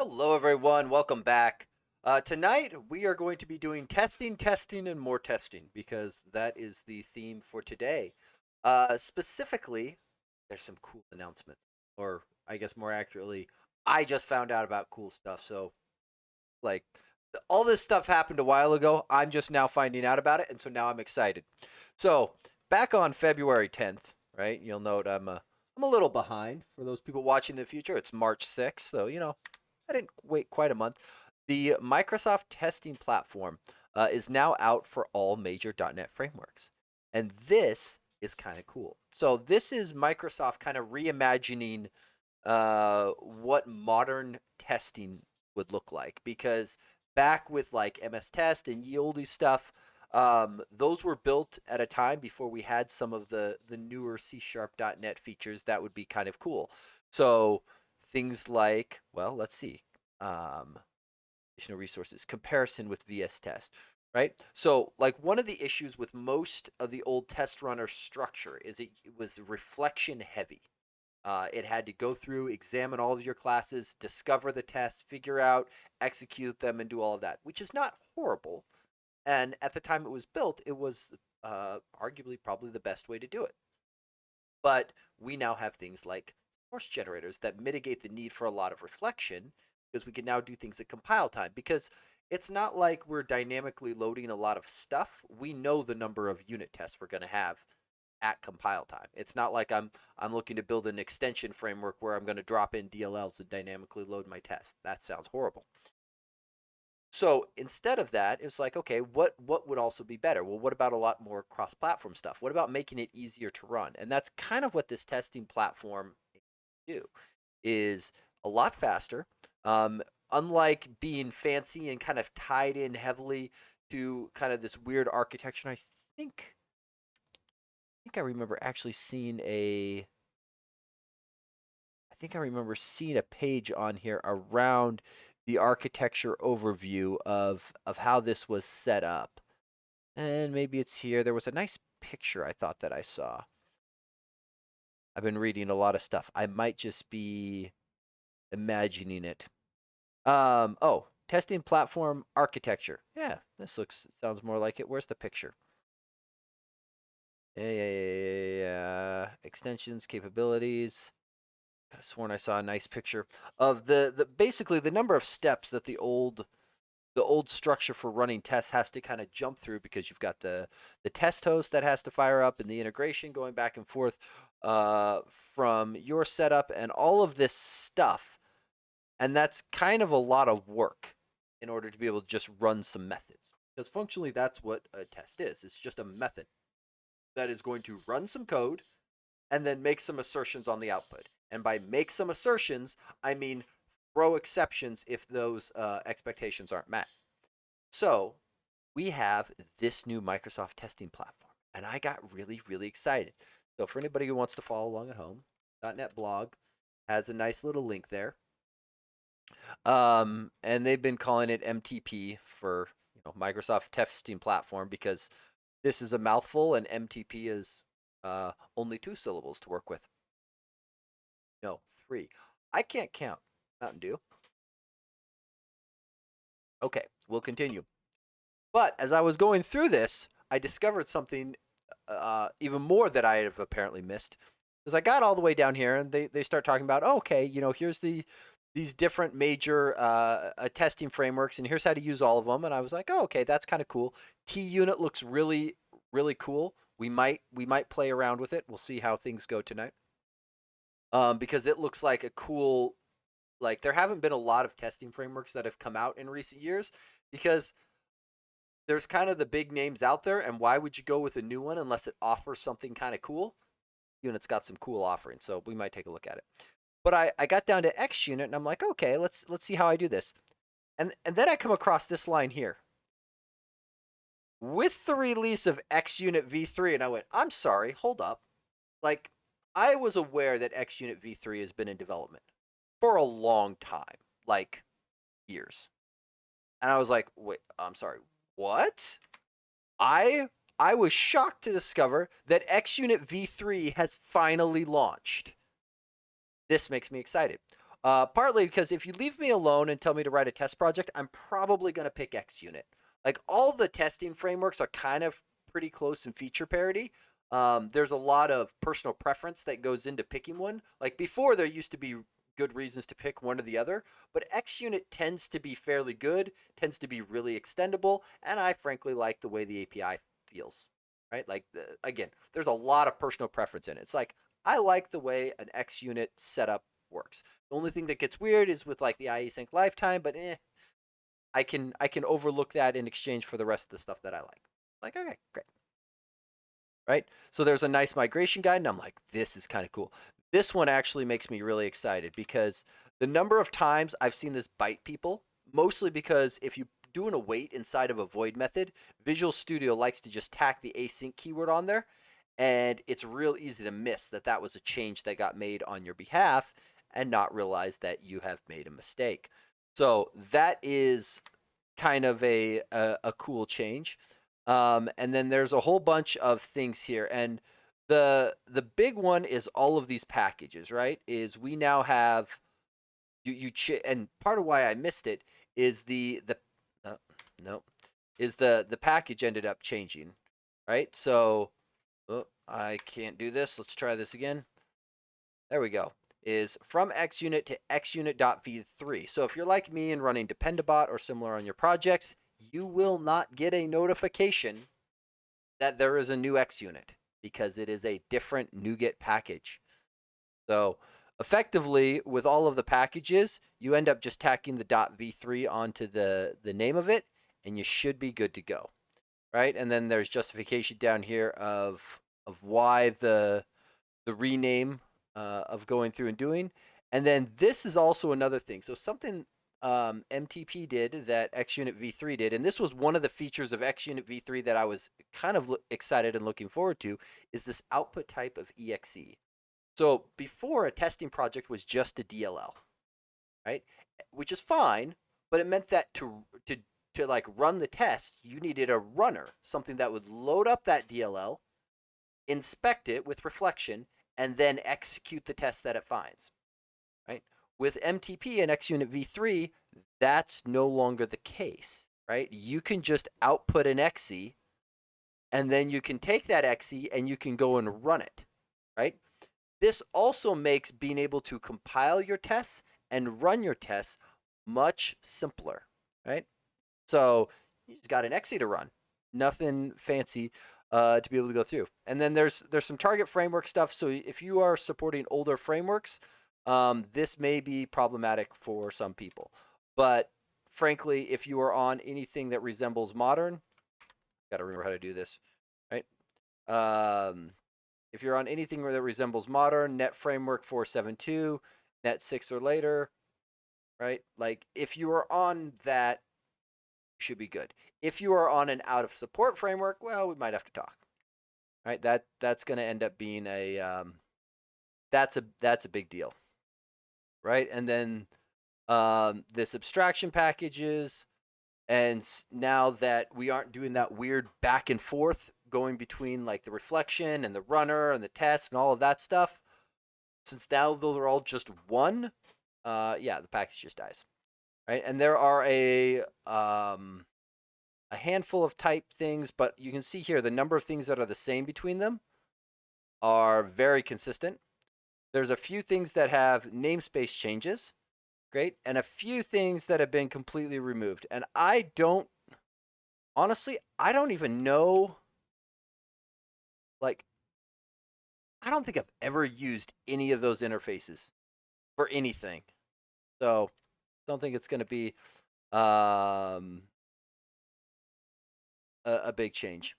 Hello, everyone. Welcome back. Tonight, we are going to be doing testing, testing, and more testing because that is the theme for today. Specifically, there's some cool announcements, or I guess more accurately, I just found out about cool stuff. So, like, all this stuff happened a while ago. I'm just now finding out about it, and so now I'm excited. So, back on February 10th, right? You'll note I'm a little behind for those people watching in the future. It's March 6th, so I didn't wait quite a month. The Microsoft testing platform is now out for all major .NET frameworks, and this is kind of cool. So this is Microsoft kind of reimagining what modern testing would look like, because back with like MS Test and ye olde stuff, those were built at a time before we had some of the newer C#.NET features that would be kind of cool. So things like, well, let's see, additional resources, comparison with VS Test, right? So like one of the issues with most of the old test runner structure is it was reflection heavy. It had to go through, examine all of your classes, discover the tests, figure out, execute them, and do all of that, which is not horrible. And at the time it was built, it was arguably probably the best way to do it. But we now have things like source generators that mitigate the need for a lot of reflection because we can now do things at compile time. Because it's not like we're dynamically loading a lot of stuff. We know the number of unit tests we're going to have at compile time. It's not like I'm looking to build an extension framework where I'm going to drop in DLLs and dynamically load my test. That sounds horrible. So instead of that, it's like, okay, what would also be better? Well, what about a lot more cross-platform stuff? What about making it easier to run? And that's kind of what this testing platform do is a lot faster. Unlike being fancy and kind of tied in heavily to kind of this weird architecture, think I remember actually seeing a I think I remember seeing a page on here around the architecture overview of how this was set up. And maybe it's here. There was a nice picture I thought that I saw. I've been reading a lot of stuff. I might just be imagining it. Oh, testing platform architecture. Yeah, this sounds more like it. Where's the picture? Yeah. Extensions, capabilities. Could have sworn I saw a nice picture of the basically the number of steps that the old structure for running tests has to kind of jump through, because you've got the test host that has to fire up and the integration going back and forth from your setup and all of this stuff, and that's kind of a lot of work in order to be able to just run some methods, because functionally that's what a test is. It's just a method that is going to run some code and then make some assertions on the output. And by make some assertions, I mean throw exceptions if those expectations aren't met. So we have this new Microsoft testing platform, and I got really, really excited. So for anybody who wants to follow along at home, .NET blog has a nice little link there. And they've been calling it MTP for Microsoft Testing Platform, because this is a mouthful and MTP is only 2 syllables to work with. No, 3. I can't count. Mountain Dew. Okay, we'll continue. But as I was going through this, I discovered something even more that I have apparently missed. Because I got all the way down here, and they start talking about, oh, okay, here's these different major testing frameworks, and here's how to use all of them. And I was like, oh, okay, that's kind of cool. TUnit looks really, really cool. We might play around with it. We'll see how things go tonight. Because it looks like a cool, like there haven't been a lot of testing frameworks that have come out in recent years, because there's kind of the big names out there, and why would you go with a new one unless it offers something kind of cool? Unit's got some cool offerings, so we might take a look at it. But I got down to xUnit, and I'm like, okay, let's see how I do this. And then I come across this line here. With the release of xUnit v3, and I went, I'm sorry, hold up. Like, I was aware that xUnit v3 has been in development for a long time, like years. And I was like, wait, I'm sorry, what? I I was shocked to discover that xUnit v3 has finally launched. This makes me excited. Partly because if you leave me alone and tell me to write a test project, I'm probably going to pick XUnit. Like all the testing frameworks are kind of pretty close in feature parity. There's a lot of personal preference that goes into picking one. Like before, there used to be good reasons to pick one or the other, but XUnit tends to be fairly good, tends to be really extendable, and I frankly like the way the API feels. Right? Like again, there's a lot of personal preference in it. It's like I like the way an XUnit setup works. The only thing that gets weird is with like the IE sync lifetime, but I can overlook that in exchange for the rest of the stuff that I like. Like, okay, great. Right? So there's a nice migration guide, and I'm like, this is kind of cool. This one actually makes me really excited because the number of times I've seen this bite people, mostly because if you doing a wait inside of a void method, Visual Studio likes to just tack the async keyword on there, and it's real easy to miss that that was a change that got made on your behalf and not realize that you have made a mistake. So that is kind of a cool change. And then there's a whole bunch of things here, and the big one is all of these packages, right? Is we now have and part of why I missed it is the no is the package ended up changing, right? So oh, I can't do this. Let's try this again. There we go. Is from XUnit to xUnit.v3. So if you're like me and running Dependabot or similar on your projects, you will not get a notification that there is a new XUnit because it is a different NuGet package. So effectively, with all of the packages, you end up just tacking the .v3 onto the name of it, and you should be good to go, right? And then there's justification down here of why the rename of going through and doing. And then this is also another thing. So something MTP did that XUnit v3 did, and this was one of the features of XUnit v3 that I was kind of excited and looking forward to, is this output type of exe. So before, a testing project was just a DLL, right? Which is fine, but it meant that to like run the test, you needed a runner, something that would load up that DLL, inspect it with reflection, and then execute the test that it finds. Right? With MTP and XUnit v3, that's no longer the case. Right? You can just output an exe, and then you can take that exe and you can go and run it. Right? This also makes being able to compile your tests and run your tests much simpler. Right? So you just got an exe to run. Nothing fancy to be able to go through. And then there's some target framework stuff. So if you are supporting older frameworks, this may be problematic for some people. But frankly, if you are on anything that resembles modern, got to remember how to do this, right? If you're on anything that resembles modern, Net Framework 4.7.2, Net 6 or later, right? Like if you are on that, should be good. If you are on an out of support framework, well, we might have to talk. Right? That's going to end up being a that's a big deal. Right? And then this abstraction packages, and now that we aren't doing that weird back and forth going between like the reflection and the runner and the test and all of that stuff, since now those are all just one, yeah, the package just dies. Right? And there are a handful of type things, but you can see here the number of things that are the same between them are very consistent. There's a few things that have namespace changes, great, and a few things that have been completely removed. And honestly, I don't even know, like, I don't think I've ever used any of those interfaces for anything. So, don't think it's going to be um, a big change.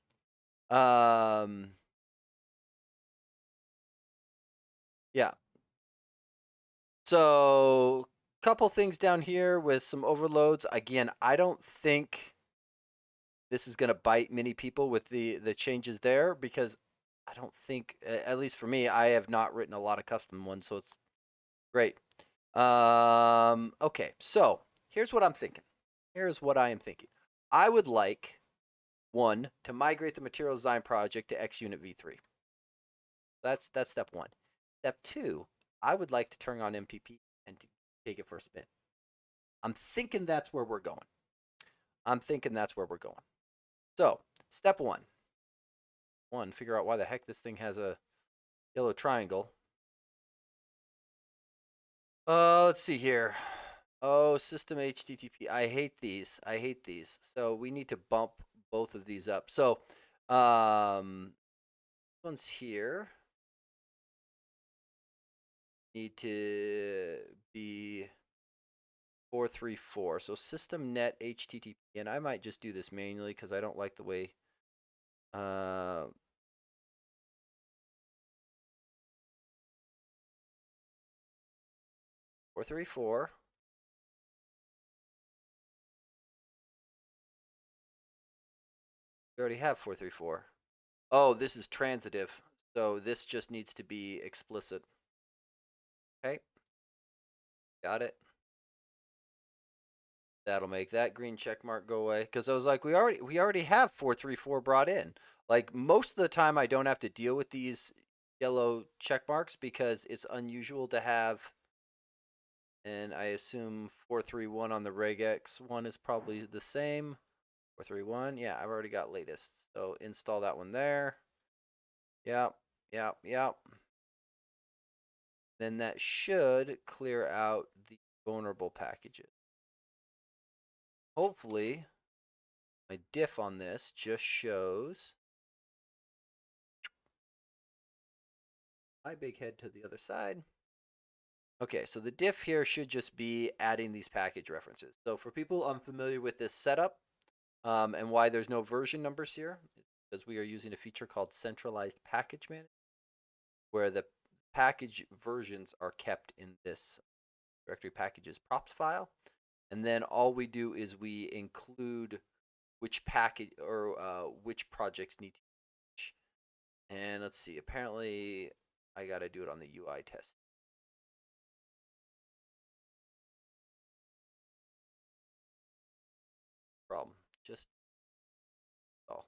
Yeah. So, couple things down here with some overloads. Again, I don't think this is going to bite many people with the changes there because I don't think, at least for me, I have not written a lot of custom ones, so it's great. Okay, so here's what I'm thinking. Here's what I am thinking. I would like one to migrate the material design project to XUnit v3. That's step one. Step two, I would like to turn on MTP and to take it for a spin. I'm thinking that's where we're going. I'm thinking that's where we're going. So, step one. Figure out why the heck this thing has a yellow triangle. Let's see here. Oh, system HTTP. I hate these. I hate these. So we need to bump both of these up. So, this one's here. Need to be 434. So system net HTTP, and I might just do this manually because I don't like the way. 434. We already have 434. Oh, this is transitive. So this just needs to be explicit. Okay. Got it. That'll make that green check mark go away. Because I was like, we already have 434 brought in. Like most of the time I don't have to deal with these yellow check marks because it's unusual to have, and I assume 431 on the regex one is probably the same. 431, yeah, I've already got latest. So install that one there. Yep, yep, yep. Then that should clear out the vulnerable packages. Hopefully, my diff on this just shows my big head to the other side. Okay, so the diff here should just be adding these package references. So for people unfamiliar with this setup and why there's no version numbers here, because we are using a feature called centralized package management, where the package versions are kept in this directory packages props file. And then all we do is we include which package or which projects need to each. And let's see, apparently I got to do it on the UI test. Problem. Just oh.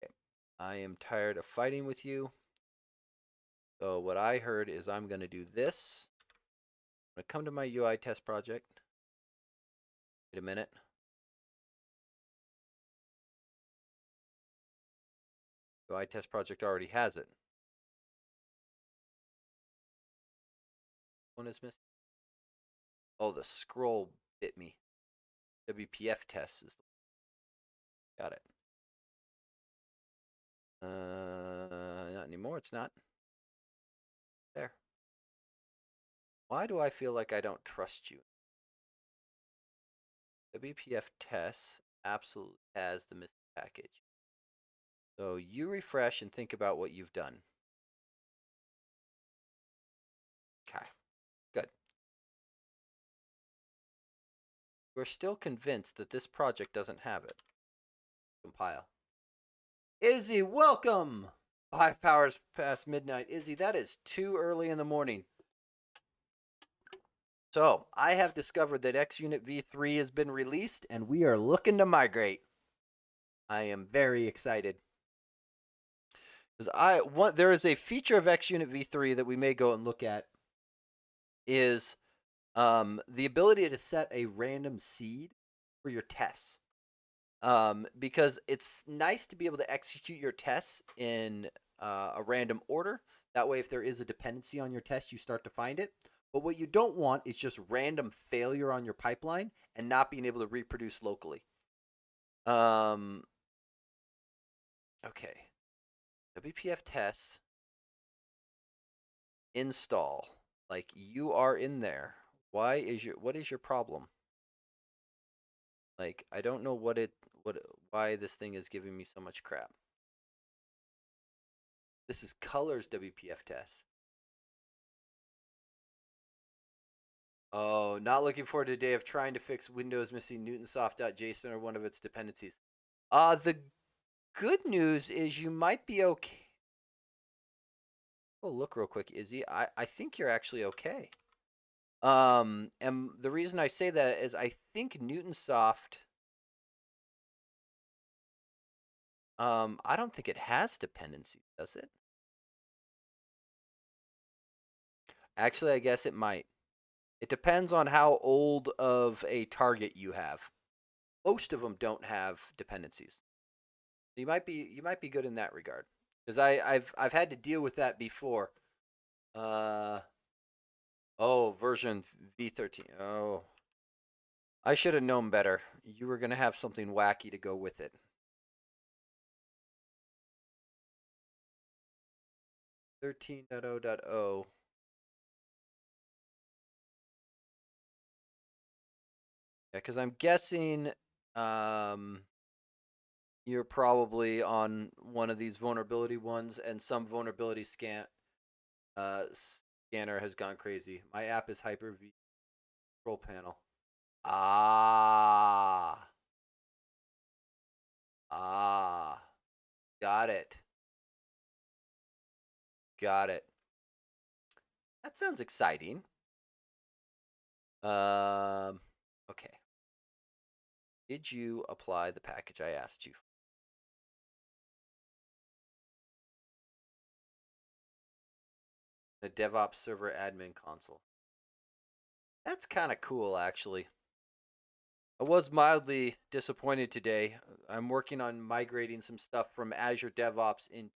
Okay. I am tired of fighting with you. So what I heard is I'm going to do this. I'm going to come to my UI test project. Wait a minute. UI test project already has it. One is missing. Oh, the scroll bit me. WPF test is. Got it. Not anymore. It's not. There. Why do I feel like I don't trust you? WPF test absolutely has the missing package. So you refresh and think about what you've done. Okay, good. We're still convinced that this project doesn't have it. Compile. Izzy, welcome! 5 hours past midnight. Izzy, that is too early in the morning. So, I have discovered that XUnit v3 has been released and we are looking to migrate. I am very excited. Because there is a feature of XUnit v3 that we may go and look at is the ability to set a random seed for your tests. Because it's nice to be able to execute your tests in a random order. That way, if there is a dependency on your test, you start to find it. But what you don't want is just random failure on your pipeline and not being able to reproduce locally. Okay. WPF tests install. Like you are in there. What is your problem? Like I don't know why this thing is giving me so much crap. This is colors WPF test. Oh, not looking forward to the day of trying to fix Windows missing NewtonSoft.json or one of its dependencies. The good news is you might be okay. Oh, look real quick, Izzy. I think you're actually okay. And the reason I say that is I think NewtonSoft. I don't think it has dependencies, does it? Actually, I guess it might. It depends on how old of a target you have. Most of them don't have dependencies. You might be good in that regard. Because I've had to deal with that before. Uh oh, version V13. Oh, I should have known better. You were gonna have something wacky to go with it. 13.0.0. Yeah, because I'm guessing um, you're probably on one of these vulnerability ones, and some vulnerability scanner has gone crazy. My app is Hyper-V control panel. Ah, ah, got it, got it. That sounds exciting. Um, okay. Did you apply the package I asked you? The DevOps server admin console. That's kind of cool, actually. I was mildly disappointed today. I'm working on migrating some stuff from Azure DevOps in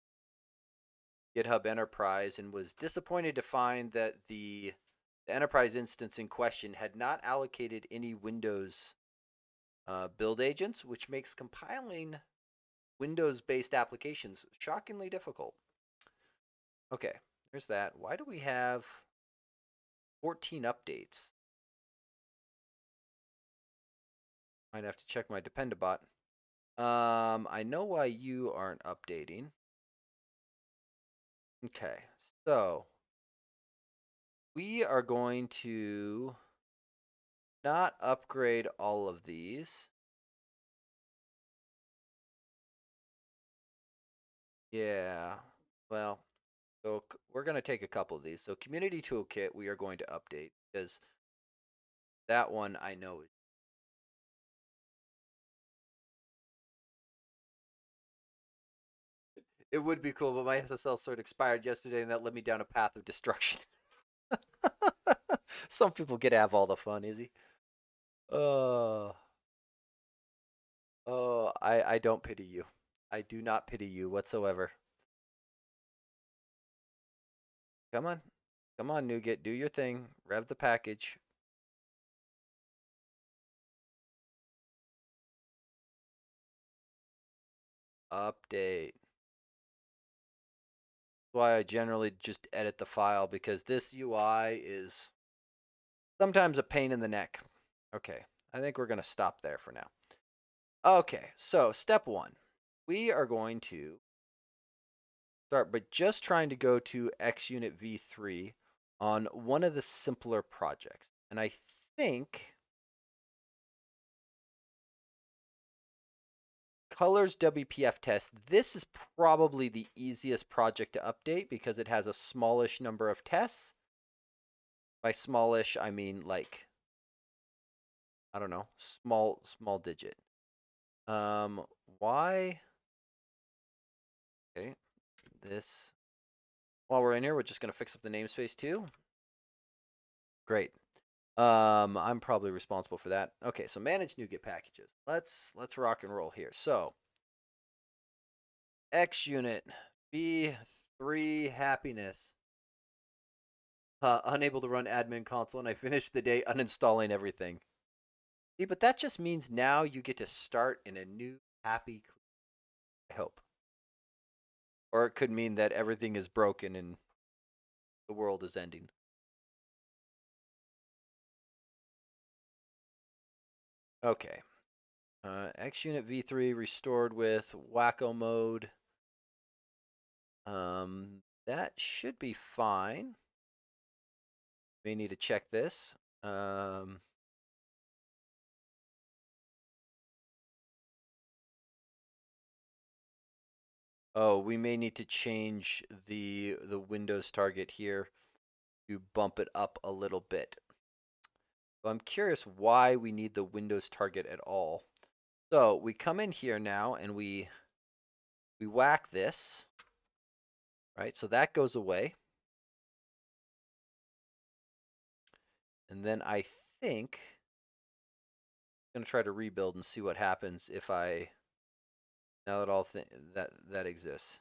GitHub Enterprise and was disappointed to find that the enterprise instance in question had not allocated any Windows build agents, which makes compiling Windows based applications shockingly difficult. Okay, there's that. Why do we have 14 updates? Might have to check my Dependabot. I know why you aren't updating. Okay, so we are going to not upgrade all of these. Yeah, well, so we're going to take a couple of these. So Community Toolkit we are going to update because that one I know it would be cool, but my SSL cert expired yesterday and that led me down a path of destruction. Some people get to have all the fun, Izzy. Oh, oh, I don't pity you. I do not pity you whatsoever. Come on. Come on, Nougat. Do your thing. Rev the package. Update. That's why I generally just edit the file because this UI is sometimes a pain in the neck. Okay. I think we're going to stop there for now. Okay. So, step one. We are going to start by just trying to go to XUnit v3 on one of the simpler projects. And I think Colors WPF test, this is probably the easiest project to update because it has a smallish number of tests. By smallish, I mean like, I don't know, small digit. Why? Okay, this. While we're in here, we're just gonna fix up the namespace too. Great. I'm probably responsible for that. Okay, so manage NuGet packages. Let's rock and roll here. So XUnit v3 happiness. Unable to run admin console, and I finished the day uninstalling everything. See, but that just means now you get to start in a new happy. I hope, or it could mean that everything is broken and the world is ending. Okay. XUnit v3 restored with wacko mode. That should be fine. May need to check this. Oh, we may need to change the Windows target here to bump it up a little bit. So I'm curious why we need the Windows target at all. So we come in here now and we whack this, right? So that goes away. And then I think I'm going to try to rebuild and see what happens if I, now that all that exists.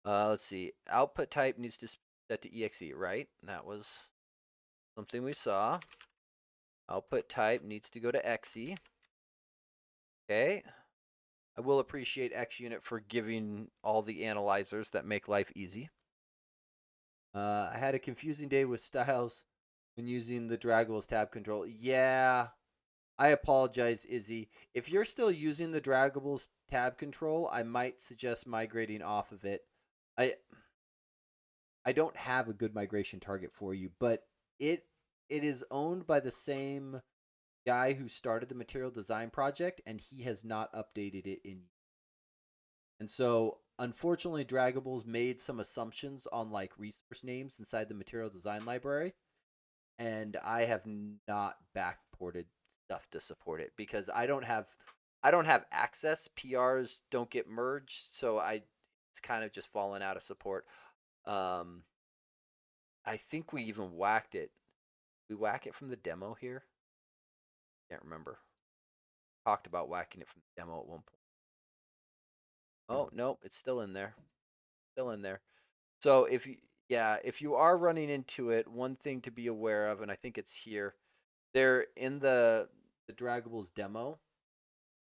Let's see. Output type needs to set to exe, right? That was something we saw. Output type needs to go to exe. Okay. I will appreciate xUnit for giving all the analyzers that make life easy. I had a confusing day with styles when using the draggables tab control. Yeah, I apologize, Izzy. If you're still using the draggables tab control, I might suggest migrating off of it. I I don't have a good migration target for you, but it it is owned by the same guy who started the material design project, and he has not updated it in. And so, unfortunately, Draggables made some assumptions on like resource names inside the material design library, and I have not backported stuff to support it because I don't have access. PRs don't get merged, so it's kind of just fallen out of support. Um, I think we even whacked it. We whack it from the demo here. Can't remember. Talked about whacking it from the demo at one point. Oh no, it's still in there. Still in there. So if you are running into it, one thing to be aware of, and I think it's here, there in the Draggables demo,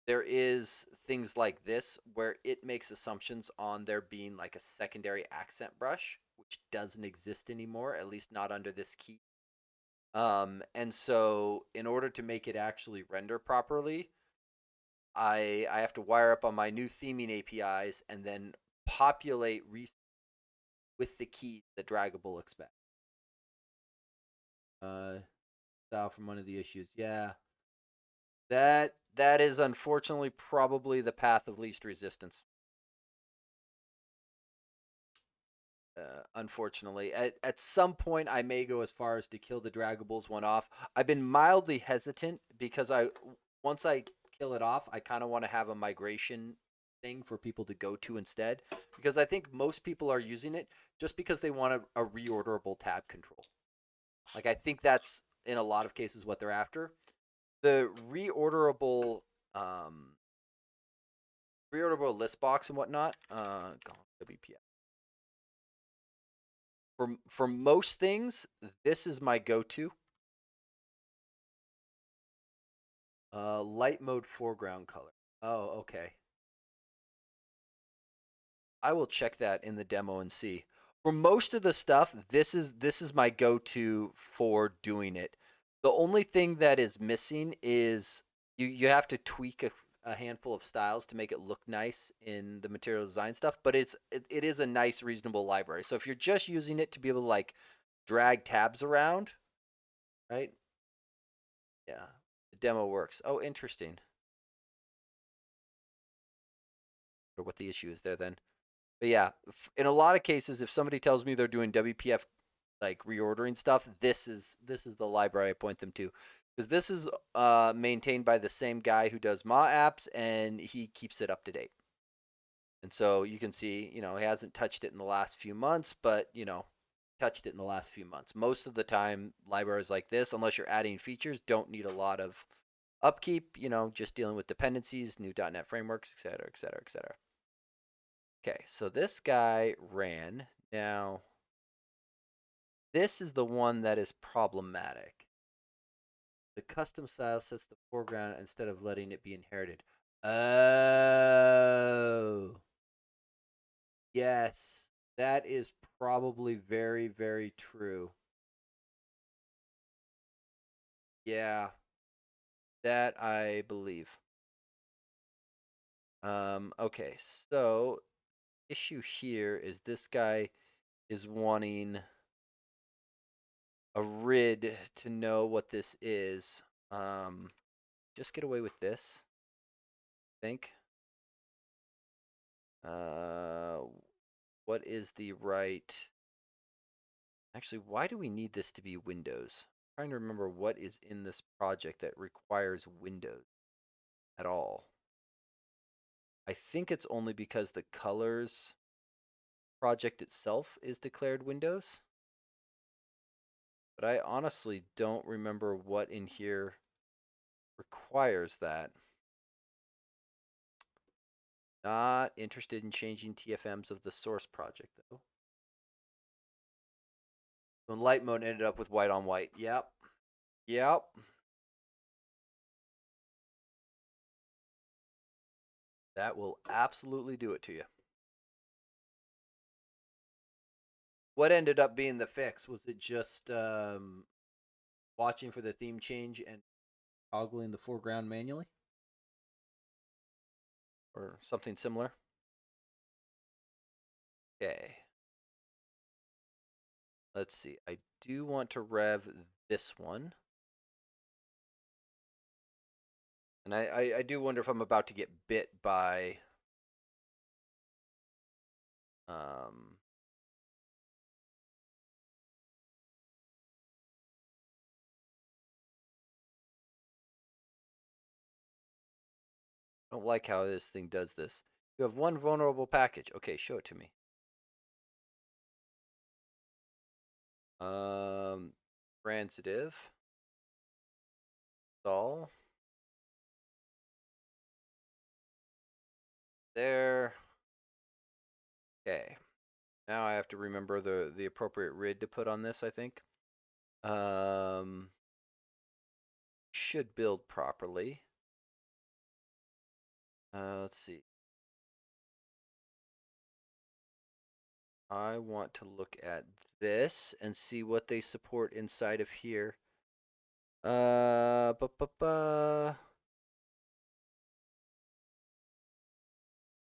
there is things like this where it makes assumptions on there being like a secondary accent brush, which doesn't exist anymore, at least not under this key. And so in order to make it actually render properly, I have to wire up on my new theming APIs and then populate with the key that Draggable expects. Style from one of the issues. Yeah, that is unfortunately probably the path of least resistance. Unfortunately, at some point I may go as far as to kill the Draggables one off. I've been mildly hesitant because once I kill it off, I kind of want to have a migration thing for people to go to instead, because I think most people are using it just because they want a reorderable tab control. Like I think that's in a lot of cases what they're after. The um, reorderable list box and whatnot. WPF. For most things, this is my go-to. Light mode foreground color. Oh, okay. I will check that in the demo and see. For most of the stuff, this is my go-to for doing it. The only thing that is missing is you have to tweak a handful of styles to make it look nice in the material design stuff, but it is a nice, reasonable library. So if you're just using it to be able to like drag tabs around, right? Yeah, the demo works. Oh, interesting. Or what the issue is there then. But yeah, in a lot of cases, if somebody tells me they're doing WPF like reordering stuff, this is the library I point them to, because this is maintained by the same guy who does Ma apps, and he keeps it up to date. And so you can see, he hasn't touched it in the last few months, but touched it in the last few months. Most of the time, libraries like this, unless you're adding features, don't need a lot of upkeep. Just dealing with dependencies, new .NET frameworks, et cetera, et cetera, et cetera. Okay, so this guy ran. Now, this is the one that is problematic. The custom style sets the foreground instead of letting it be inherited. Oh, yes, that is probably very, very true. Yeah, that I believe. Okay, so issue here is this guy is wanting a RID to know what this is. Just get away with this, I think. Uh, what is the right? Actually, why do we need this to be Windows? I'm trying to remember what is in this project that requires Windows at all. I think it's only because the colors project itself is declared Windows. But I honestly don't remember what in here requires that. Not interested in changing TFMs of the source project, though. When light mode ended up with white on white. Yep. Yep. That will absolutely do it to you. What ended up being the fix? Was it just watching for the theme change and toggling the foreground manually? Or something similar? Okay. Let's see. I do want to rev this one. And I do wonder if I'm about to get bit by um, I don't like how this thing does this. You have one vulnerable package. Okay, show it to me. Transitive. Install. There. Okay. Now I have to remember the appropriate RID to put on this, I think. Should build properly. Let's see. I want to look at this and see what they support inside of here. TUnit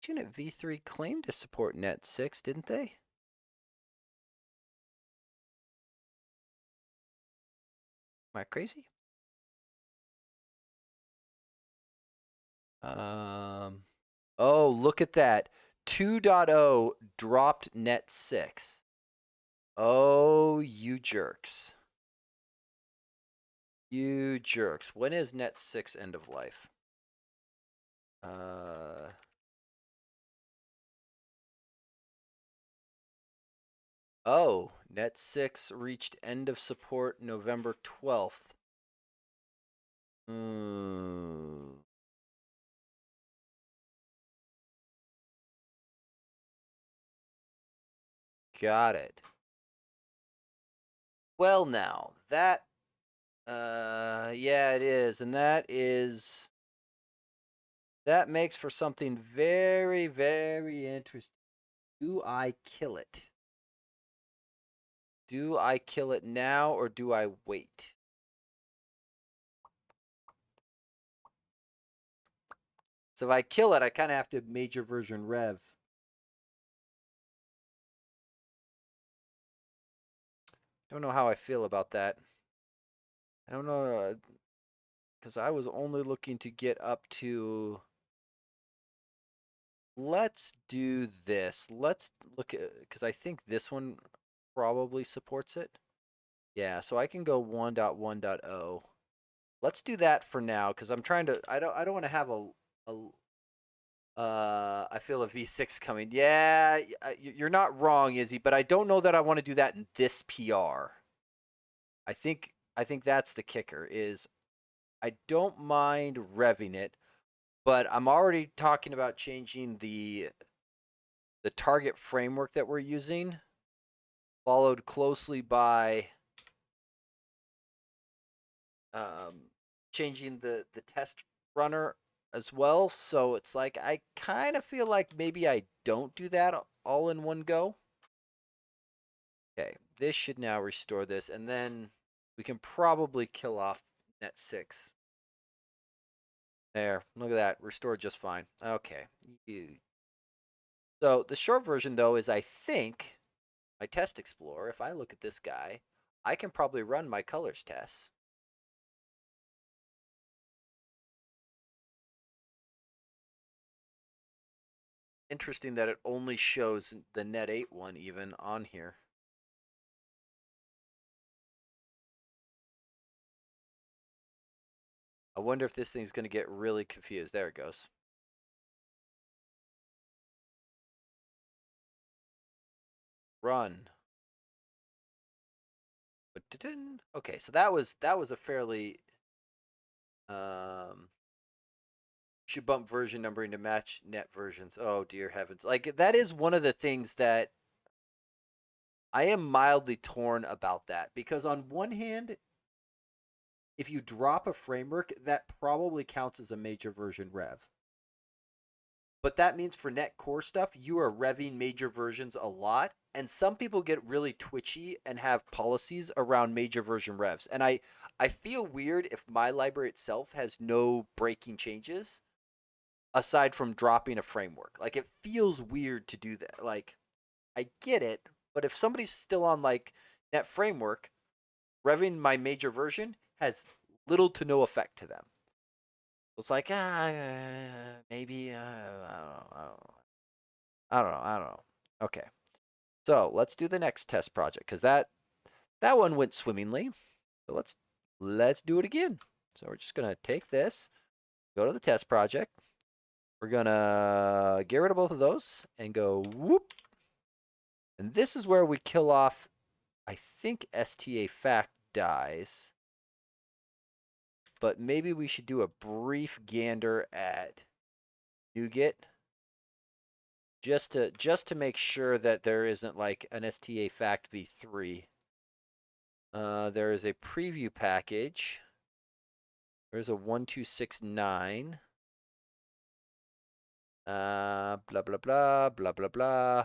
v3 claimed to support net 6, didn't they? Am I crazy? Oh, look at that. 2.0 dropped net 6. Oh, you jerks. You jerks. When is net 6 end of life? Oh, net 6 reached end of support November 12th. Got it. Well, now, that, yeah, it is. And that makes for something very, very interesting. Do I kill it? Do I kill it now or do I wait? So if I kill it, I kind of have to major version rev. Don't know how I feel about that. I don't know, because I was only looking to get up to. Let's do this. Let's look at, because I think this one probably supports it. Yeah, so I can go 1.1.0. Let's do that for now because I'm trying to. I don't want to have I feel a V6 coming. Yeah, you're not wrong, Izzy, but I don't know that I want to do that in this PR. I think that's the kicker is I don't mind revving it, but I'm already talking about changing the target framework that we're using, followed closely by changing the test runner as well. So it's like I kind of feel like maybe I don't do that all in one go. Okay, this should now restore this, and then we can probably kill off net 6. There, look at that, restored just fine. Okay. So the short version though is I think my test explorer, if I look at this guy, I can probably run my colors tests. Interesting that it only shows the net 8 one even on here. I wonder if this thing's going to get really confused. There it goes. Run. Okay, so that was a fairly should bump version numbering to match net versions. Oh dear heavens. Like that is one of the things that I am mildly torn about that because on one hand, if you drop a framework, that probably counts as a major version rev. But that means for net core stuff, you are revving major versions a lot. And some people get really twitchy and have policies around major version revs. And I feel weird if my library itself has no breaking changes aside from dropping a framework. Like it feels weird to do that. Like I get it, but if somebody's still on like net framework, revving my major version has little to no effect to them. It's like maybe I don't know. Okay, so let's do the next test project because that one went swimmingly. So let's do it again. So we're just gonna take this, go to the test project. We're gonna get rid of both of those and go whoop. And this is where we kill off, I think STA fact dies. But maybe we should do a brief gander at NuGet just to make sure that there isn't like an STA fact v3. There is a preview package. There's a 1269. Blah blah blah blah blah blah.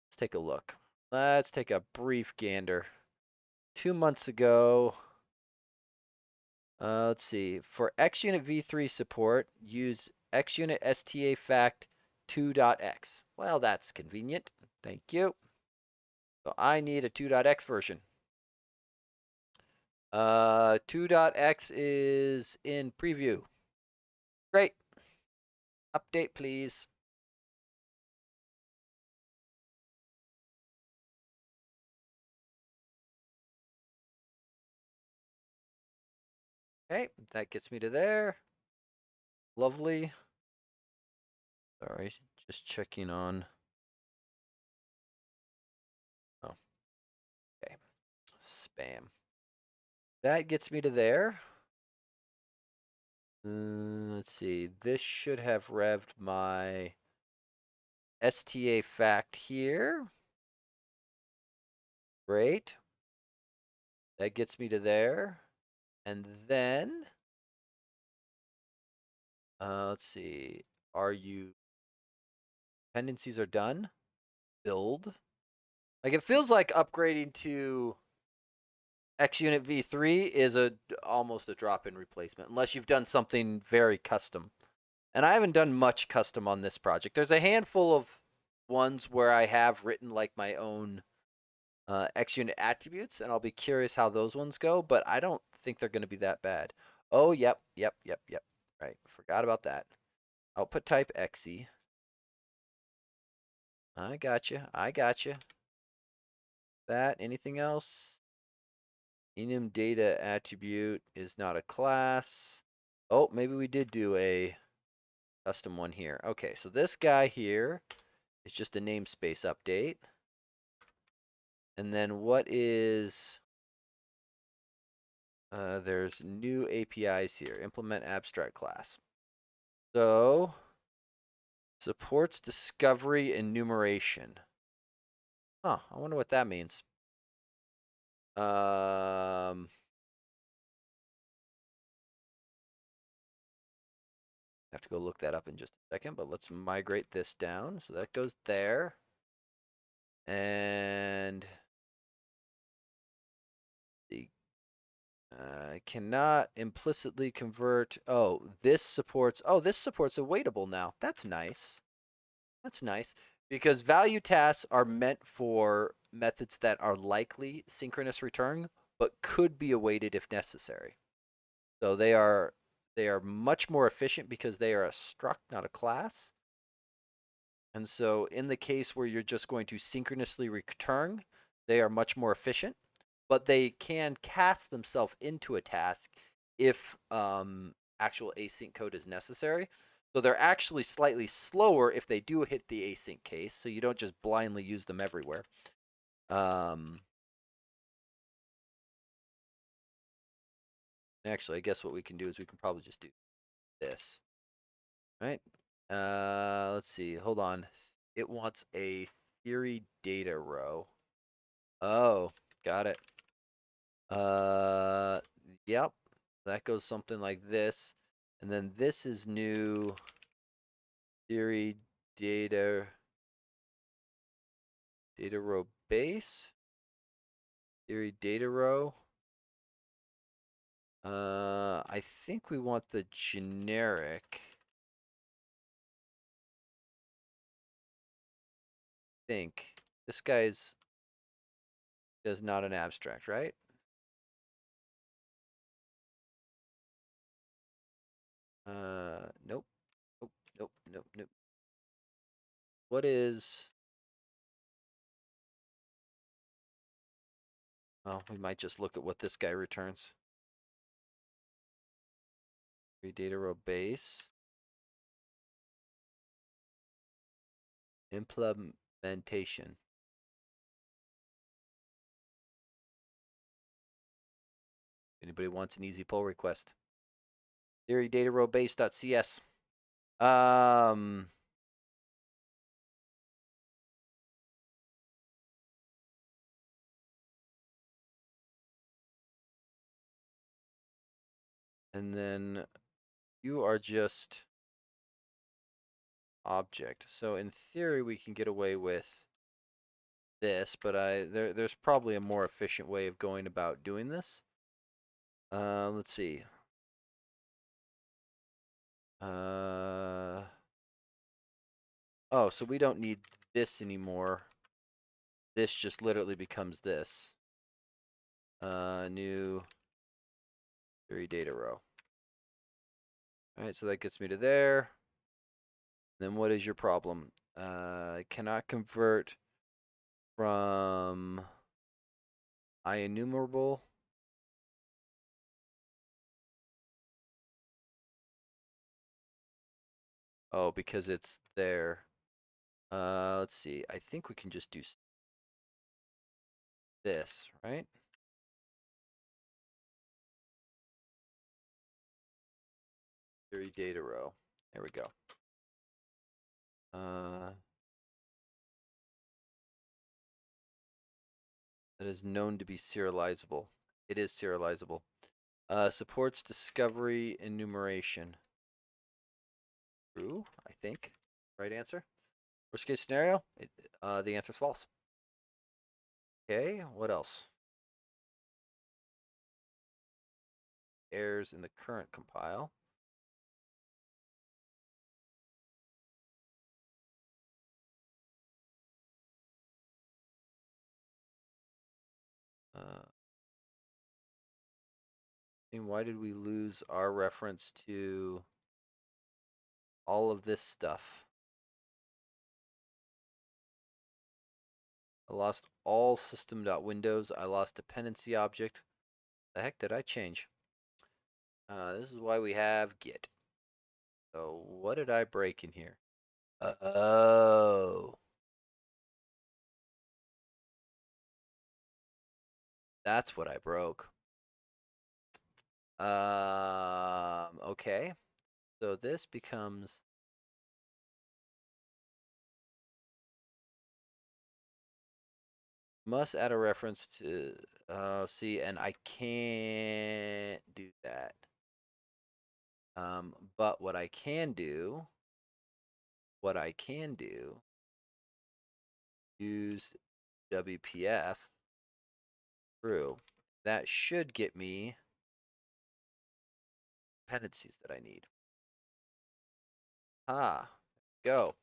Let's take a look. Let's take a brief gander. 2 months ago. Let's see. For XUnit v3 support, use XUnit STA fact 2.x. Well, that's convenient. Thank you. So I need a 2.x version. 2.x is in preview. Great. Update, please. Okay, that gets me to there. Lovely. Sorry, just checking on. Oh, okay. Spam. That gets me to there. Let's see. This should have revved my STA fact here. Great. That gets me to there. And then, let's see. Are you dependencies are done? Build. Like it feels like upgrading to XUnit v3 is almost a drop-in replacement, unless you've done something very custom. And I haven't done much custom on this project. There's a handful of ones where I have written like my own XUnit attributes, and I'll be curious how those ones go, but I don't think they're going to be that bad. Oh, yep. Right, forgot about that. Output type exe. I got you. That, anything else? Enum data attribute is not a class. Oh, maybe we did do a custom one here. Okay, so this guy here is just a namespace update. And then what is... there's new APIs here. Implement abstract class. So, supports discovery enumeration. Huh, I wonder what that means. I have to go look that up in just a second, but let's migrate this down. So that goes there. And the cannot implicitly convert. Oh, this supports awaitable now. That's nice. That's nice because value tasks are meant for methods that are likely synchronous return, but could be awaited if necessary. So they are much more efficient because they are a struct, not a class. And so in the case where you're just going to synchronously return, they are much more efficient, but they can cast themselves into a task if actual async code is necessary. So they're actually slightly slower if they do hit the async case, so you don't just blindly use them everywhere. Actually, I guess what we can do is we can probably just do this, right? Let's see. Hold on. It wants a theory data row. Oh, got it. Uh, yep. That goes something like this. And then this is new theory data row base. Theory data row. I think we want the generic. Think this guy's is not an abstract, right? Nope, nope, nope, nope, nope. What is? Well, we might just look at what this guy returns. Data row base. Implementation. Anybody wants an easy pull request? Theory data row base.cs. Um, and then you are just object. So in theory, we can get away with this, but there's probably a more efficient way of going about doing this. Let's see. Oh, so we don't need this anymore. This just literally becomes this. New theory data row. All right, so that gets me to there. Then what is your problem? I cannot convert from IEnumerable. Oh, because it's there. Let's see. I think we can just do this, right? Theory data row. There we go. That is known to be serializable. It is serializable. Supports discovery enumeration. True, I think. Right answer. Worst case scenario, the answer is false. Okay, what else? Errors in the current compile. And why did we lose our reference to all of this stuff? I lost all system.windows. I lost dependency object. The heck did I change? This is why we have Git. So what did I break in here? Oh, that's what I broke. Okay. So this becomes must add a reference to see, and I can't do that. But what I can do, use WPF through. That should get me dependencies that I need. Go.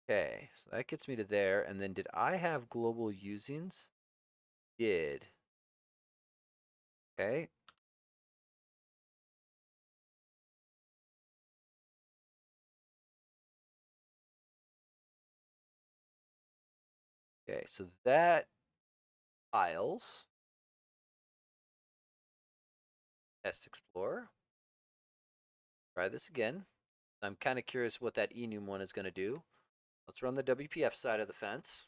Okay, so that gets me to there. And then did I have global usings? Did. Okay. Okay, so that files Test Explorer. Try this again. I'm kind of curious what that enum one is going to do. Let's run the WPF side of the fence.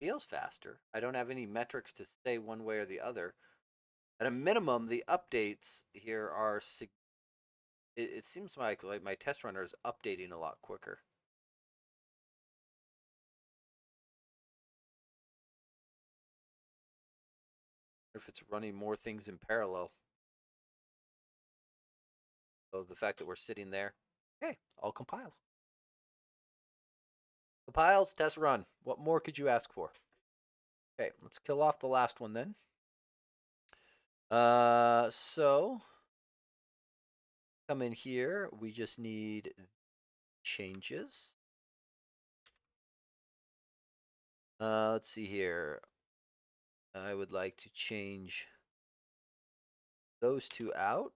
feels faster. I don't have any metrics to say one way or the other. At a minimum, the updates here are. It seems like my test runner is updating a lot quicker. If it's running more things in parallel. So the fact that we're sitting there, hey, all compiles. Compiles, test run. What more could you ask for? Okay, let's kill off the last one then. So come in here. We just need changes. Let's see here. I would like to change those two out.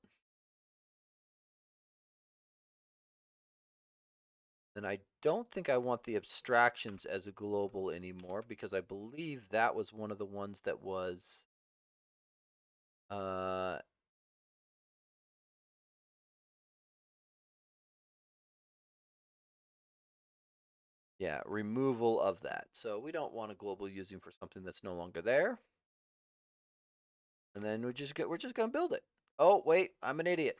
And I don't think I want the abstractions as a global anymore because I believe that was one of the ones that was yeah, removal of that. So we don't want a global using for something that's no longer there. And then we're just gonna build it. Oh wait, I'm an idiot.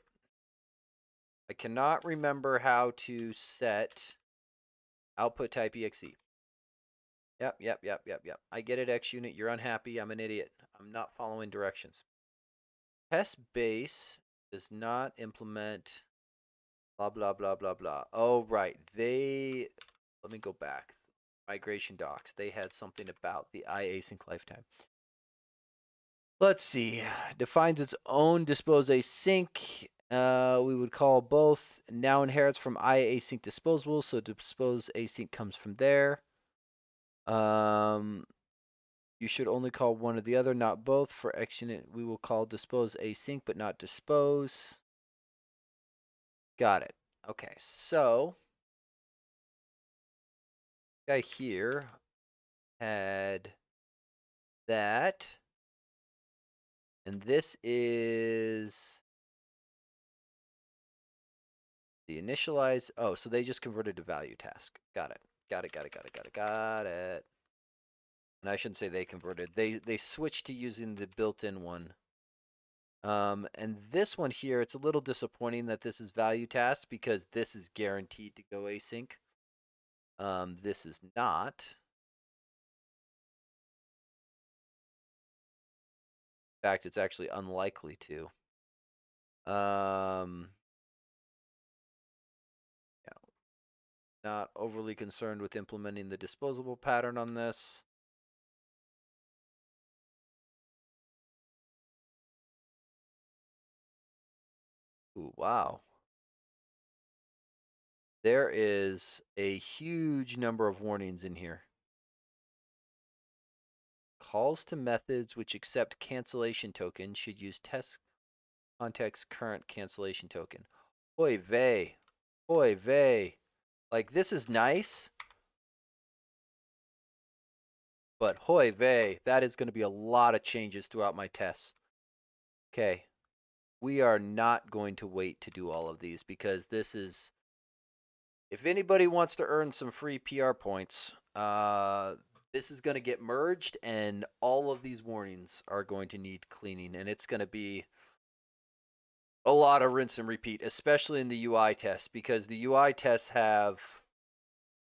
I cannot remember how to set output type exe. Yep. I get it, xUnit. You're unhappy. I'm an idiot. I'm not following directions. Test base does not implement blah blah blah blah blah. Oh right, let me go back. Migration docs. They had something about the iasync lifetime. Let's see. Defines its own dispose async. We would call both now inherits from iasync disposable, so dispose async comes from there. You should only call one or the other, not both. For xUnit, we will call dispose async, but not dispose. Got it. Okay, so guy here had that, and this is the initialize. Oh, so they just converted to value task. Got it. Got it. And I shouldn't say they converted. They switched to using the built-in one. And this one here, it's a little disappointing that this is value task because this is guaranteed to go async. This is not. In fact, it's actually unlikely to. Yeah, not overly concerned with implementing the disposable pattern on this. Ooh, wow. There is a huge number of warnings in here. Calls to methods which accept cancellation tokens should use test context current cancellation token. Oy vey. Oy vey. Like, this is nice, but hoy vey, that is going to be a lot of changes throughout my tests. Okay, we are not going to wait to do all of these because this is, if anybody wants to earn some free PR points, this is going to get merged and all of these warnings are going to need cleaning, and it's going to be a lot of rinse and repeat, especially in the UI tests, because the UI tests have,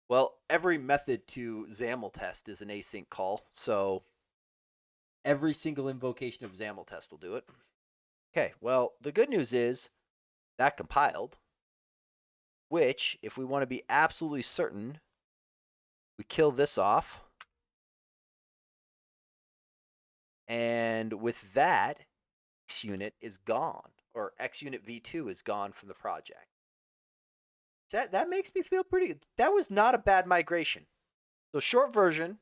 well, every method to XAML test is an async call, so every single invocation of XAML test will do it. Okay, well, the good news is that compiled, which, if we want to be absolutely certain, we kill this off. And with that, xUnit is gone, or xUnit v2 is gone from the project. That makes me feel pretty good. That was not a bad migration. So short version,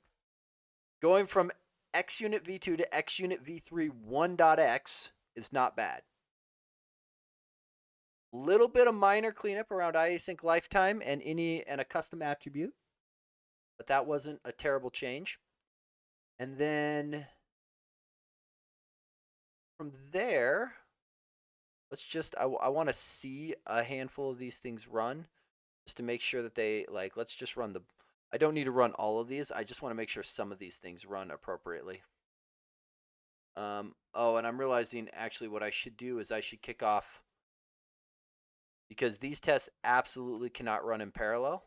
going from xUnit v2 to xUnit v3 1.x is not bad. Little bit of minor cleanup around iasync lifetime and a custom attribute, but that wasn't a terrible change. And then from there, let's just I want to see a handful of these things run just to make sure that they, like, let's just run the, I don't need to run all of these. I just want to make sure some of these things run appropriately. Oh, and I'm realizing actually what I should do is I should kick off, because these tests absolutely cannot run in parallel.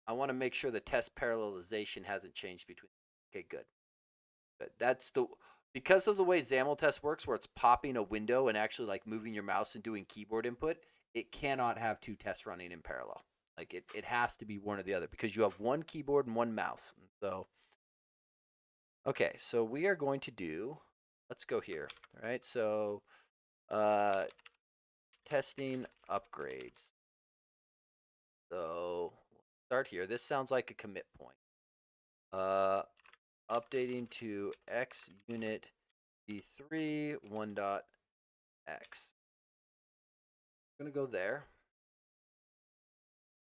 I want to make sure the test parallelization hasn't changed between. Okay, good. That's the because of the way XAML test works, where it's popping a window and actually like moving your mouse and doing keyboard input. It cannot have two tests running in parallel. Like it has to be one or the other because you have one keyboard and one mouse. So okay, so we are going to do. Let's go here. All right, so uh, testing upgrades. So we'll start here. This sounds like a commit point. Updating to xUnit v3 1.x. I'm gonna go there.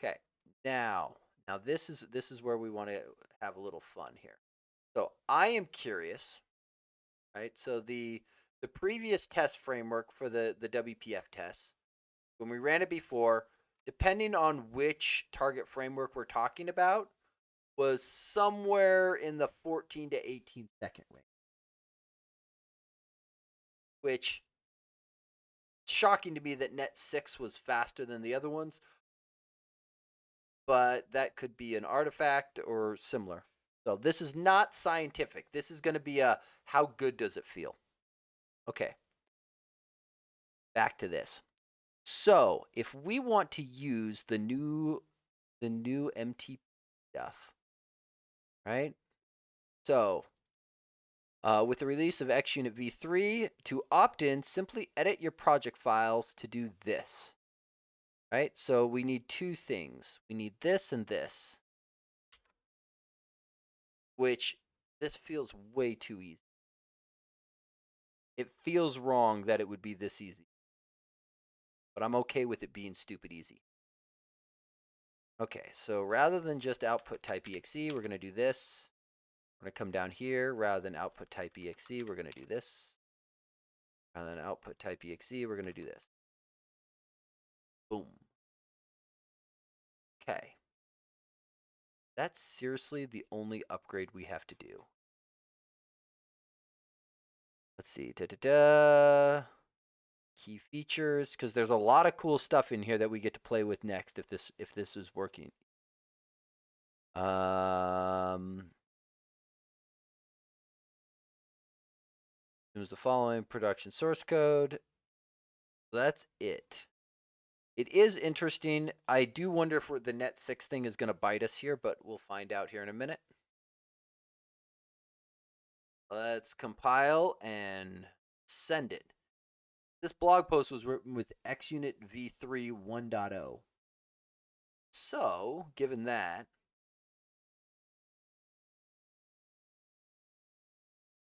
Okay. Now this is where we want to have a little fun here. So I am curious, right? So the previous test framework for the WPF tests, when we ran it before, depending on which target framework we're talking about, was somewhere in the 14 to 18-second range, which shocking to me that Net 6 was faster than the other ones, but that could be an artifact or similar. So this is not scientific. This is going to be a how good does it feel? Okay. Back to this. So, if we want to use the new MTP stuff, right? So, with the release of xUnit v3, to opt in, simply edit your project files to do this. Right? So we need two things. We need this and this, which this feels way too easy. It feels wrong that it would be this easy, but I'm okay with it being stupid easy. Okay, so rather than just output type exe, we're going to do this. We're going to come down here. Rather than output type exe, we're going to do this. Rather than output type exe, we're going to do this. Boom. Okay. That's seriously the only upgrade we have to do. Let's see. Da-da-da. Key features, because there's a lot of cool stuff in here that we get to play with next if this is working. Use the following production source code. That's it. It is interesting. I do wonder if the Net 6 thing is going to bite us here, but we'll find out here in a minute. Let's compile and send it. This blog post was written with xUnit v3 1.0. So, given that,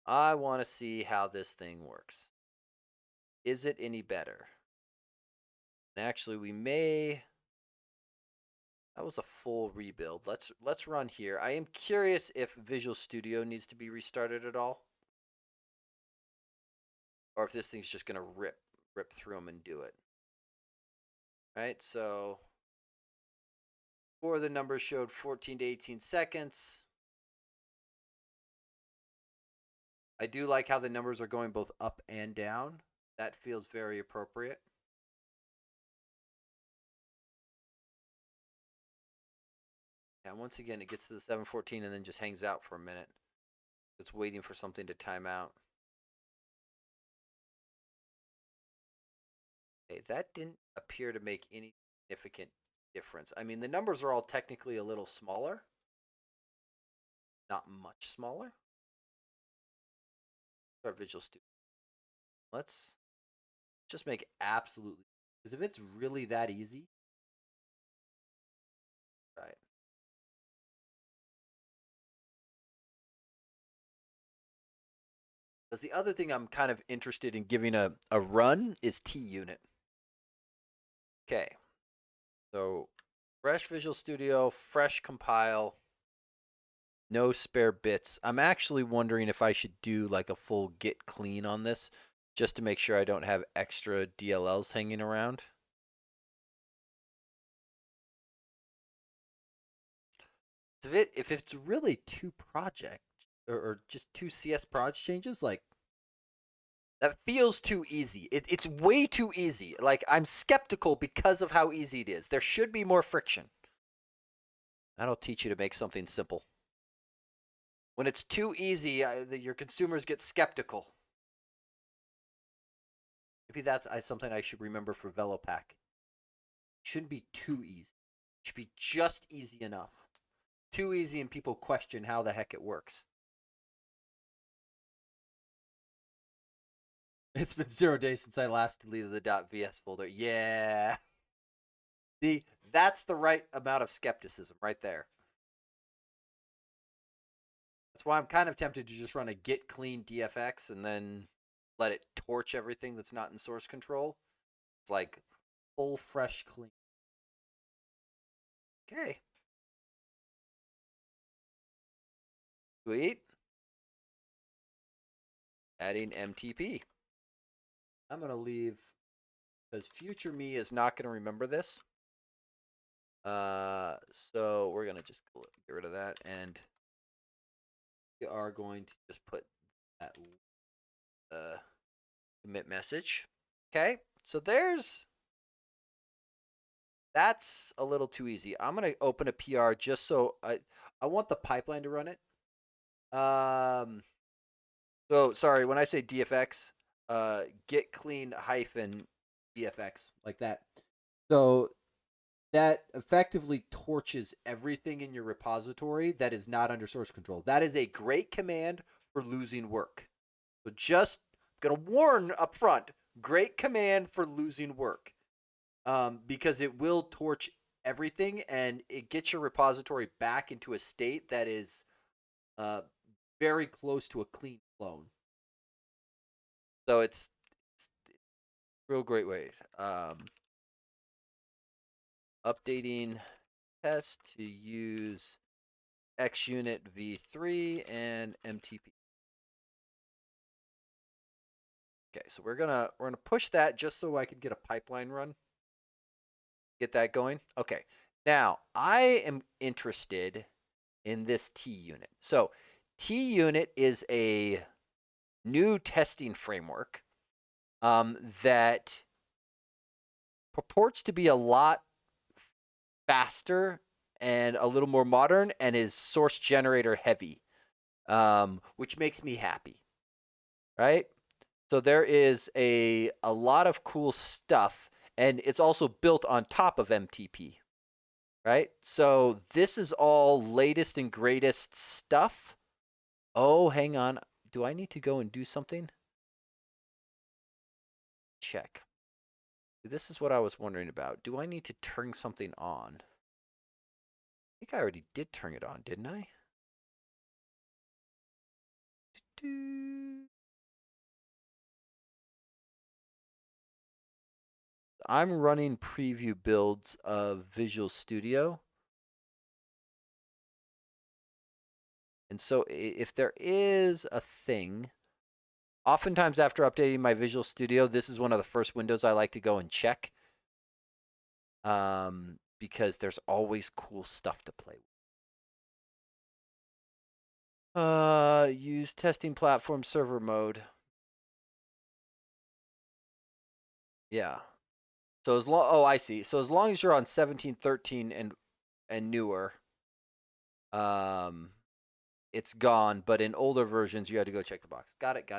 I want to see how this thing works. Is it any better? And actually, we may. That was a full rebuild. Let's run here. I am curious if Visual Studio needs to be restarted at all, or if this thing's just gonna rip through them and do it. Right. So, before the numbers showed 14 to 18 seconds. I do like how the numbers are going both up and down. That feels very appropriate. And once again, it gets to the 714 and then just hangs out for a minute. It's waiting for something to time out. Okay, that didn't appear to make any significant difference. I mean, the numbers are all technically a little smaller. Not much smaller. Our Visual Studio. Let's just make absolutely, because if it's really that easy, right? Because the other thing I'm kind of interested in giving a run is TUnit. Okay, so fresh Visual Studio, fresh compile, no spare bits. I'm actually wondering if I should do like a full git clean on this just to make sure I don't have extra DLLs hanging around. If it's really two project or just two CS project changes, like that feels too easy. It's way too easy. Like I'm skeptical because of how easy it is. There should be more friction. That'll teach you to make something simple. When it's too easy, your consumers get skeptical. Maybe that's something I should remember for Velopack. It shouldn't be too easy. It should be just easy enough. Too easy and people question how the heck it works. It's been 0 days since I last deleted the .vs folder. Yeah. That's the right amount of skepticism right there. That's why I'm kind of tempted to just run a git clean dfx and then let it torch everything that's not in source control. It's like full fresh clean. Okay. Sweet. Adding MTP. I'm going to leave because future me is not going to remember this. So we're going to just get rid of that. And we are going to just put that commit message. Okay. So that's a little too easy. I'm going to open a PR just so I want the pipeline to run it. So sorry, when I say DFX, get clean hyphen DFX like that. So that effectively torches everything in your repository that is not under source control. That is a great command for losing work. So just gonna warn up front, great command for losing work, because it will torch everything and it gets your repository back into a state that is very close to a clean clone. So it's a real great way. Updating test to use xUnit v3 and MTP. Okay, so we're gonna push that just so I can get a pipeline run. Get that going. Okay. Now I am interested in this TUnit. So TUnit is a new testing framework that purports to be a lot faster and a little more modern and is source generator heavy, which makes me happy, right? So there is a lot of cool stuff, and it's also built on top of MTP, right? So this is all latest and greatest stuff. Oh, hang on. Do I need to go and do something? Check. This is what I was wondering about. Do I need to turn something on? I think I already did turn it on, didn't I? I'm running preview builds of Visual Studio. And so if there is a thing, oftentimes after updating my Visual Studio, this is one of the first windows I like to go and check, because there's always cool stuff to play with. Use testing platform server mode. Yeah. So I see. So as long as you're on 17.13 and newer, it's gone. But in older versions, you had to go check the box. Got it.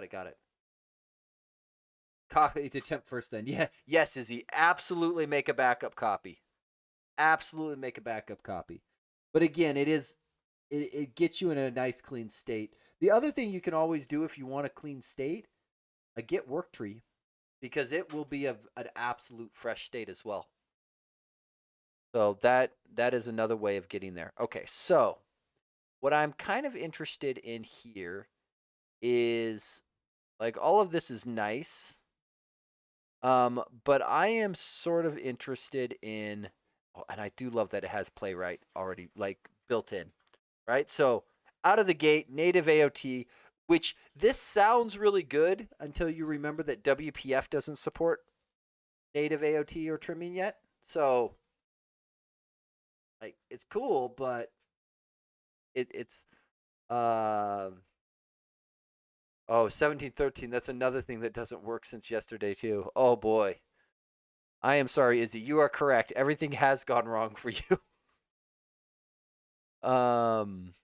Copy to temp first then. Yeah. Yes, Izzy. Absolutely make a backup copy. Absolutely make a backup copy. But again, it gets you in a nice clean state. The other thing you can always do if you want a clean state, a git work tree, because it will be an absolute fresh state as well. So that is another way of getting there. Okay, so what I'm kind of interested in here is, like, all of this is nice. But I am sort of interested in, and I do love that it has Playwright already, like, built in, right? So out of the gate, native AOT, which this sounds really good until you remember that WPF doesn't support native AOT or trimming yet. So, like, it's cool, but it's uh, oh 1713. That's another thing that doesn't work since yesterday too. Oh boy. I am sorry, Izzy. You are correct. Everything has gone wrong for you. um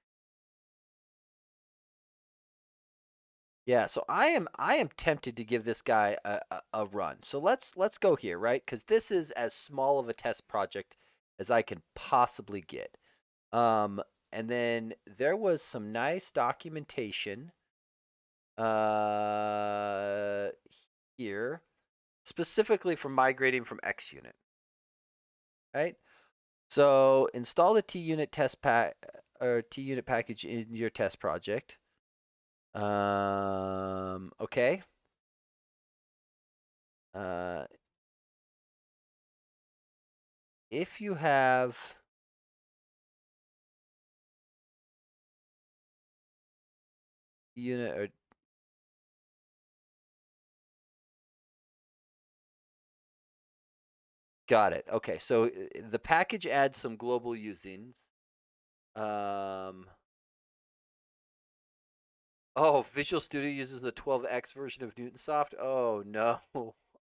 Yeah, so I am tempted to give this guy a run. So let's go here, right? Because this is as small of a test project as I can possibly get. Um, and then there was some nice documentation uh here, specifically for migrating from XUnit, right? So install the TUnit test pack or TUnit package in your test project. Okay. Uh, if you have unit or got it. Okay, so the package adds some global usings. Um, oh, Visual Studio uses the 12x version of Newtonsoft. Oh no.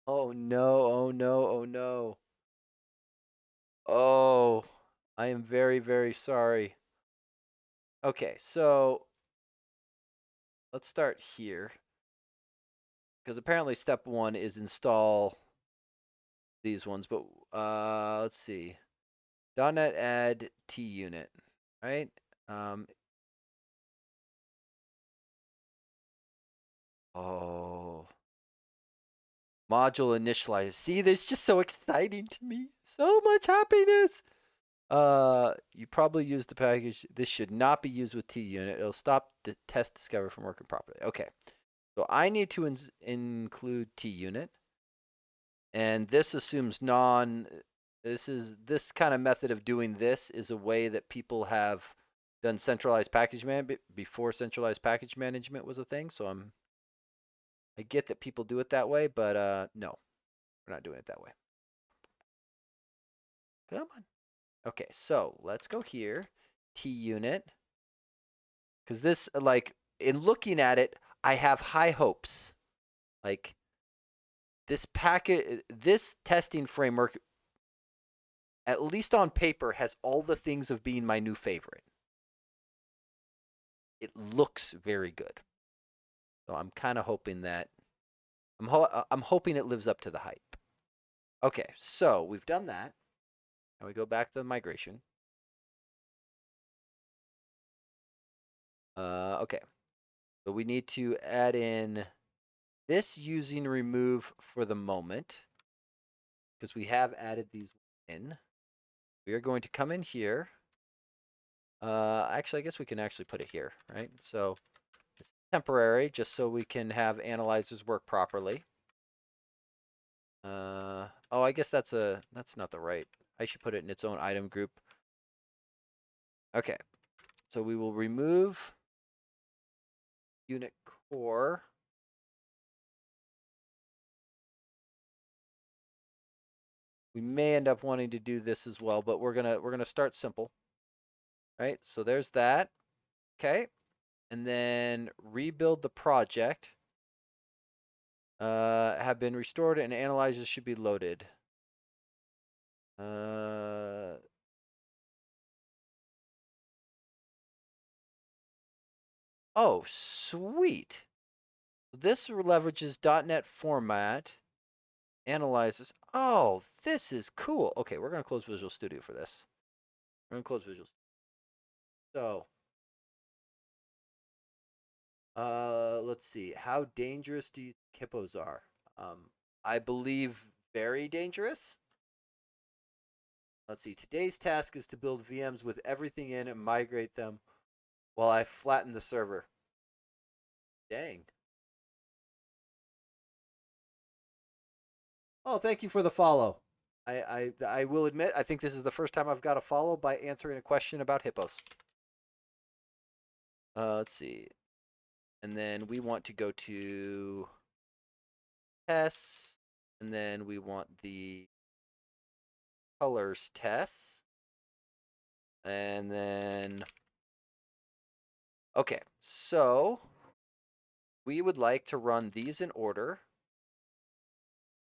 Oh no. Oh no. Oh no. Oh, I am very, very sorry. Okay, so let's start here because apparently step one is install these ones, but let's see. .NET add TUnit, right? Um, oh, module initialize. See, this is just so exciting to me. So much happiness. You probably used the package. This should not be used with TUnit. It'll stop the test discover from working properly. Okay, so I need to include TUnit, and this assumes non. This kind of method of doing this is a way that people have done centralized package management before centralized package management was a thing. So I get that people do it that way, but no, we're not doing it that way. Come on. Okay, so let's go here, TUnit, because this, like, in looking at it, I have high hopes. Like, this testing framework, at least on paper, has all the things of being my new favorite. It looks very good. So I'm kind of hoping that, I'm hoping it lives up to the hype. Okay, so we've done that. Now we go back to the migration. Okay, so we need to add in this using remove for the moment because we have added these in. We are going to come in here. Actually, I guess we can actually put it here, right? So it's temporary just so we can have analyzers work properly. Oh, I guess that's not the right. I should put it in its own item group. Okay, so we will remove unit core. We may end up wanting to do this as well, but we're gonna start simple, right? So there's that. Okay, and then rebuild the project. Have been restored and analyzers should be loaded. Uh, oh, sweet. This leverages .NET format. Analyzes. Oh, this is cool. Okay, we're gonna close Visual Studio for this. We're gonna close Visual Studio. So, let's see. How dangerous do you think hippos are? I believe very dangerous. Let's see. Today's task is to build VMs with everything in and migrate them while I flatten the server. Dang. Oh, thank you for the follow. I will admit, I think this is the first time I've got a follow by answering a question about hippos. Let's see. And then we want to go to tests, and then we want the colors tests, and then Okay, so we would like to run these in order,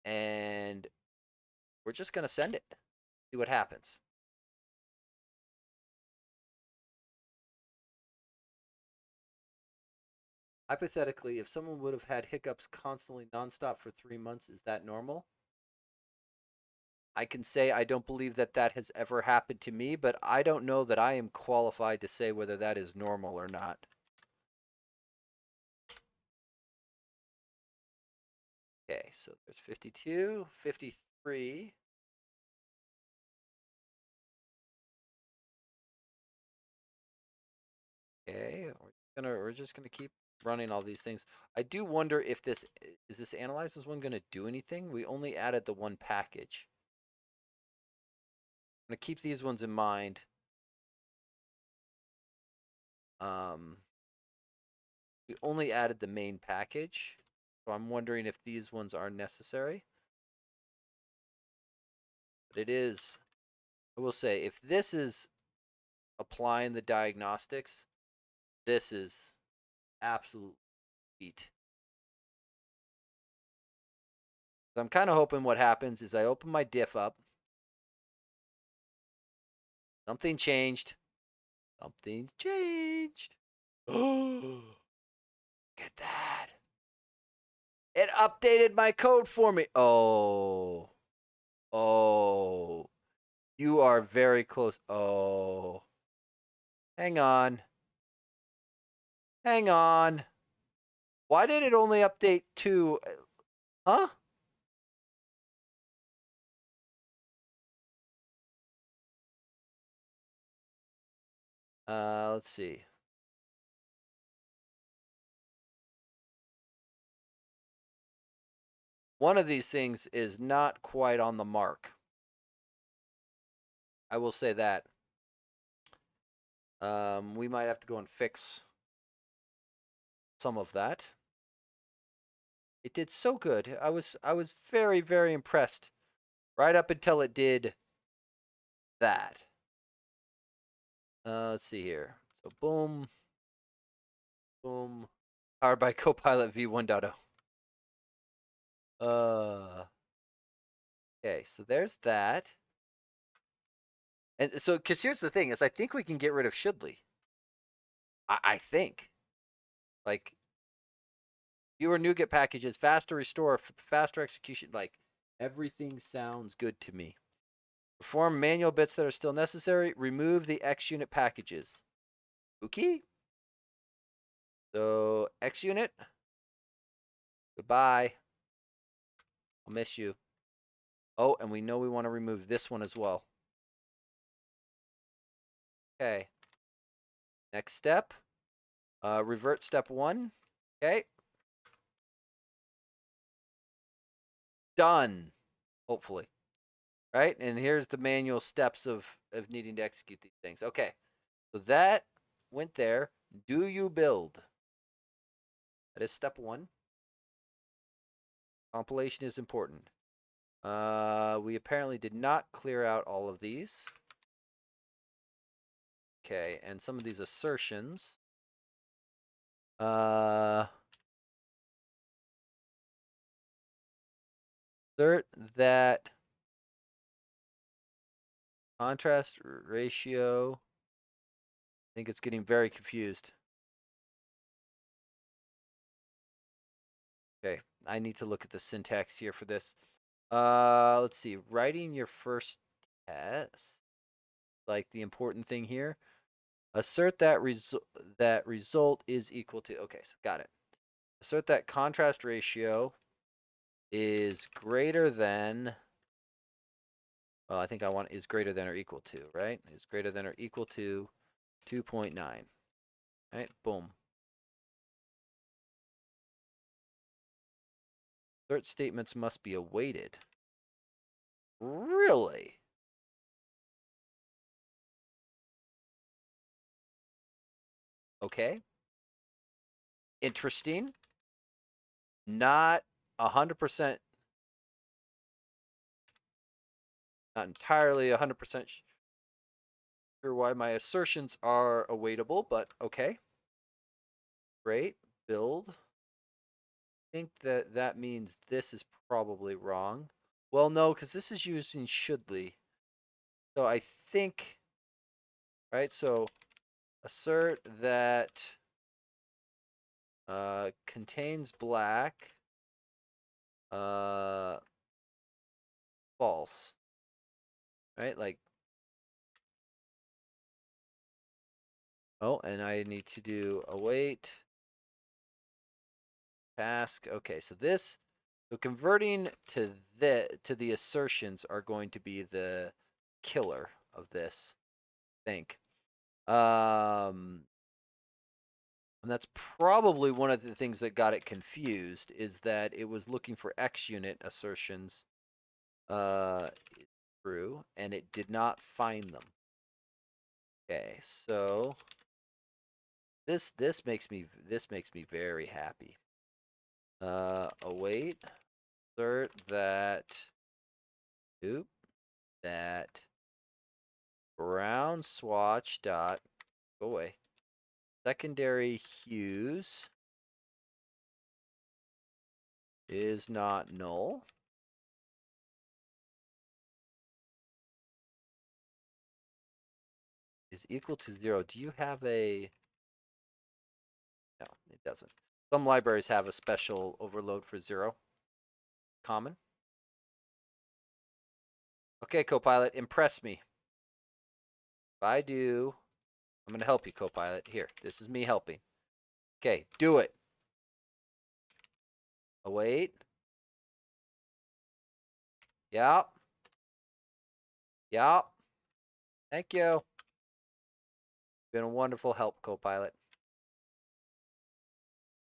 and we're just going to send it. See what happens. Hypothetically, if someone would have had hiccups constantly nonstop for 3 months, is that normal? I can say I don't believe that that has ever happened to me, but I don't know that I am qualified to say whether that is normal or not. Okay, so there's 52, 53. Okay, we're just gonna keep running all these things. I do wonder if this is this analyzes one gonna do anything? We only added the one package. I'm gonna keep these ones in mind. Um, we only added the main package, so I'm wondering if these ones are necessary. But it is, I will say, if this is applying the diagnostics, this is absolute beat. So I'm kind of hoping what happens is I open my diff up. Something changed. Something's changed. Oh, look at that. It updated my code for me. Oh. Oh. You are very close. Oh. Hang on. Hang on. Why did it only update 2? Huh? Let's see. One of these things is not quite on the mark. I will say that. We might have to go and fix some of that. It did so good. I was very, very impressed right up until it did that. Let's see here. So boom, boom. Powered by Copilot v1.0. Okay, so there's that. And so, because here's the thing: is I think we can get rid of shouldly. I think, like, fewer NuGet packages, faster restore, faster execution. Like, everything sounds good to me. Perform manual bits that are still necessary. Remove the XUnit packages. Okay. So XUnit. Goodbye. I'll miss you. Oh, and we know we want to remove this one as well. Okay. Next step. Revert step 1. Okay. Done. Hopefully. Right? And here's the manual steps of needing to execute these things. Okay. So that went there. Do you build? That is step 1. Compilation is important. We apparently did not clear out all of these. Okay, and some of these assertions. Assert that contrast ratio. I think it's getting very confused. Okay, I need to look at the syntax here for this. Let's see. Writing your first test, like the important thing here. Assert that result is equal to. Okay, so got it. Assert that contrast ratio is greater than. Well, I think I want is greater than or equal to, right? Is greater than or equal to 2.9. Right? Boom. Assert statements must be awaited. Really? Okay. Interesting. Not 100%, not entirely 100% sure why my assertions are awaitable, but okay. Great. Build. I think that means this is probably wrong. Well, no, because this is using shouldly. So I think, right? So assert that contains black. False. Right? Like, oh, and I need to do await task. Okay, so converting to the assertions are going to be the killer of this. I think. And that's probably one of the things that got it confused is that it was looking for xUnit assertions true, and it did not find them. Okay, so this makes me very happy. Await assert that that brown swatch dot go away secondary hues is not null. Is equal to 0. Do you have a... No, it doesn't. Some libraries have a special overload for 0. Common. Okay, Copilot, impress me. If I do... I'm going to help you, Copilot. Here, this is me helping. Okay, do it. Await. Yep. Yep. Thank you. Been a wonderful help, Copilot.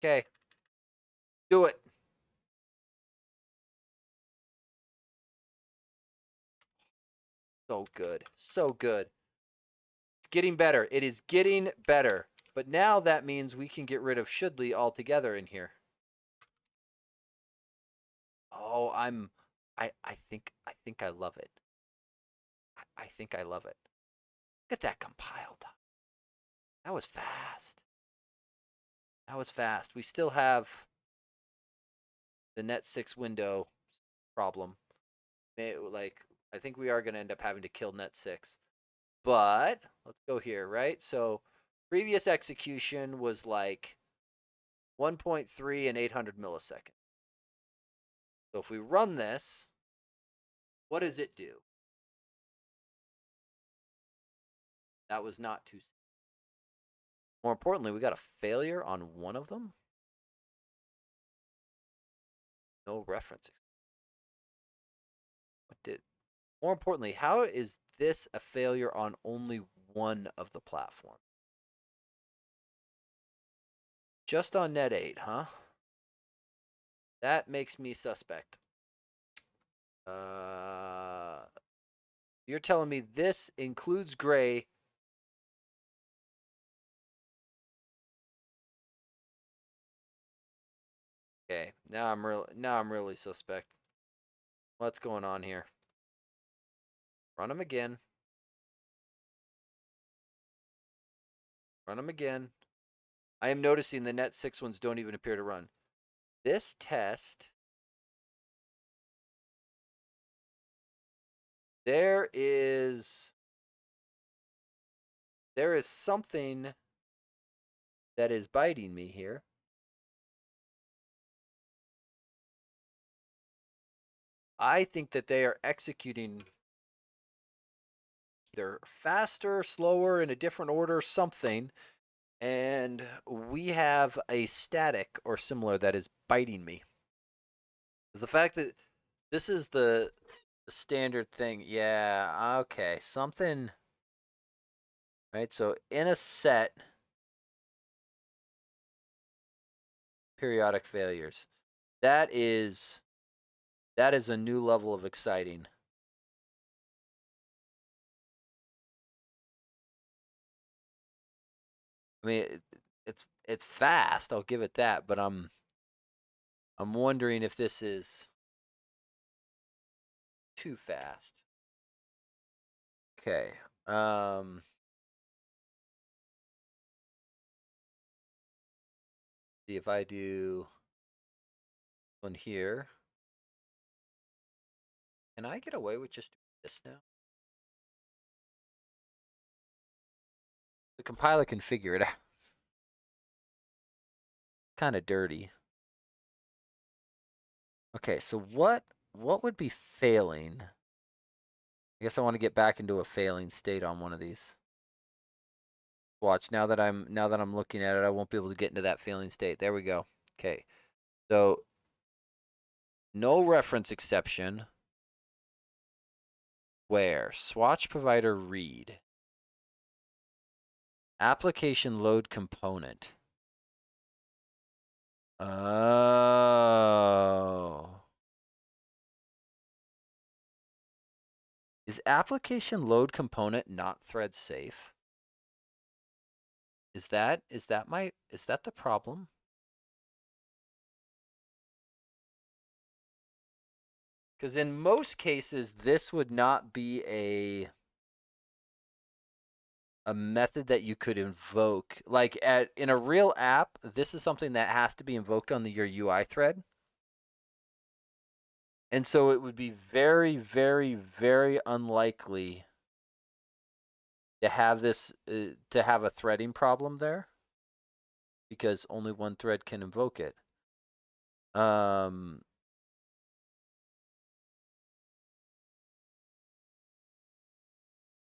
Okay. Do it. So good. So good. It's getting better. It is getting better. But now that means we can get rid of shouldly altogether in here. Oh, I think I love it. I think I love it. Look at that compiled. That was fast. That was fast. We still have the net 6 window problem. Like, I think we are going to end up having to kill net 6. But let's go here, right? So previous execution was like 1.3 and 800 milliseconds. So if we run this, what does it do? That was not too. More importantly, we got a failure on one of them. No reference. What did? More importantly, how is this a failure on only one of the platforms? Just on net 8, huh? That makes me suspect. You're telling me this includes gray. Okay, now I'm really suspect. What's going on here? Run them again. Run them again. I am noticing the net 6 ones don't even appear to run. This test, there is something that is biting me here. I think that they are executing either faster, slower, in a different order, something. And we have a static or similar that is biting me. Is the fact that this is the standard thing. Yeah, okay. Something, right? So in a set, periodic failures. That is a new level of exciting. I mean, it's fast. I'll give it that, but I'm wondering if this is too fast. Okay. See if I do one here. Can I get away with just doing this now? The compiler can figure it out. Kind of dirty. Okay, so what would be failing? I guess I want to get back into a failing state on one of these. Watch, now that I'm looking at it, I won't be able to get into that failing state. There we go. Okay. So no reference exception. Where? Swatch provider read. Application load component. Oh. Is application load component not thread safe? Is that the problem? Because in most cases, this would not be a method that you could invoke. Like in a real app, this is something that has to be invoked on your UI thread. And so it would be very, very, very unlikely to have this to have a threading problem there, because only one thread can invoke it.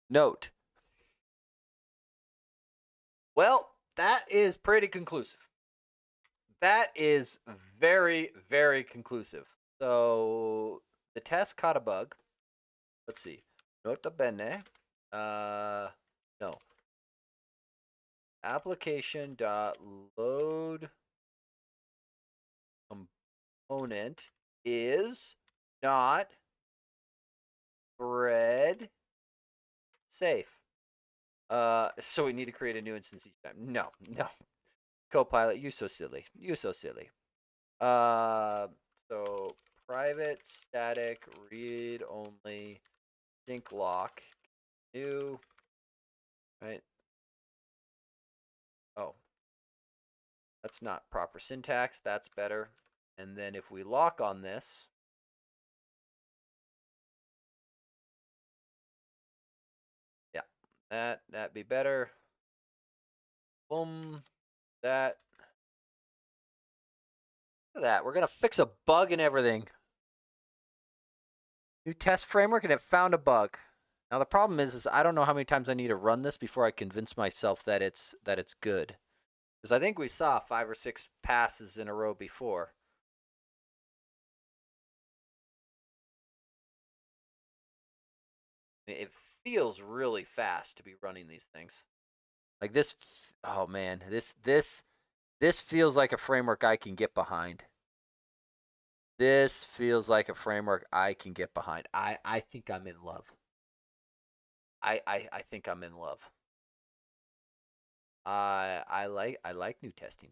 Note. Well, that is pretty conclusive. That is very, very conclusive. So the test caught a bug. Let's see. Nota bene. No. Application dot load component is not thread safe. So we need to create a new instance each time. No. Copilot, you so silly. So private static read only sync lock new, right? Oh, that's not proper syntax. That's better. And then if we lock on this, yeah, that'd be better. Boom, that. Look at that. We're gonna fix a bug and everything. New test framework, and it found a bug. Now the problem is I don't know how many times I need to run this before I convince myself that it's good. Because I think we saw 5 or 6 passes in a row before. It feels really fast to be running these things. Like this, oh man, this feels like a framework I can get behind. This feels like a framework I can get behind. I think I'm in love. I think I'm in love. I like new testing.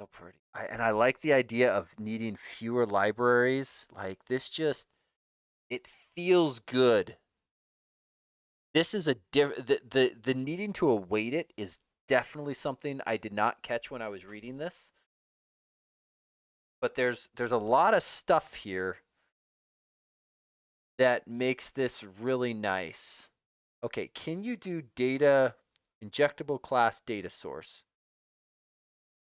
So pretty. And I like the idea of needing fewer libraries. Like this it feels good. This is the needing to await it is definitely something I did not catch when I was reading this. But there's a lot of stuff here that makes this really nice. Okay, can you do data injectable class data source?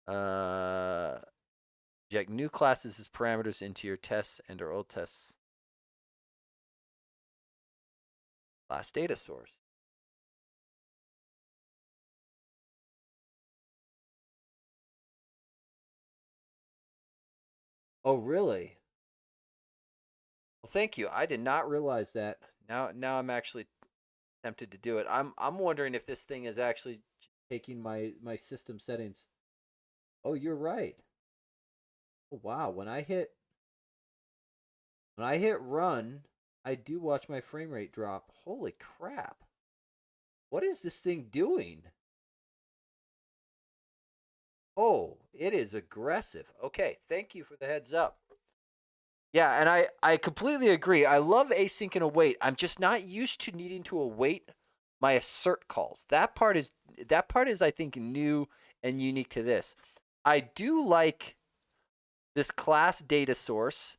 Inject new classes as parameters into your tests and or old tests. Class data source. Oh, really? Well, thank you. I did not realize that. Now I'm actually tempted to do it. I'm wondering if this thing is actually taking my system settings. Oh, you're right. Oh, wow. When I hit run, I do watch my frame rate drop. Holy crap. What is this thing doing? Oh, it is aggressive. Okay, thank you for the heads up. Yeah, and I completely agree. I love async and await. I'm just not used to needing to await my assert calls. That part is I think new and unique to this. I do like this class data source,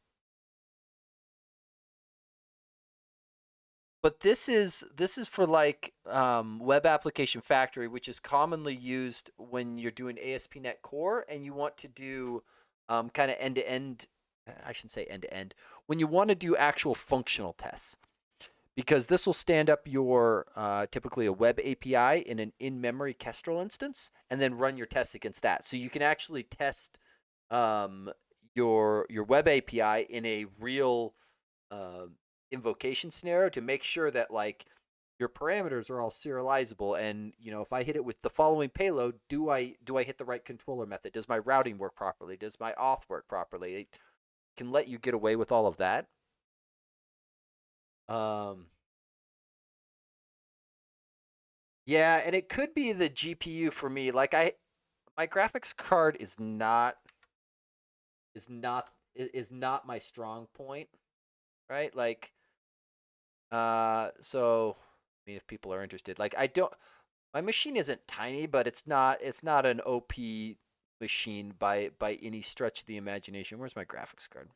but this is for like web application factory, which is commonly used when you're doing ASP.NET Core and you want to do kind of end to end. I shouldn't say end to end. When you want to do actual functional tests, because this will stand up your typically a web API in an in-memory Kestrel instance, and then run your tests against that. So you can actually test um, your web API in a real uh, invocation scenario to make sure that like your parameters are all serializable. And if I hit it with the following payload, do I hit the right controller method? Does my routing work properly? Does my auth work properly? It can let you get away with all of that. Um, Yeah, and it could be the GPU for me. Like my graphics card is not my strong point, right? Like so I mean if people are interested. Like I don't my machine isn't tiny, but it's not an OP machine by any stretch of the imagination. Where's my graphics card?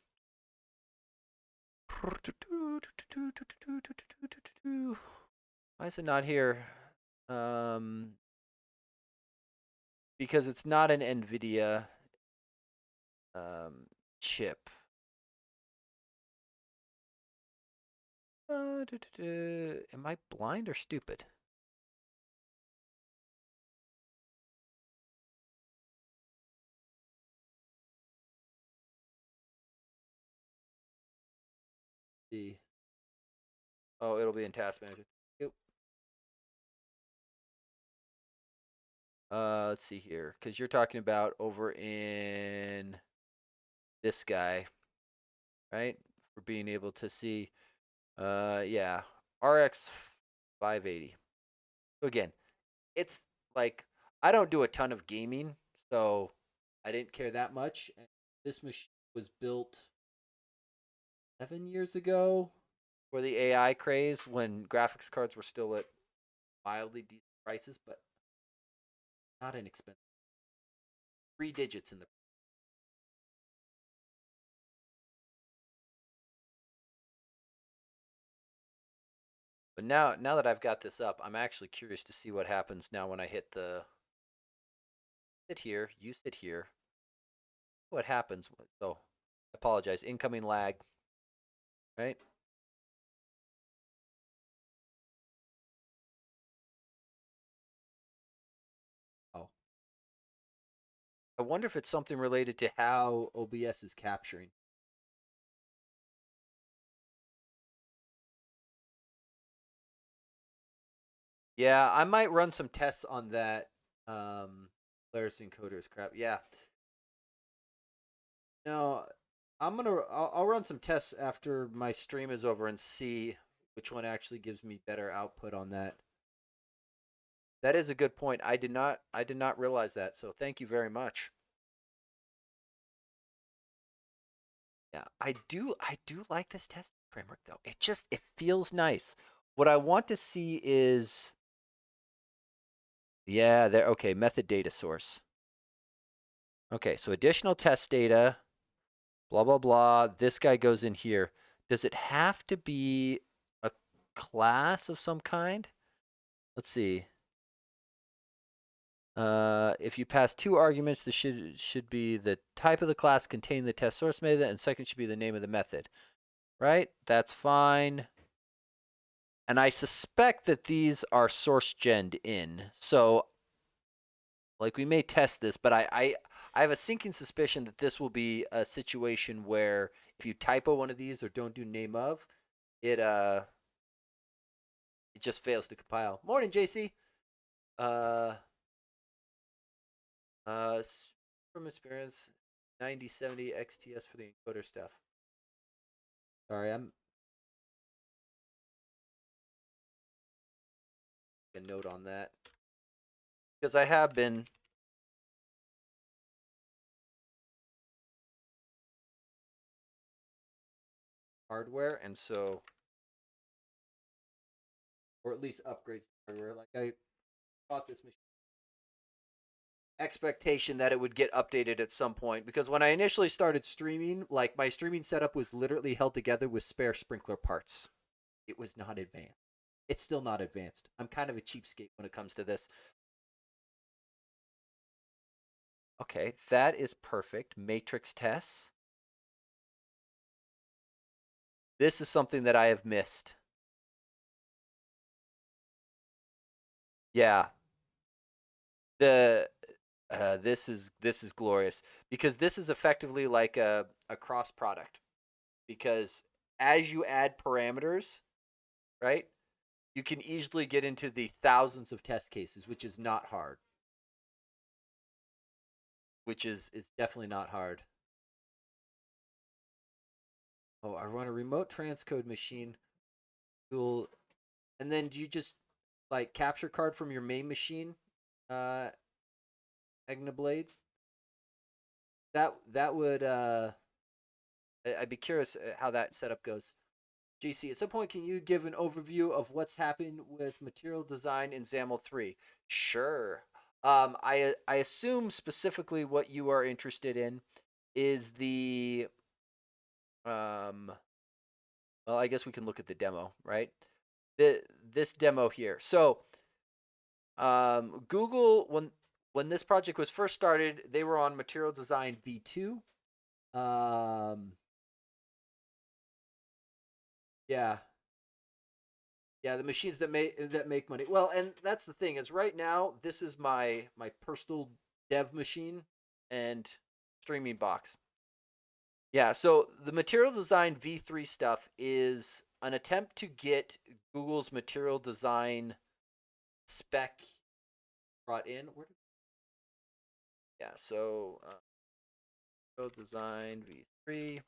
Why is it not here? Um because it's not an Nvidia um chip. Am I blind or stupid? See. Oh, it'll be in Task Manager. Yep. Let's see here, because you're talking about over in this guy, right? For being able to see, yeah, RX 580. So again, it's like I don't do a ton of gaming, so I didn't care that much. And this machine was built 7 years ago for the AI craze when graphics cards were still at mildly decent prices, but not inexpensive. 3 digits in the. But now that I've got this up, I'm actually curious to see what happens now when I hit the sit here, you sit here. What happens? So, I apologize. Incoming lag, right? Oh, I wonder if it's something related to how OBS is capturing. Yeah, I might run some tests on that. Players encoders crap. Yeah. No, I'll run some tests after my stream is over and see which one actually gives me better output on that. That is a good point. I did not realize that. So thank you very much. Yeah, I do like this testing framework though. It feels nice. What I want to see is yeah, there okay, method data source. Okay, so additional test data, blah blah blah. This guy goes in here. Does it have to be a class of some kind? Let's see. If you pass two arguments, this should be the type of the class containing the test source method, and second should be the name of the method. Right? That's fine. And I suspect that these are source gened in. So, like, we may test this, but I have a sinking suspicion that this will be a situation where if you typo one of these or don't do name of, it it just fails to compile. Morning, JC. Uh, uh, from experience, 9070 XTS for the encoder stuff. Sorry, I'm a note on that because I have been hardware, and so or at least upgrades to hardware. Like I bought this machine expectation that it would get updated at some point because when I initially started streaming, like my streaming setup was literally held together with spare sprinkler parts. It was not advanced. It's still not advanced. I'm kind of a cheapskate when it comes to this. Okay, that is perfect. Matrix tests. This is something that I have missed. Yeah. The this is glorious because this is effectively like a cross product because as you add parameters, right? You can easily get into the thousands of test cases, which is not hard. Which is definitely not hard. Oh, I run a remote transcode machine. Cool. And then do you just like capture card from your main machine, uh, Blade? That would I'd be curious how that setup goes. GC, at some point, can you give an overview of what's happened with material design in XAML 3? Sure. I assume specifically what you are interested in is the well, I guess we can look at the demo, right? This demo here. So Google when this project was first started, they were on Material Design V2. Um, yeah, yeah, the machines that make money. Well, and that's the thing is right now this is my personal dev machine and streaming box. Yeah, so the Material Design V3 stuff is an attempt to get Google's Material Design spec brought in. Yeah, so Material Design V3,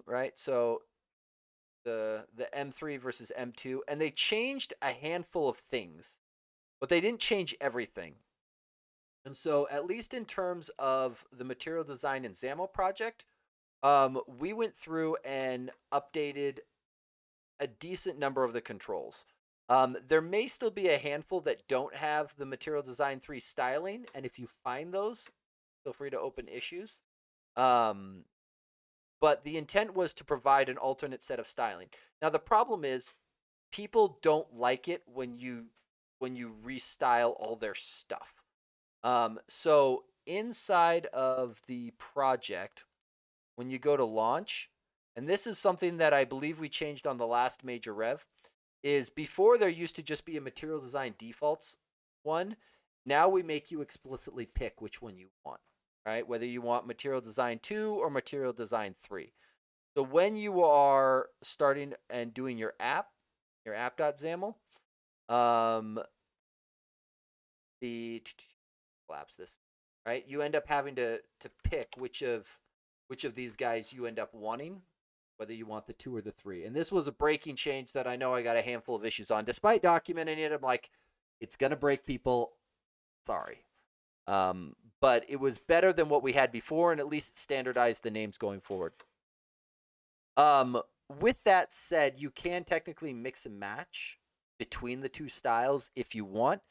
right? So the M3 versus M2, and they changed a handful of things, but they didn't change everything. And so, at least in terms of the Material Design and XAML project, we went through and updated a decent number of the controls. There may still be a handful that don't have the Material Design 3 styling, and if you find those, feel free to open issues. Um, but the intent was to provide an alternate set of styling. Now the problem is people don't like it when you restyle all their stuff. So inside of the project, when you go to launch, and this is something that I believe we changed on the last major rev, is before there used to just be a material design defaults one. Now we make you explicitly pick which one you want, right? Whether you want material design 2 or material design 3. So when you are starting and doing your app.xaml, um, the collapse this, right? You end up having to pick which of these guys you end up wanting, whether you want the 2 or the 3. And this was a breaking change that I know I got a handful of issues on. Despite documenting it, I'm like, it's gonna break people. Sorry. But it was better than what we had before, and at least standardized the names going forward. Um, with that said, you can technically mix and match between the two styles if you want.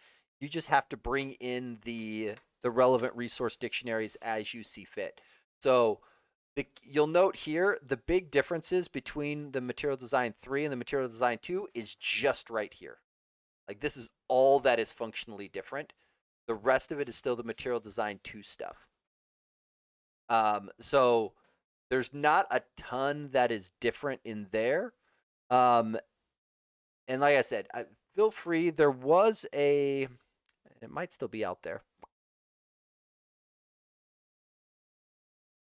You just have to bring in the relevant resource dictionaries as you see fit. So you'll note here the big differences between the Material Design 3 and the Material Design 2 is just right here. Like this is all that is functionally different. The rest of it is still the Material Design 2 stuff. So there's not a ton that is different in there. Um, and like I said, feel free. There was it might still be out there.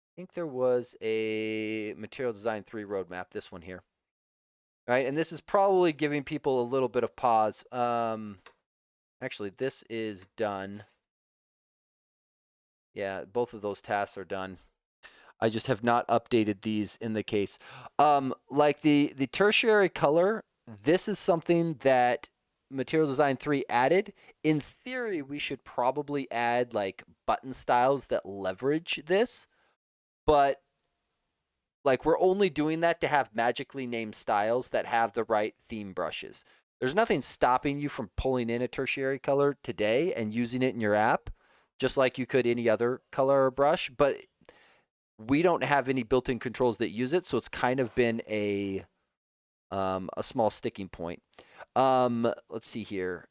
I think there was a Material Design 3 roadmap, this one here. Right, and this is probably giving people a little bit of pause. Actually, this is done. Yeah, both of those tasks are done. I just have not updated these in the case. Like the tertiary color, this is something that Material Design 3 added. In theory, we should probably add like button styles that leverage this, but like we're only doing that to have magically named styles that have the right theme brushes. There's nothing stopping you from pulling in a tertiary color today and using it in your app, just like you could any other color or brush. But we don't have any built-in controls that use it, so it's kind of been a small sticking point. Let's see here.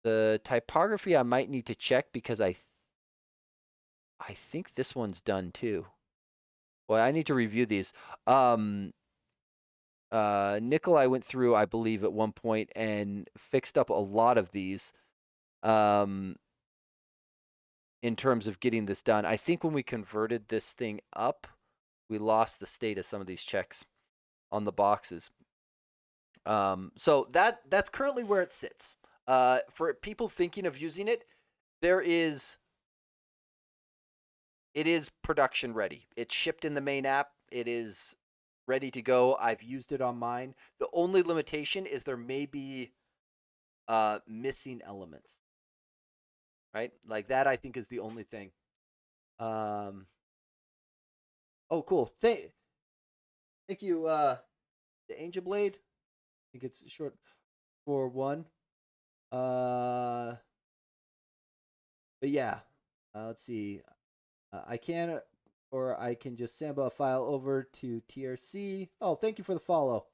The typography I might need to check because I think this one's done too. Well, I need to review these. Nickel I went through, I believe, at one point and fixed up a lot of these um, in terms of getting this done. I think when we converted this thing up, we lost the state of some of these checks on the boxes. So that's currently where it sits. For people thinking of using it, it is production ready. It's shipped in the main app. It is ready to go. I've used it on mine. The only limitation is there may be missing elements, right? Like that, I think is the only thing. Um, oh, cool. Thank you, the Angel Blade. I think it's short for one. Uh, but yeah, let's see. I can, or I can just sample a file over to TRC. Oh, thank you for the follow.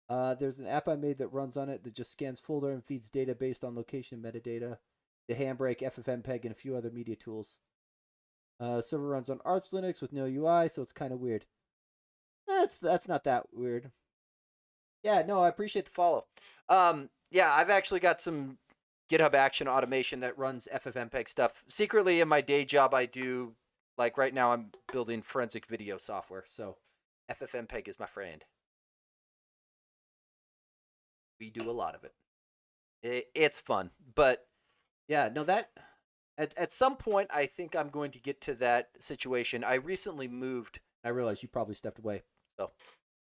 There's an app I made that runs on it that just scans folder and feeds data based on location metadata, the Handbrake, FFmpeg, and a few other media tools. Server runs on Arch Linux with no UI, so it's kind of weird. That's not that weird. Yeah, no, I appreciate the follow. Yeah, I've actually got some GitHub Action automation that runs FFmpeg stuff. Secretly, in my day job, I do, like right now, I'm building forensic video software, so FFmpeg is my friend. We do a lot of it. It's fun, but yeah, no, that at some point, I think I'm going to get to that situation. I recently moved. I realize you probably stepped away, so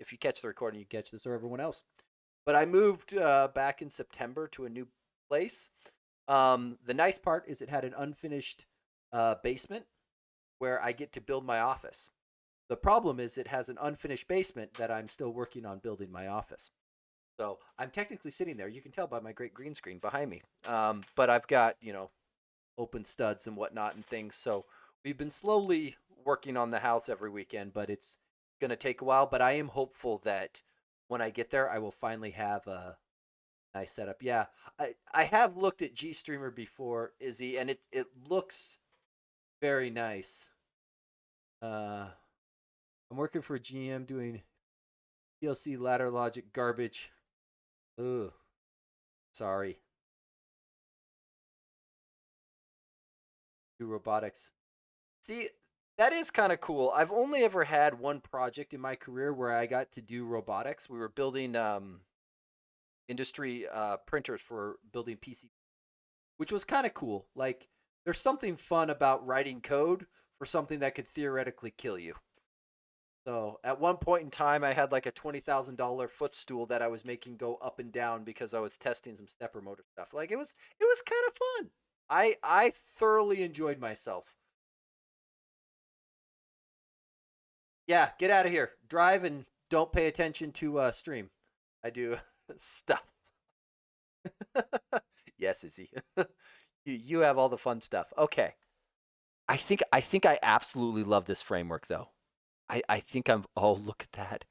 if you catch the recording, you catch this or everyone else. But I moved back in September to a new place. The nice part is it had an unfinished basement where I get to build my office. The problem is it has an unfinished basement that I'm still working on building my office. So I'm technically sitting there. You can tell by my great green screen behind me. But I've got, open studs and whatnot and things. So we've been slowly working on the house every weekend, but it's going to take a while. But I am hopeful that when I get there, I will finally have a nice setup. Yeah, I have looked at GStreamer before, Izzy, and it looks very nice. Uh, I'm working for GM doing PLC ladder logic garbage. Ugh, sorry. Do robotics. See, that is kind of cool. I've only ever had one project in my career where I got to do robotics. We were building industry printers for building PC, which was kind of cool. Like, there's something fun about writing code for something that could theoretically kill you. So at one point in time, I had like a $20,000 footstool that I was making go up and down because I was testing some stepper motor stuff. Like it was kind of fun. I thoroughly enjoyed myself. Yeah, get out of here. Drive and don't pay attention to stream. I do stuff. Yes, Izzy. You have all the fun stuff. Okay. I think I absolutely love this framework though. I think I'm oh look at that.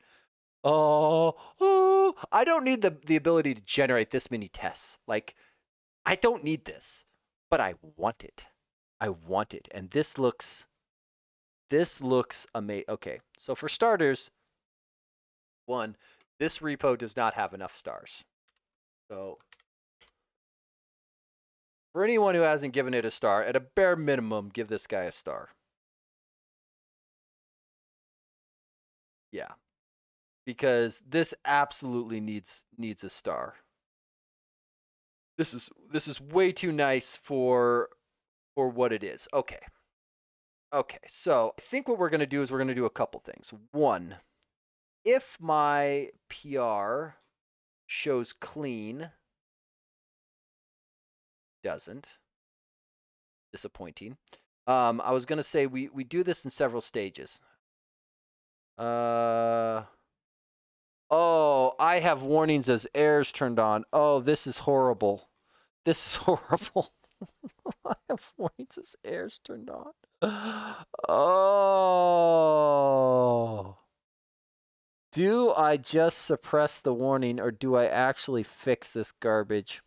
Oh, I don't need the ability to generate this many tests. Like I don't need this, but I want it. I want it. And this looks amazing. Okay. So for starters, one, this repo does not have enough stars. So for anyone who hasn't given it a star, at a bare minimum, give this guy a star. Yeah. Because this absolutely needs a star. This is way too nice for what it is. Okay. Okay. So I think what we're gonna do is we're gonna do a couple things. One, if my PR shows clean, doesn't. Disappointing. I was gonna say we do this in several stages. Uh, oh, I have warnings as errors turned on. Oh, this is horrible. This is horrible. I have warnings as errors turned on. Oh. Do I just suppress the warning or do I actually fix this garbage?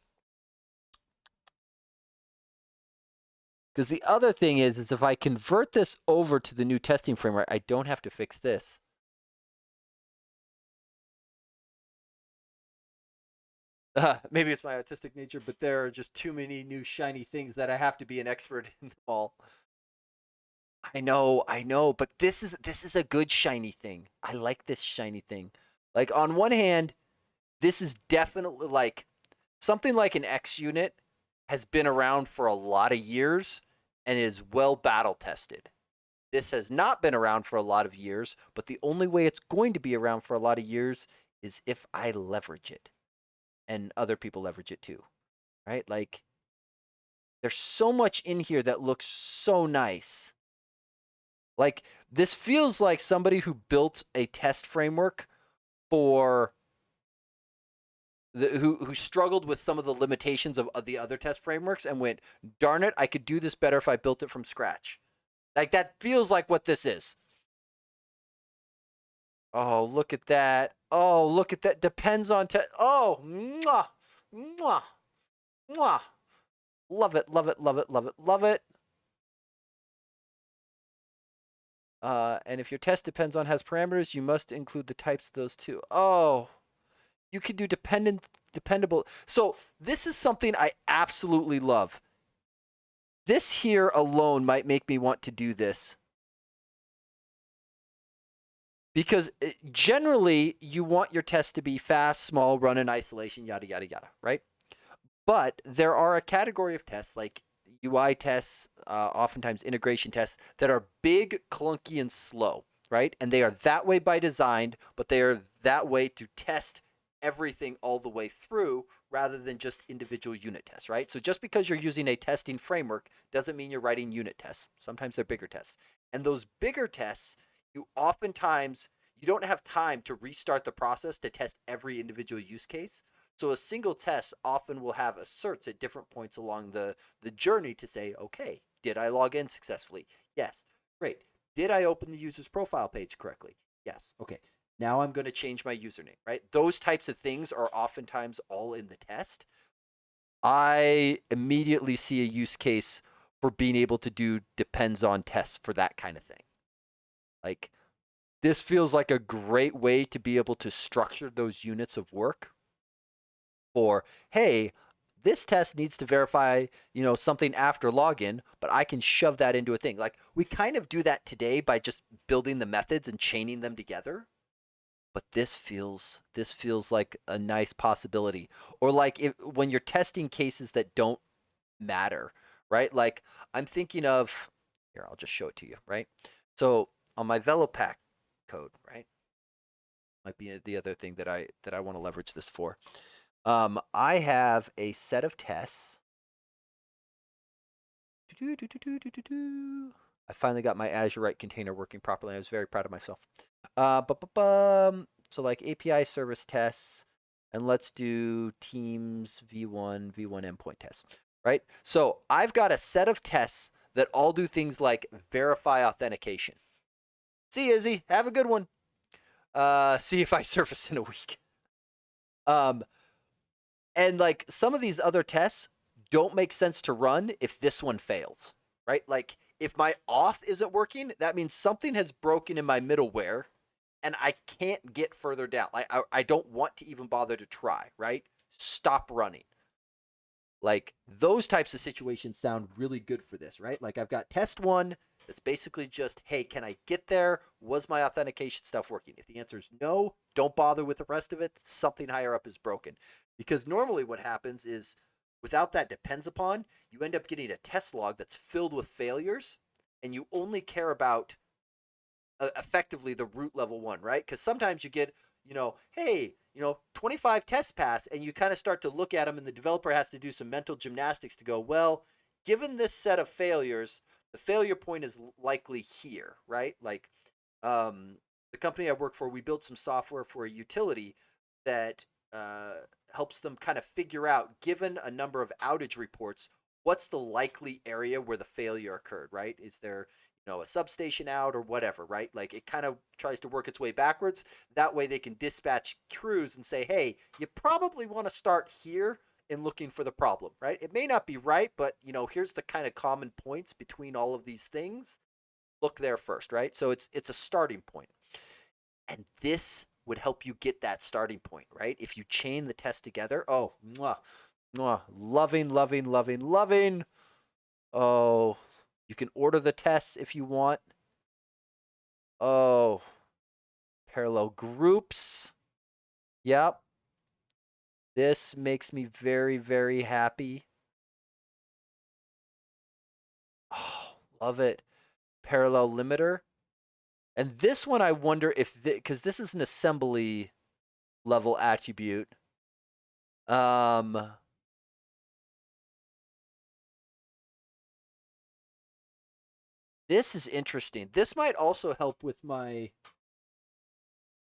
Because the other thing is if I convert this over to the new testing framework, I don't have to fix this. Maybe it's my autistic nature, but there are just too many new shiny things that I have to be an expert in them all. I know, but this is a good shiny thing. I like this shiny thing. Like on one hand, this is definitely like something like an XUnit has been around for a lot of years and is well battle tested. This has not been around for a lot of years, but the only way it's going to be around for a lot of years is if I leverage it and other people leverage it too, right? Like there's so much in here that looks so nice. Like this feels like somebody who built a test framework for who struggled with some of the limitations of the other test frameworks and went, darn it, I could do this better if I built it from scratch. Like that feels like what this is. Oh, look at that. Oh, look at that. Depends on test. Oh, mwah, mwah, mwah. Love it, love it, love it, love it, love it. And if your test depends on has parameters, you must include the types of those too. Oh, you can do dependable. So this is something I absolutely love. This here alone might make me want to do this. Because generally, you want your test to be fast, small, run in isolation, yada, yada, yada, right? But there are a category of tests like UI tests, oftentimes integration tests, that are big, clunky, and slow, right? And they are that way by design, but they are that way to test everything all the way through rather than just individual unit tests, right? So just because you're using a testing framework doesn't mean you're writing unit tests. Sometimes they're bigger tests. And those bigger tests, you don't have time to restart the process to test every individual use case. So a single test often will have asserts at different points along the journey to say, okay, did I log in successfully? Yes. Great. Did I open the user's profile page correctly? Yes. Okay. Now I'm going to change my username, right? Those types of things are oftentimes all in the test. I immediately see a use case for being able to do depends on tests for that kind of thing. Like this feels like a great way to be able to structure those units of work for, hey, this test needs to verify, something after login, but I can shove that into a thing. Like we kind of do that today by just building the methods and chaining them together. But this feels like a nice possibility. Or like when you're testing cases that don't matter, right? Like I'm thinking of here, I'll just show it to you, right? So on my VeloPack code, right? Might be the other thing that I want to leverage this for. I have a set of tests. I finally got my Azure Write container working properly. I was very proud of myself. So like API service tests, and let's do Teams v1 endpoint tests, right? So I've got a set of tests that all do things like verify authentication. See, Izzy, have a good one. See if I surface in a week. Um, And like some of these other tests don't make sense to run if this one fails, right? Like if my auth isn't working, that means something has broken in my middleware and I can't get further down. Like I don't want to even bother to try, right? Stop running. Like those types of situations sound really good for this, right? Like I've got test one that's basically just, hey, can I get there? Was my authentication stuff working? If the answer is no, don't bother with the rest of it. Something higher up is broken. Because normally what happens is without that depends upon, you end up getting a test log that's filled with failures and you only care about effectively the root level one, right? Because sometimes you get, hey, 25 tests pass, and you kind of start to look at them, and the developer has to do some mental gymnastics to go, well, given this set of failures, the failure point is likely here, right? Like, um, the company I work for, we built some software for a utility that uh, helps them kind of figure out, given a number of outage reports, what's the likely area where the failure occurred, right? Is there, a substation out or whatever, right? Like it kind of tries to work its way backwards. That way they can dispatch crews and say, hey, you probably want to start here in looking for the problem, right? It may not be right, but here's the kind of common points between all of these things. Look there first, right? So it's a starting point. And this would help you get that starting point, right? If you chain the test together, oh, mwah, mwah, loving, loving, loving, loving. Oh, you can order the tests if you want. Oh, parallel groups. Yep. This makes me very, very happy. Oh, love it. Parallel limiter. And this one, I wonder if, because this is an assembly level attribute. Um, this is interesting. This might also help with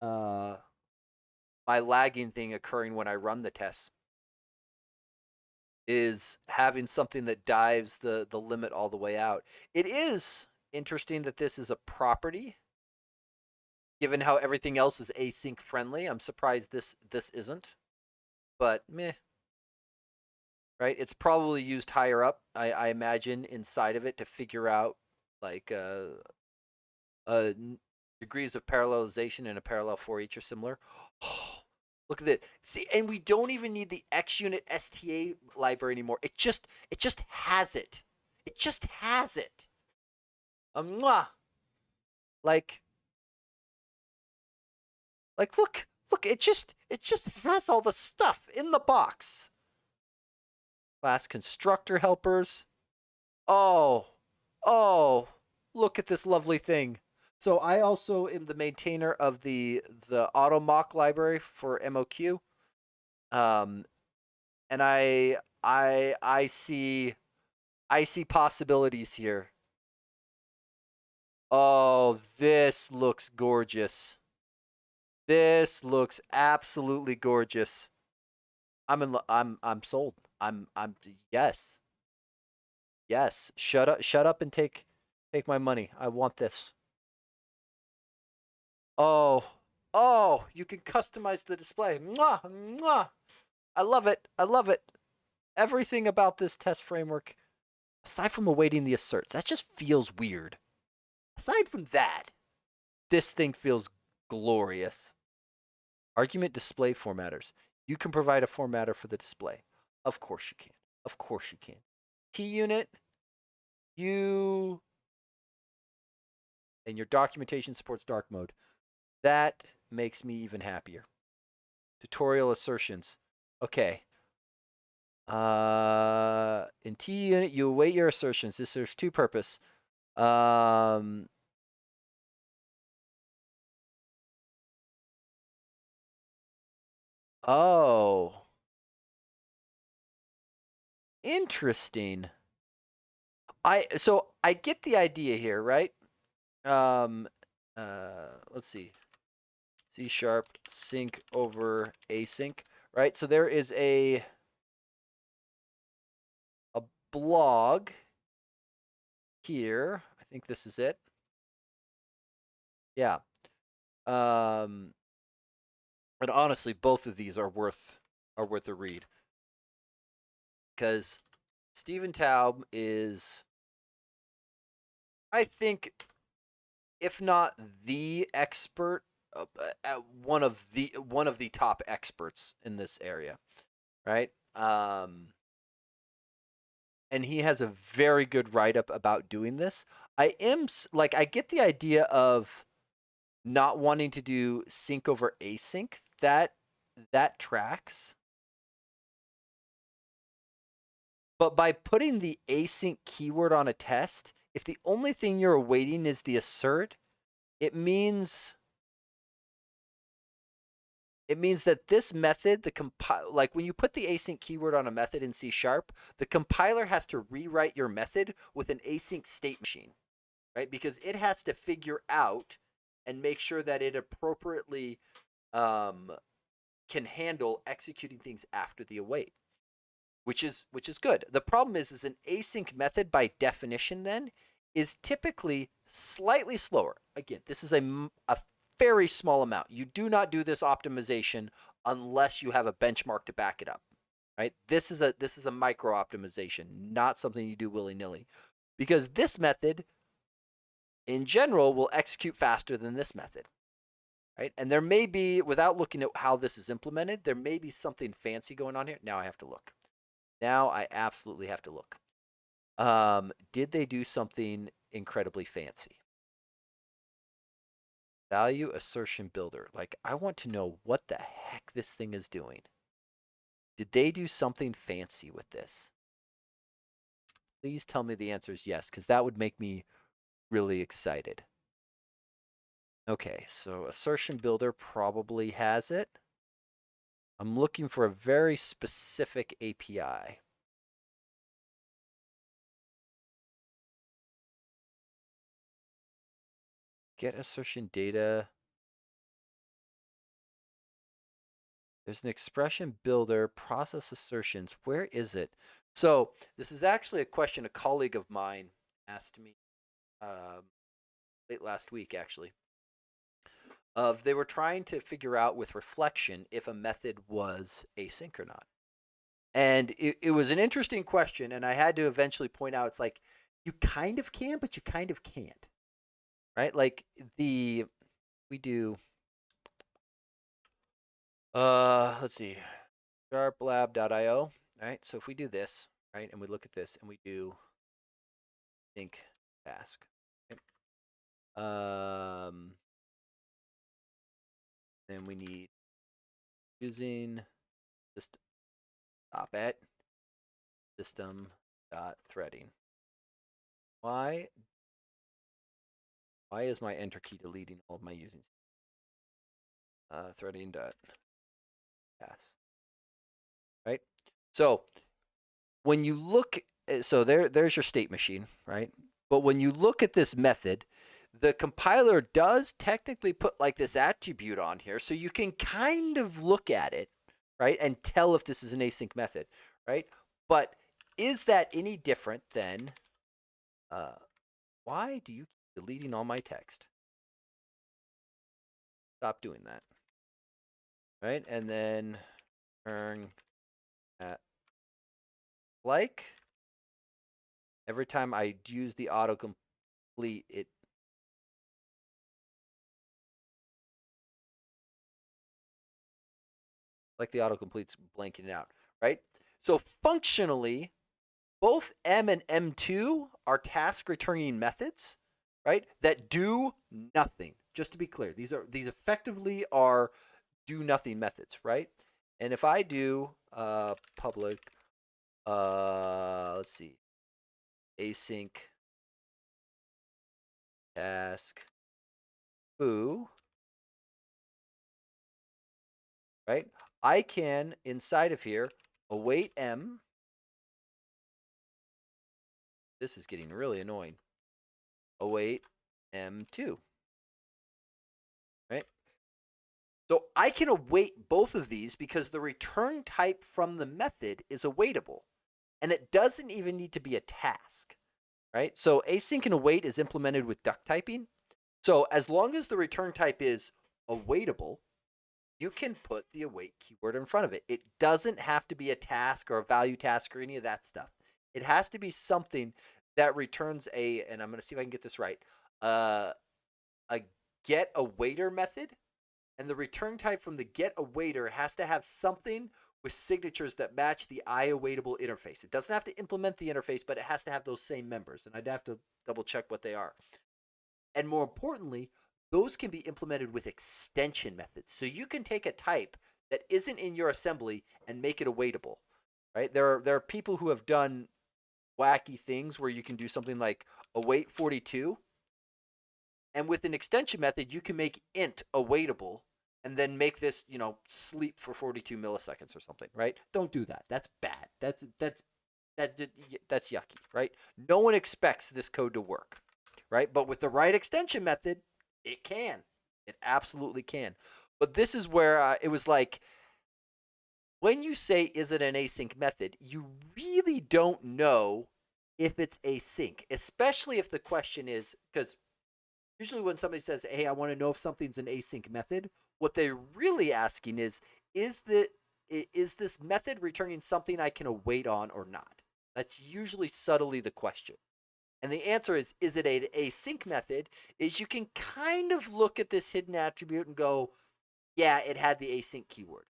uh, my lagging thing occurring when I run the tests. Is having something that dives the limit all the way out. It is interesting that this is a property, given how everything else is async friendly. I'm surprised this isn't, but meh. Right? It's probably used higher up, I imagine, inside of it to figure out like uh, degrees of parallelization in a parallel for each are similar. Oh, look at this. See, and we don't even need the XUnit STA library anymore. It just has it. It just has it. Mwah. Like look, it just has all the stuff in the box. Class constructor helpers. Oh, oh, look at this lovely thing. So I also am the maintainer of the AutoMock library for MOQ. Um, and I see possibilities here. Oh, this looks gorgeous. This looks absolutely gorgeous. I'm sold. I'm yes. Yes. Shut up and take my money. I want this. Oh. Oh, you can customize the display. Mwah, mwah. I love it. I love it. Everything about this test framework, aside from awaiting the asserts, that just feels weird. Aside from that, this thing feels glorious. Argument display formatters. You can provide a formatter for the display. Of course you can. Of course you can. TUnit, you and your documentation supports dark mode. That makes me even happier. Tutorial assertions. Okay. In TUnit, you await your assertions. This serves two purposes. Oh, interesting. I get the idea here, right? Um, let's see. C# sync over async, right? So there is a blog here. I think this is it. Yeah. Um, and honestly, both of these are worth a read because Stephen Taub is, I think, if not the expert, one of the top experts in this area, right? And he has a very good write up about doing this. I get the idea of not wanting to do sync over async. That tracks. But by putting the async keyword on a test, if the only thing you're awaiting is the assert, it means that this method, like when you put the async keyword on a method in C#, the compiler has to rewrite your method with an async state machine, right? Because it has to figure out and make sure that it appropriately um, can handle executing things after the await, which is good. The problem is an async method by definition then is typically slightly slower. Again, this is a very small amount. You do not do this optimization unless you have a benchmark to back it up. Right? This is a micro optimization, not something you do willy-nilly. Because this method in general will execute faster than this method. Right? And there may be, without looking at how this is implemented, there may be something fancy going on here. Now I have to look. Now I absolutely have to look. Did they do something incredibly fancy? Value assertion builder. Like, I want to know what the heck this thing is doing. Did they do something fancy with this? Please tell me the answer is yes, because that would make me really excited. Okay, so assertion builder probably has it. I'm looking for a very specific API. Get assertion data. There's an expression builder, process assertions. Where is it? So this is actually a question a colleague of mine asked me late last week, actually. They were trying to figure out with reflection if a method was async or not. And it was an interesting question, and I had to eventually point out it's like you kind of can, but you kind of can't. Right? Like we do let's see, sharplab.io, right? So if we do this, right, and we look at this and we do think task, right? Then we need using just stop at system.threading. Why is my enter key deleting all of my using threading dot pass, right? So when you look, so there's your state machine, right? But when you look at this method, the compiler does technically put like this attribute on here, so you can kind of look at it, right, and tell if this is an async method, right? But is that any different than why do you keep deleting all my text? Stop doing that, right? And then turn at like every time I use the autocomplete, it like the autocomplete's blanking it out, right? So functionally, both M and M2 are task returning methods, right? That do nothing. Just to be clear, these effectively are do nothing methods, right? And if I do public, let's see, async task foo, right? I can inside of here await M. This is getting really annoying. Await M2, right? So I can await both of these because the return type from the method is awaitable. And it doesn't even need to be a task, right? So async and await is implemented with duck typing. So as long as the return type is awaitable, you can put the await keyword in front of it. It doesn't have to be a task or a value task or any of that stuff. It has to be something that returns and I'm going to see if I can get this right, a get awaiter method. And the return type from the get awaiter has to have something with signatures that match the IAwaitable interface. It doesn't have to implement the interface, but it has to have those same members. And I'd have to double check what they are. And more importantly, those can be implemented with extension methods. So you can take a type that isn't in your assembly and make it awaitable, right? There are people who have done wacky things where you can do something like await 42, and with an extension method, you can make int awaitable and then make this, sleep for 42 milliseconds or something, right? Don't do that. That's bad. That's yucky, right? No one expects this code to work, right? But with the right extension method, it can. It absolutely can. But this is where it was like, when you say, is it an async method, you really don't know if it's async, especially if the question is, because usually when somebody says, hey, I want to know if something's an async method, what they're really asking is the is this method returning something I can await on or not? That's usually subtly the question. And the answer is it an async method? Is you can kind of look at this hidden attribute and go, yeah, it had the async keyword,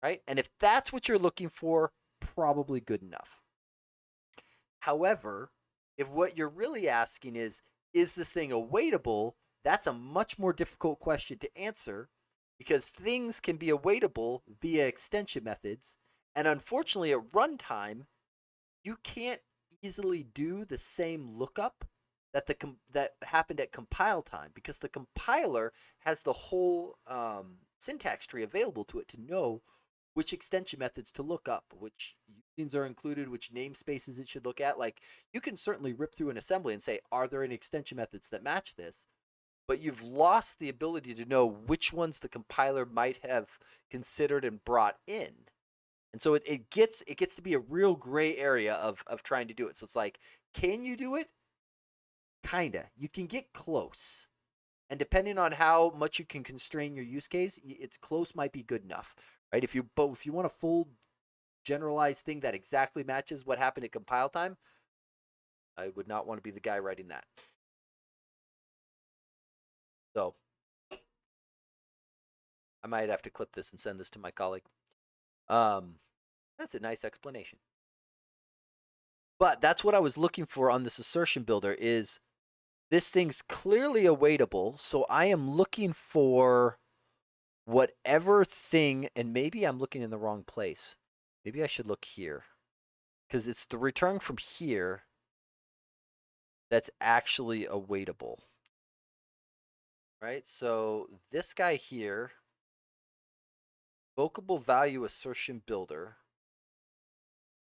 right? And if that's what you're looking for, probably good enough. However, if what you're really asking is this thing awaitable? That's a much more difficult question to answer because things can be awaitable via extension methods. And unfortunately, at runtime, you can't easily do the same lookup that happened at compile time because the compiler has the whole syntax tree available to it to know which extension methods to look up, which usings are included, which namespaces it should look at. Like, you can certainly rip through an assembly and say, are there any extension methods that match this? But you've lost the ability to know which ones the compiler might have considered and brought in. And so it gets to be a real gray area of trying to do it. So it's like, can you do it? Kinda. You can get close. And depending on how much you can constrain your use case, it's close might be good enough, right? If you want a full generalized thing that exactly matches what happened at compile time, I would not want to be the guy writing that. So I might have to clip this and send this to my colleague. That's a nice explanation. But that's what I was looking for on this assertion builder is this thing's clearly awaitable. So I am looking for whatever thing, and maybe I'm looking in the wrong place. Maybe I should look here because it's the return from here that's actually awaitable. Right? So this guy here, vocable value assertion builder,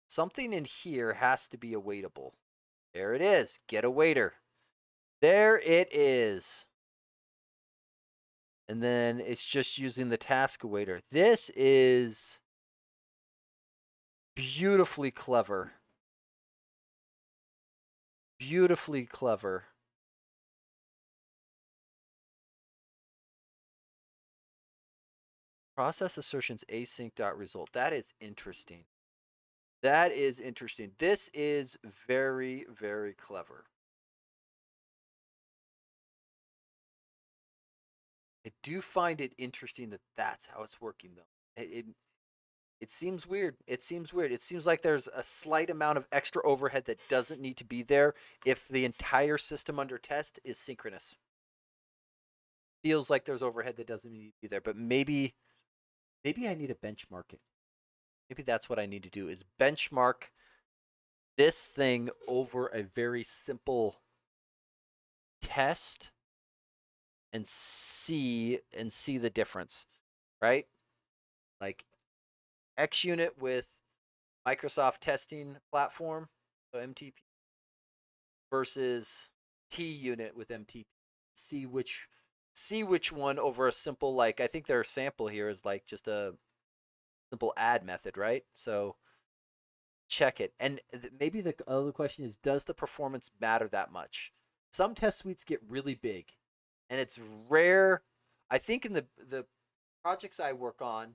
something in here has to be awaitable. There it is. Get a waiter. There it is. And then it's just using the task awaiter. This is beautifully clever. Beautifully clever. Process assertions async.result. That is interesting. That is interesting. This is very, very clever. I do find it interesting that that's how it's working, though. It seems weird. It seems weird. It seems like there's a slight amount of extra overhead that doesn't need to be there if the entire system under test is synchronous. Feels like there's overhead that doesn't need to be there, but maybe I need to benchmark it. Maybe that's what I need to do is benchmark this thing over a very simple test and see the difference, right? Like XUnit with Microsoft.Testing.Platform, so MTP, versus TUnit with MTP. See which one over a simple, like, I think their sample here is like just a simple add method, right? So check it. And maybe the other question is, does the performance matter that much? Some test suites get really big, and it's rare. I think in the projects I work on,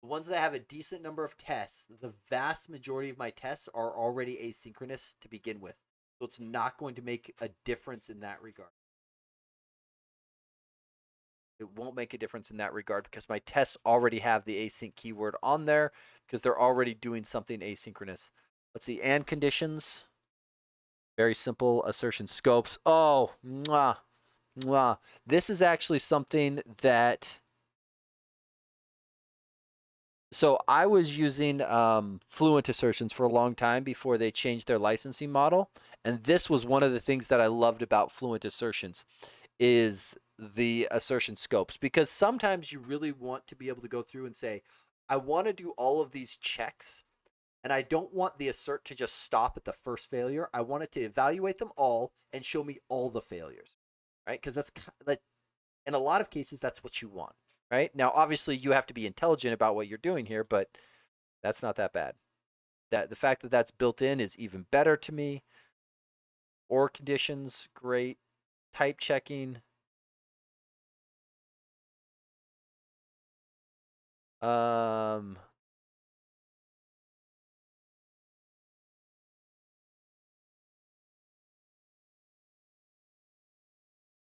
the ones that have a decent number of tests, the vast majority of my tests are already asynchronous to begin with. So it's not going to make a difference in that regard. It won't make a difference in that regard because my tests already have the async keyword on there because they're already doing something asynchronous. Let's see, and conditions. Very simple assertion scopes. Oh, mwah, mwah. This is actually something that. So I was using Fluent assertions for a long time before they changed their licensing model, and this was one of the things that I loved about Fluent assertions is the assertion scopes, because sometimes you really want to be able to go through and say, I want to do all of these checks, and I don't want the assert to just stop at the first failure. I want it to evaluate them all and show me all the failures, right? Because that's like in a lot of cases, that's what you want, right? Now, obviously, you have to be intelligent about what you're doing here, but that's not that bad. That the fact that that's built in is even better to me. Or conditions, great. Type checking. Um,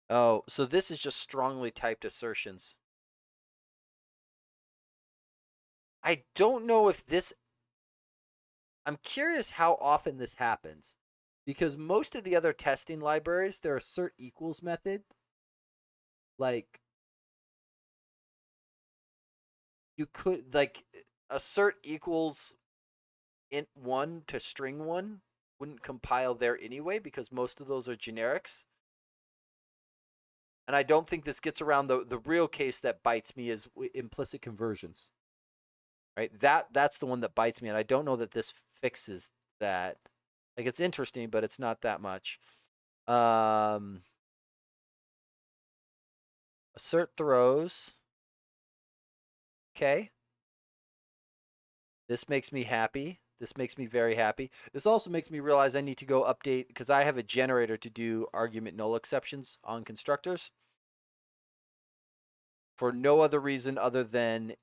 oh, so this is just strongly typed assertions. I don't know if this, I'm curious how often this happens because most of the other testing libraries, their assert equals method, like you could, like, assert equals int one to string one wouldn't compile there anyway because most of those are generics. And I don't think this gets around the real case that bites me is implicit conversions. Right? That's the one that bites me, and I don't know that this fixes that. Like it's interesting, but it's not that much. Assert throws. Okay. This makes me happy. This makes me very happy. This also makes me realize I need to go update because I have a generator to do argument null exceptions on constructors for no other reason other than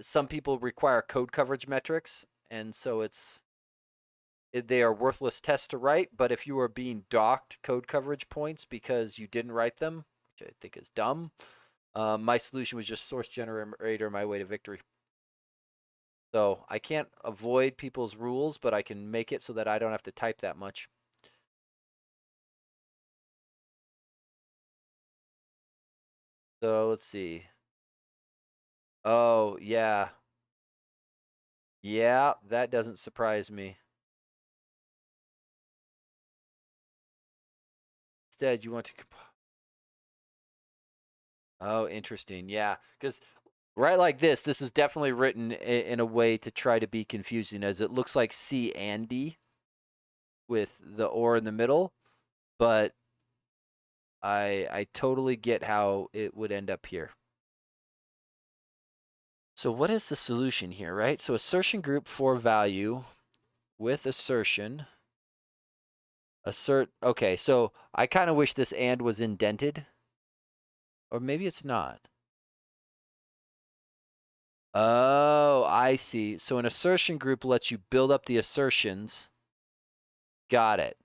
some people require code coverage metrics, and so they are worthless tests to write. But if you are being docked code coverage points because you didn't write them, which I think is dumb, my solution was just source generator my way to victory. So I can't avoid people's rules, but I can make it so that I don't have to type that much. So let's see. Oh, yeah. Yeah, that doesn't surprise me. Instead, you want to. Oh, interesting. Yeah, because right like this is definitely written in a way to try to be confusing, as it looks like C and D with the or in the middle, but I totally get how it would end up here. So what is the solution here, right? So assertion group for value with assertion. Assert. Okay, so I kind of wish this and was indented, or maybe it's not. Oh, I see. So an assertion group lets you build up the assertions. Got it.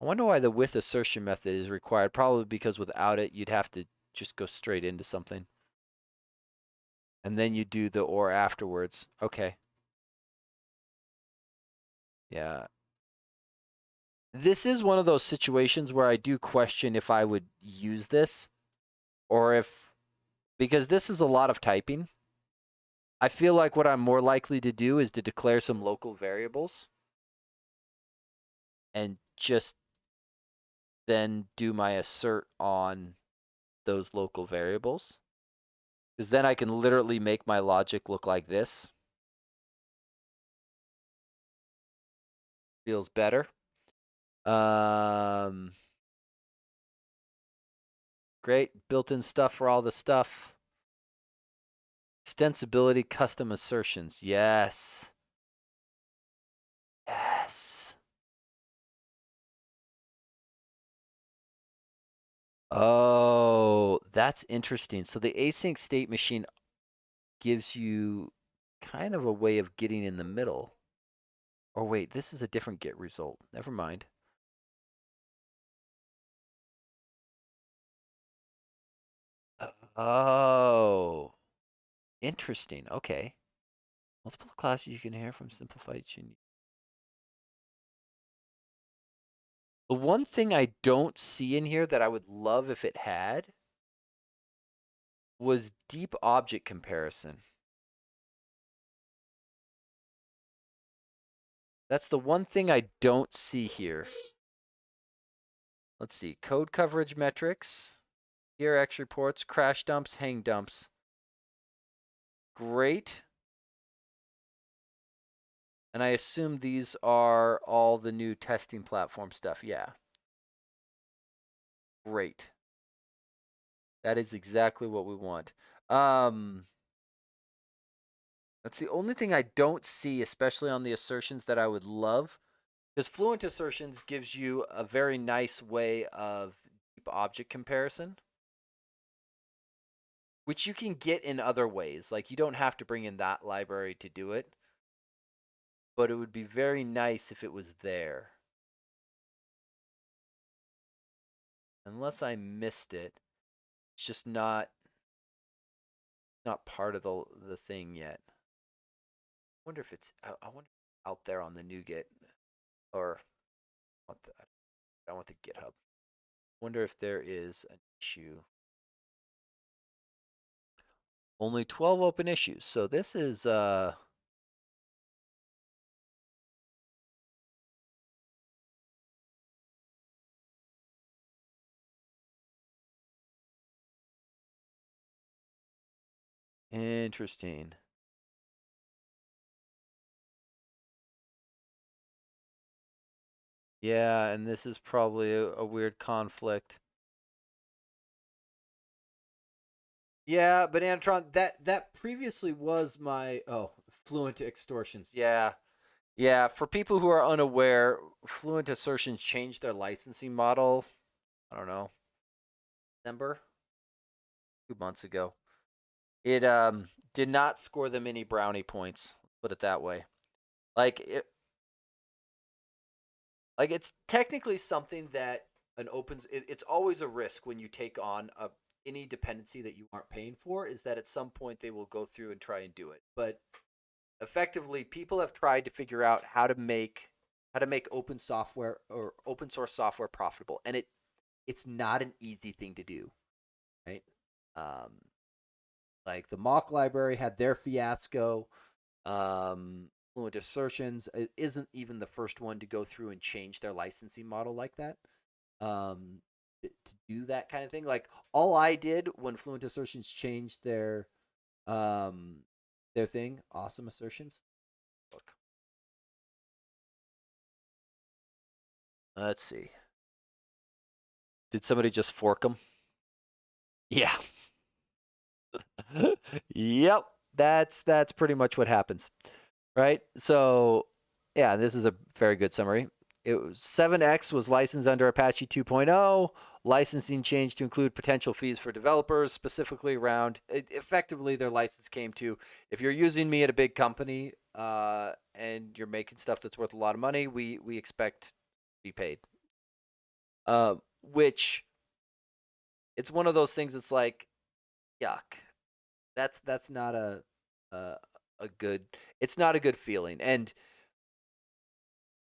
I wonder why the with assertion method is required. Probably because without it, you'd have to just go straight into something. And then you do the or afterwards. Okay. Yeah. This is one of those situations where I do question if I would use this or if, because this is a lot of typing. I feel like what I'm more likely to do is to declare some local variables and just then do my assert on those local variables. Because then I can literally make my logic look like this. Feels better. Um, great. Built-in stuff for all the stuff. Extensibility, custom assertions. Yes. Yes. Oh, that's interesting. So the async state machine gives you kind of a way of getting in the middle. Or wait, this is a different get result. Never mind. Oh, interesting. Okay. Multiple classes you can inherit from simplified unique. The one thing I don't see in here that I would love if it had was deep object comparison. That's the one thing I don't see here. Let's see. Code coverage metrics. Here, X reports, crash dumps, hang dumps. Great. And I assume these are all the new testing platform stuff. Yeah. Great. That is exactly what we want. Um, that's the only thing I don't see, especially on the assertions that I would love. Because fluent assertions gives you a very nice way of deep object comparison, which you can get in other ways. Like you don't have to bring in that library to do it, but it would be very nice if it was there. Unless I missed it, it's just not part of the thing yet. I wonder if it's I wonder if it's out there on the NuGet or what the I want the GitHub. Wonder if there is an issue. Only 12 open issues. So this is interesting. Yeah, and this is probably a weird conflict. Yeah, but Antron, that previously was my fluent extortions. Yeah. Yeah, for people who are unaware, Fluent Assertions changed their licensing model, I don't know, December, 2 months ago. It did not score them any brownie points, put it that way. Like it like it's technically something that it's always a risk when you take on any dependency that you aren't paying for is that at some point they will go through and try and do it. But effectively people have tried to figure out how to make open software or open source software profitable, and it's not an easy thing to do, right? um like the mock library had their fiasco. Fluent assertions isn't even the first one to go through and change their licensing model like that. To do that kind of thing, like all I did when fluent assertions changed um their thing, awesome assertions. Look, let's see. Did somebody just fork them? Yeah. Yep. That's pretty much what happens, right? So, yeah, this is a very good summary. It was 7x was licensed under Apache 2.0. Licensing changed to include potential fees for developers, specifically around effectively their license came to if you're using me at a big company and you're making stuff that's worth a lot of money, we expect to be paid. Which it's one of those things. It's like yuck. That's not a a good. It's not a good feeling. And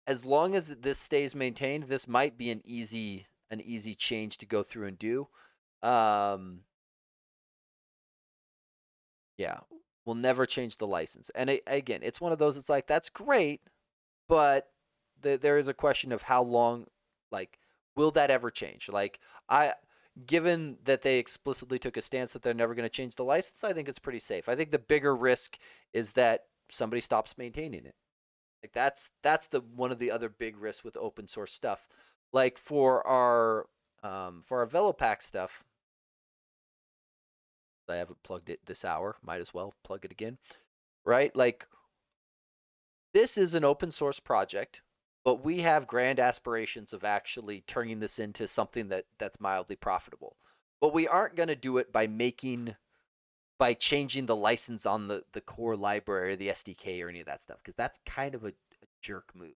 as long as this stays maintained, this might be an easy change to go through and do. Um, yeah, we'll never change the license. And again, it's one of those. It's like that's great, but there is a question of how long. Like, will that ever change? Like, given that they explicitly took a stance that they're never going to change the license, I think it's pretty safe. I think the bigger risk is that somebody stops maintaining it. Like that's the one of the other big risks with open source stuff. Like for our Velopack stuff, I haven't plugged it this hour. Might as well plug it again, right? Like this is an open source project, but we have grand aspirations of actually turning this into something that's mildly profitable. But we aren't going to do it by changing the license on the core library or the SDK or any of that stuff because that's kind of a jerk move.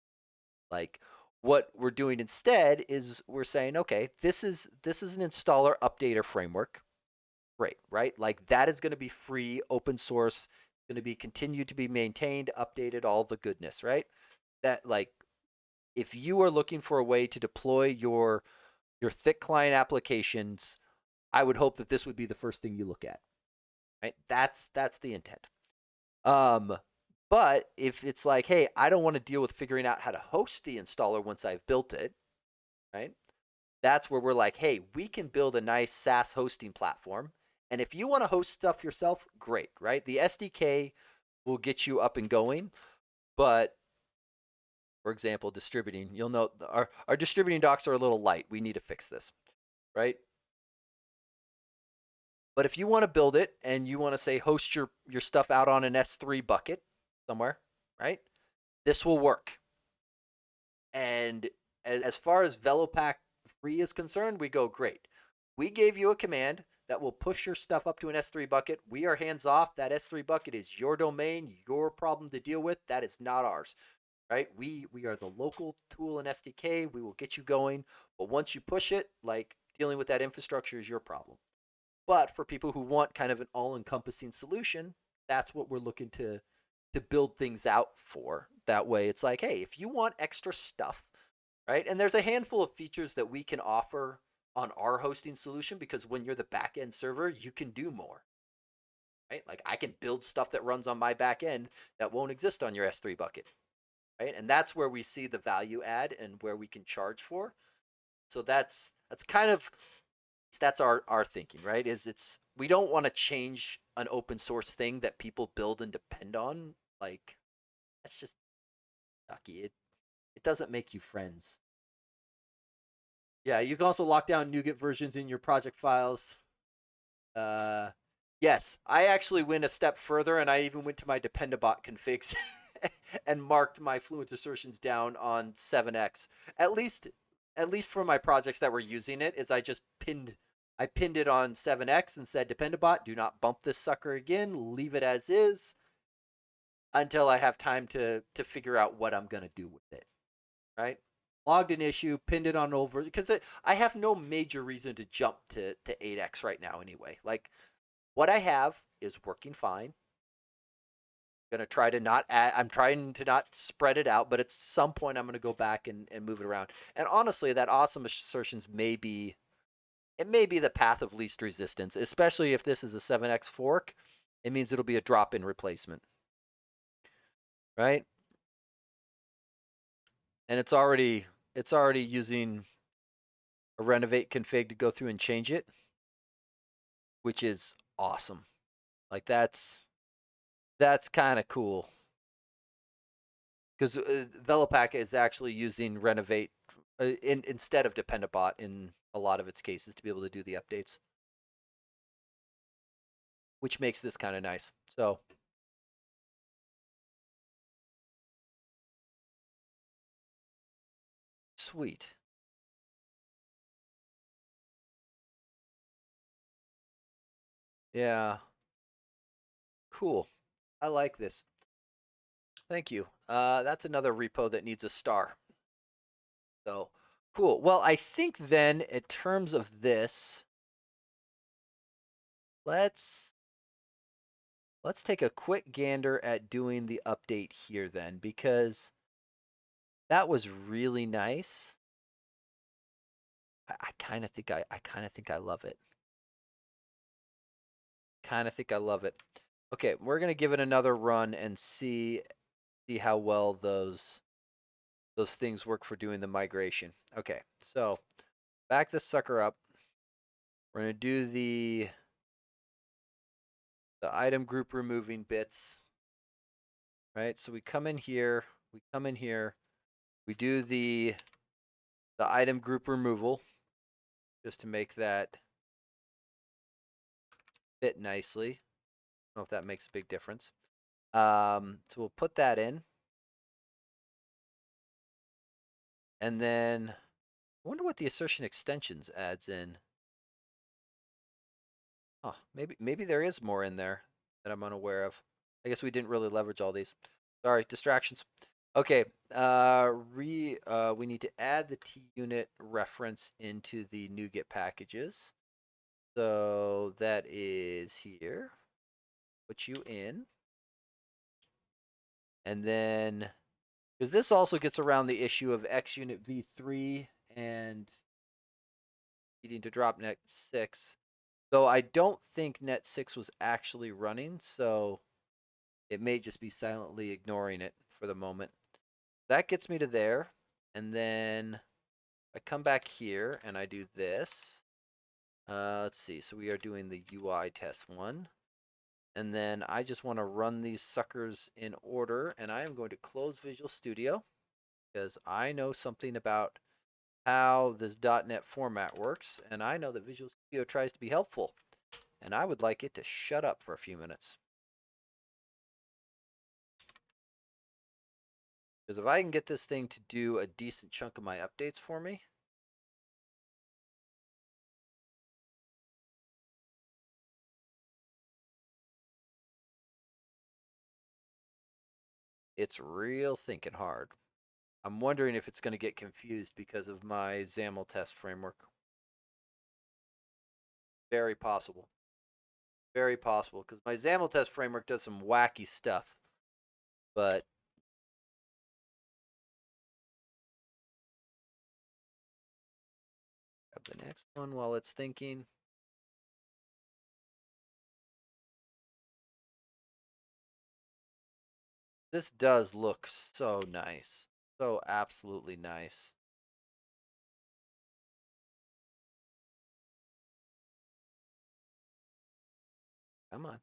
Like what we're doing instead is we're saying, okay, this is an installer updater framework. Great, right? Like that is going to be free, open source, going to be continued to be maintained, updated, all the goodness, right? That like if you are looking for a way to deploy your thick client applications, I would hope that this would be the first thing you look at. Right? That's the intent. Um, but if it's like, hey, I don't want to deal with figuring out how to host the installer once I've built it, right? That's where we're like, hey, we can build a nice SaaS hosting platform. And if you want to host stuff yourself, great, right? The SDK will get you up and going, but For example, distributing. You'll note our distributing docs are a little light. We need to fix this, right? But if you want to build it and you want to say host your stuff out on an S3 bucket somewhere, right? This will work. And as far as Velopack free is concerned, we go great. We gave you a command that will push your stuff up to an S3 bucket. We are hands off. That S3 bucket is your domain, your problem to deal with. That is not ours, right? We are the local tool and SDK. We will get you going. But once you push it, like dealing with that infrastructure is your problem. But for people who want kind of an all-encompassing solution, that's what we're looking to build things out for. That way, it's like, hey, if you want extra stuff, right? And there's a handful of features that we can offer on our hosting solution because when you're the backend server, you can do more, right? Like I can build stuff that runs on my backend that won't exist on your S3 bucket, right? And that's where we see the value add and where we can charge for. So that's kind of that's our thinking, right? Is it's we don't want to change an open source thing that people build and depend on. Like that's just sucky. It doesn't make you friends. Yeah, you can also lock down NuGet versions in your project files. Uh, yes, I actually went a step further, and I even went to my Dependabot configs and marked my fluent assertions down on 7x. At least, at least for my projects that were using it, is I pinned it on 7x and said, Dependabot, do not bump this sucker again. Leave it as is until I have time to figure out what I'm gonna do with it. Right? Logged an issue, pinned it on over because I have no major reason to jump to 8x right now anyway. Like what I have is working fine. I'm gonna try to not add, I'm trying to not spread it out, but at some point I'm gonna go back and move it around. And honestly, that awesome assertions may be it may be the path of least resistance, especially if this is a 7x fork. It means it'll be a drop-in replacement, right? And it's already using a renovate config to go through and change it, which is awesome. Like that's kind of cool because Velopack is actually using renovate instead of Dependabot in a lot of its cases to be able to do the updates, which makes this kind of nice. So sweet. Yeah, cool. I like this. Thank you. That's another repo that needs a star. So cool. Well, I think then in terms of this, let's let's take a quick gander at doing the update here then because that was really nice. I kind of think I kind of think I love it. Kind of think I love it. Okay, we're gonna give it another run and see how well those things work for doing the migration. Okay, so back this sucker up. We're gonna do the item group removing bits. Right, so we come in here. We come in here. We do the item group removal just to make that fit nicely. I don't know if that makes a big difference. So we'll put that in. And then I wonder what the assertion extensions adds in. Huh, maybe there is more in there that I'm unaware of. I guess we didn't really leverage all these. Sorry, distractions. Okay, we need to add the TUnit reference into the NuGet packages. So that is here. Put you in. And then, because this also gets around the issue of xUnit v3 and needing to drop net 6. Though I don't think net 6 was actually running, so it may just be silently ignoring it for the moment. That gets me to there. And then I come back here and I do this. Let's see. So we are doing the UI test one. And then I just want to run these suckers in order. And I am going to close Visual Studio. because I know something about how this .NET format works, and I know that Visual Studio tries to be helpful, and I would like it to shut up for a few minutes. Because if I can get this thing to do a decent chunk of my updates for me, it's real thinking hard. I'm wondering if it's going to get confused because of my XAML test framework. Very possible. Very possible, because my XAML test framework does some wacky stuff. But grab the next one while it's thinking. This does look so nice. So absolutely nice. Come on.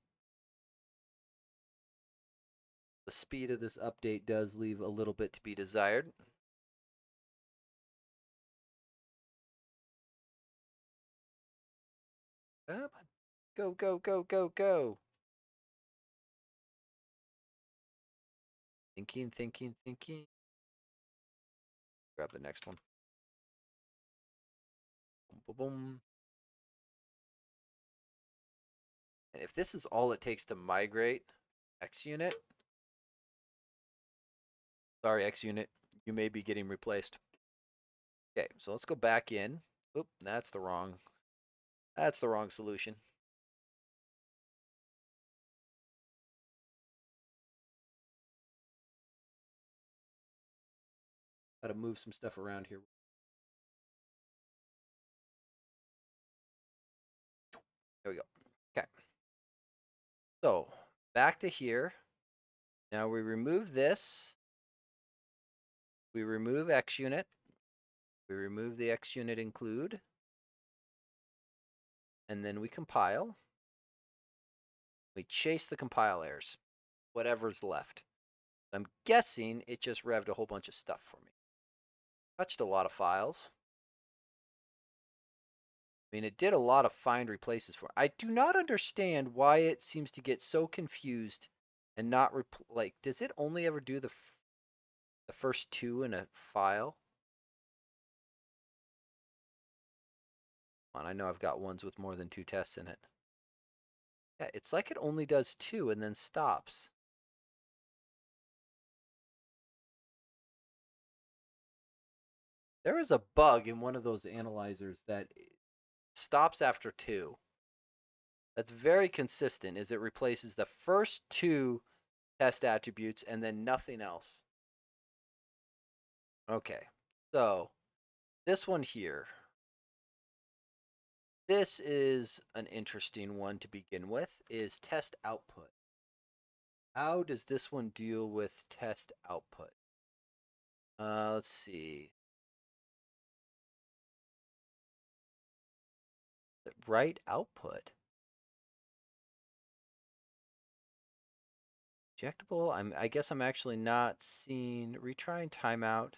The speed of this update does leave a little bit to be desired. Come on. Go, go, go, go, go. Thinking, thinking, thinking. Grab the next one. Boom, boom, boom. And if this is all it takes to migrate XUnit, sorry, XUnit, you may be getting replaced. Okay, so let's go back in. Oop, that's the wrong solution. Got to move some stuff around here. There we go. Okay. So back to here. Now we remove this. We remove XUnit. We remove the XUnit include. And then we compile. We chase the compile errors, whatever's left. I'm guessing it just revved a whole bunch of stuff for me. Touched a lot of files. I mean, it did a lot of find replaces for. I do not understand why it seems to get so confused and not like. Does it only ever do the first two in a file? Come on, I know I've got ones with more than 2 tests in it. Yeah, it's like it only does 2 and then stops. There is a bug in one of those analyzers that stops after 2. That's very consistent, is it replaces the first 2 test attributes and then nothing else. Okay, so this one here. This is an interesting one to begin with, is test output. How does this one deal with test output? Let's see. Write output. Injectable. I guess I'm actually not seeing retry and timeout.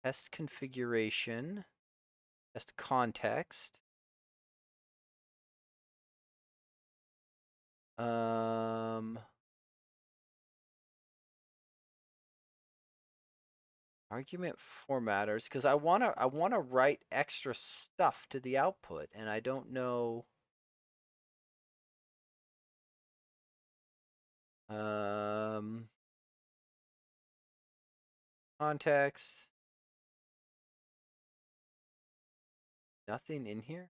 Test configuration. Test context. Argument formatters, because I wanna write extra stuff to the output, and I don't know. Context. Nothing in here.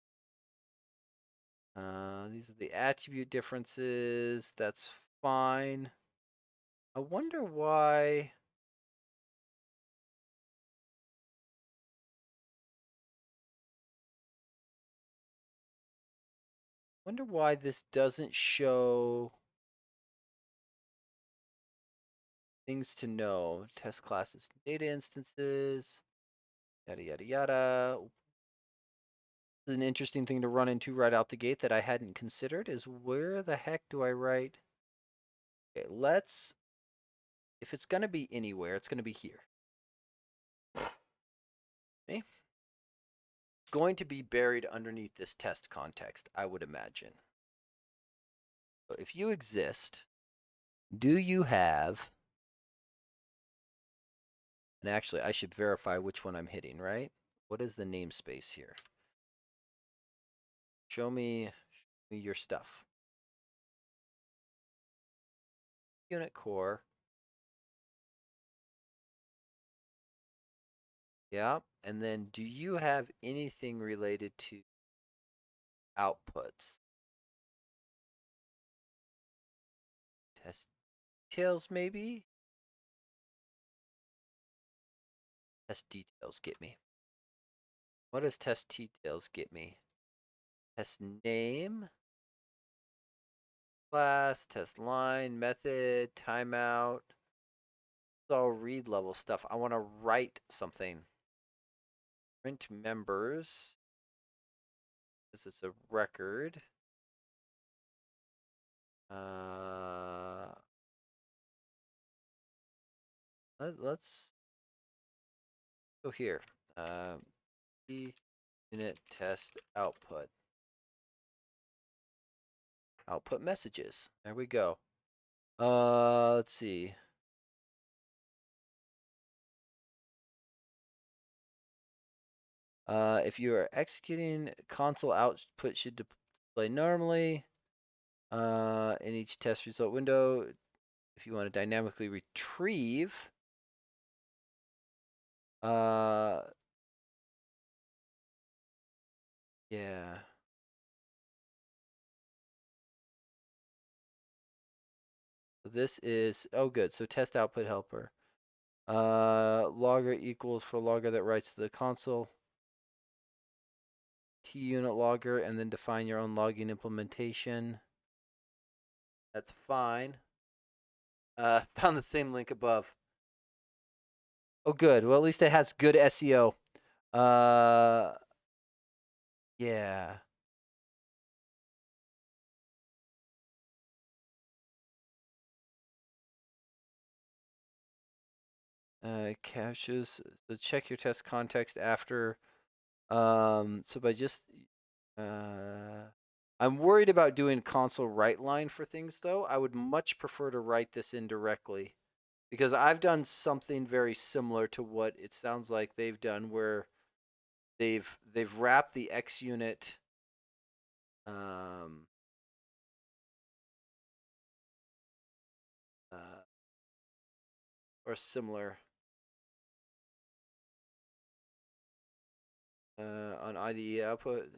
These are the attribute differences. That's fine. I wonder why. Wonder why this doesn't show things to know. Test classes, data instances, yada yada yada. This is an interesting thing to run into right out the gate that I hadn't considered is where the heck do I write? Okay, let's, if it's gonna be anywhere, it's gonna be here. Okay. Going to be buried underneath this test context, I would imagine. So if you exist, do you have, and actually I should verify which one I'm hitting, right? What is the namespace here? Show me your stuff. Unit core. Yeah. And then do you have anything related to outputs? Test details, maybe? Test details get me. What does test details get me? Test name, class, test line, method, timeout. It's all read level stuff. I want to write something. Print members. This is a record. Let's go here. Unit test output. Output messages. There we go. Let's see. If you are executing, console output should display normally. In each test result window, if you want to dynamically retrieve, yeah. So this is, oh good, so test output helper. Logger equals for logger that writes to the console. TUnit logger, and then define your own logging implementation. That's fine. Found the same link above. Oh, good. Well, at least it has good SEO. Yeah. Caches. So check your test context after. So by just, I'm worried about doing console write line for things though. I would much prefer to write this in directly, because I've done something very similar to what it sounds like they've done, where they've wrapped the xUnit um, or similar on IDE output.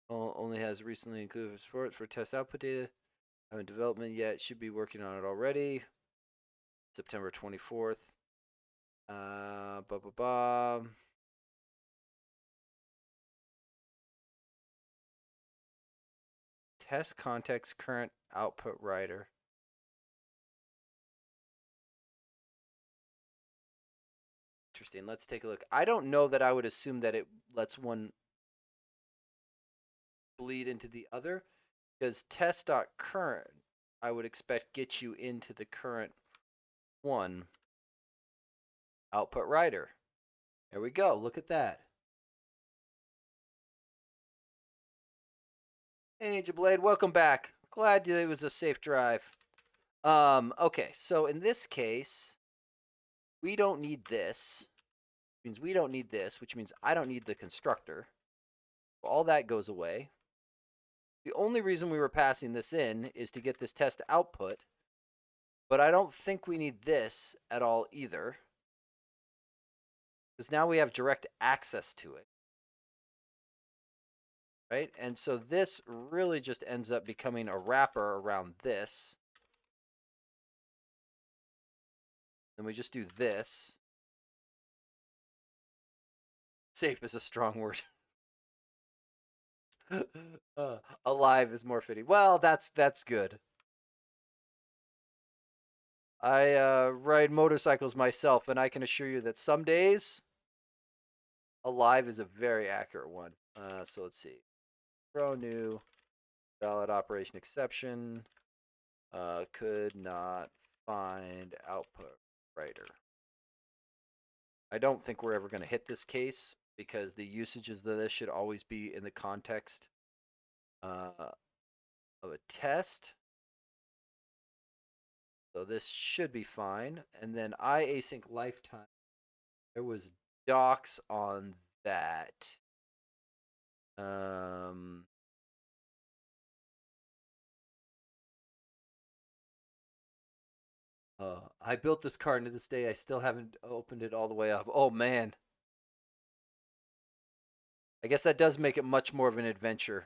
Only has recently included support for test output data. Haven't development yet. Should be working on it already. September 24th. Blah, blah, blah. Test context current output writer. Interesting. Let's take a look. I don't know that I would assume that it lets one bleed into the other, because test.current, I would expect, gets you into the current one output writer. There we go. Look at that. Hey, Angel Blade, welcome back. Glad it was a safe drive. Okay, so in this case, we don't need this. Which means we don't need this, which means I don't need the constructor. All that goes away. The only reason we were passing this in is to get this test output, but I don't think we need this at all either, because now we have direct access to it. Right? And so this really just ends up becoming a wrapper around this. Then we just do this. Safe is a strong word. Alive is more fitting. Well, that's good. I ride motorcycles myself, and I can assure you that some days, alive is a very accurate one. So let's see. Throw new valid operation exception. Could not find output writer. I don't think we're ever going to hit this case because the usages of this should always be in the context of a test. So this should be fine. And then iasync lifetime. There was docs on that. I built this card, and to this day I still haven't opened it all the way up. Oh man. I guess that does make it much more of an adventure.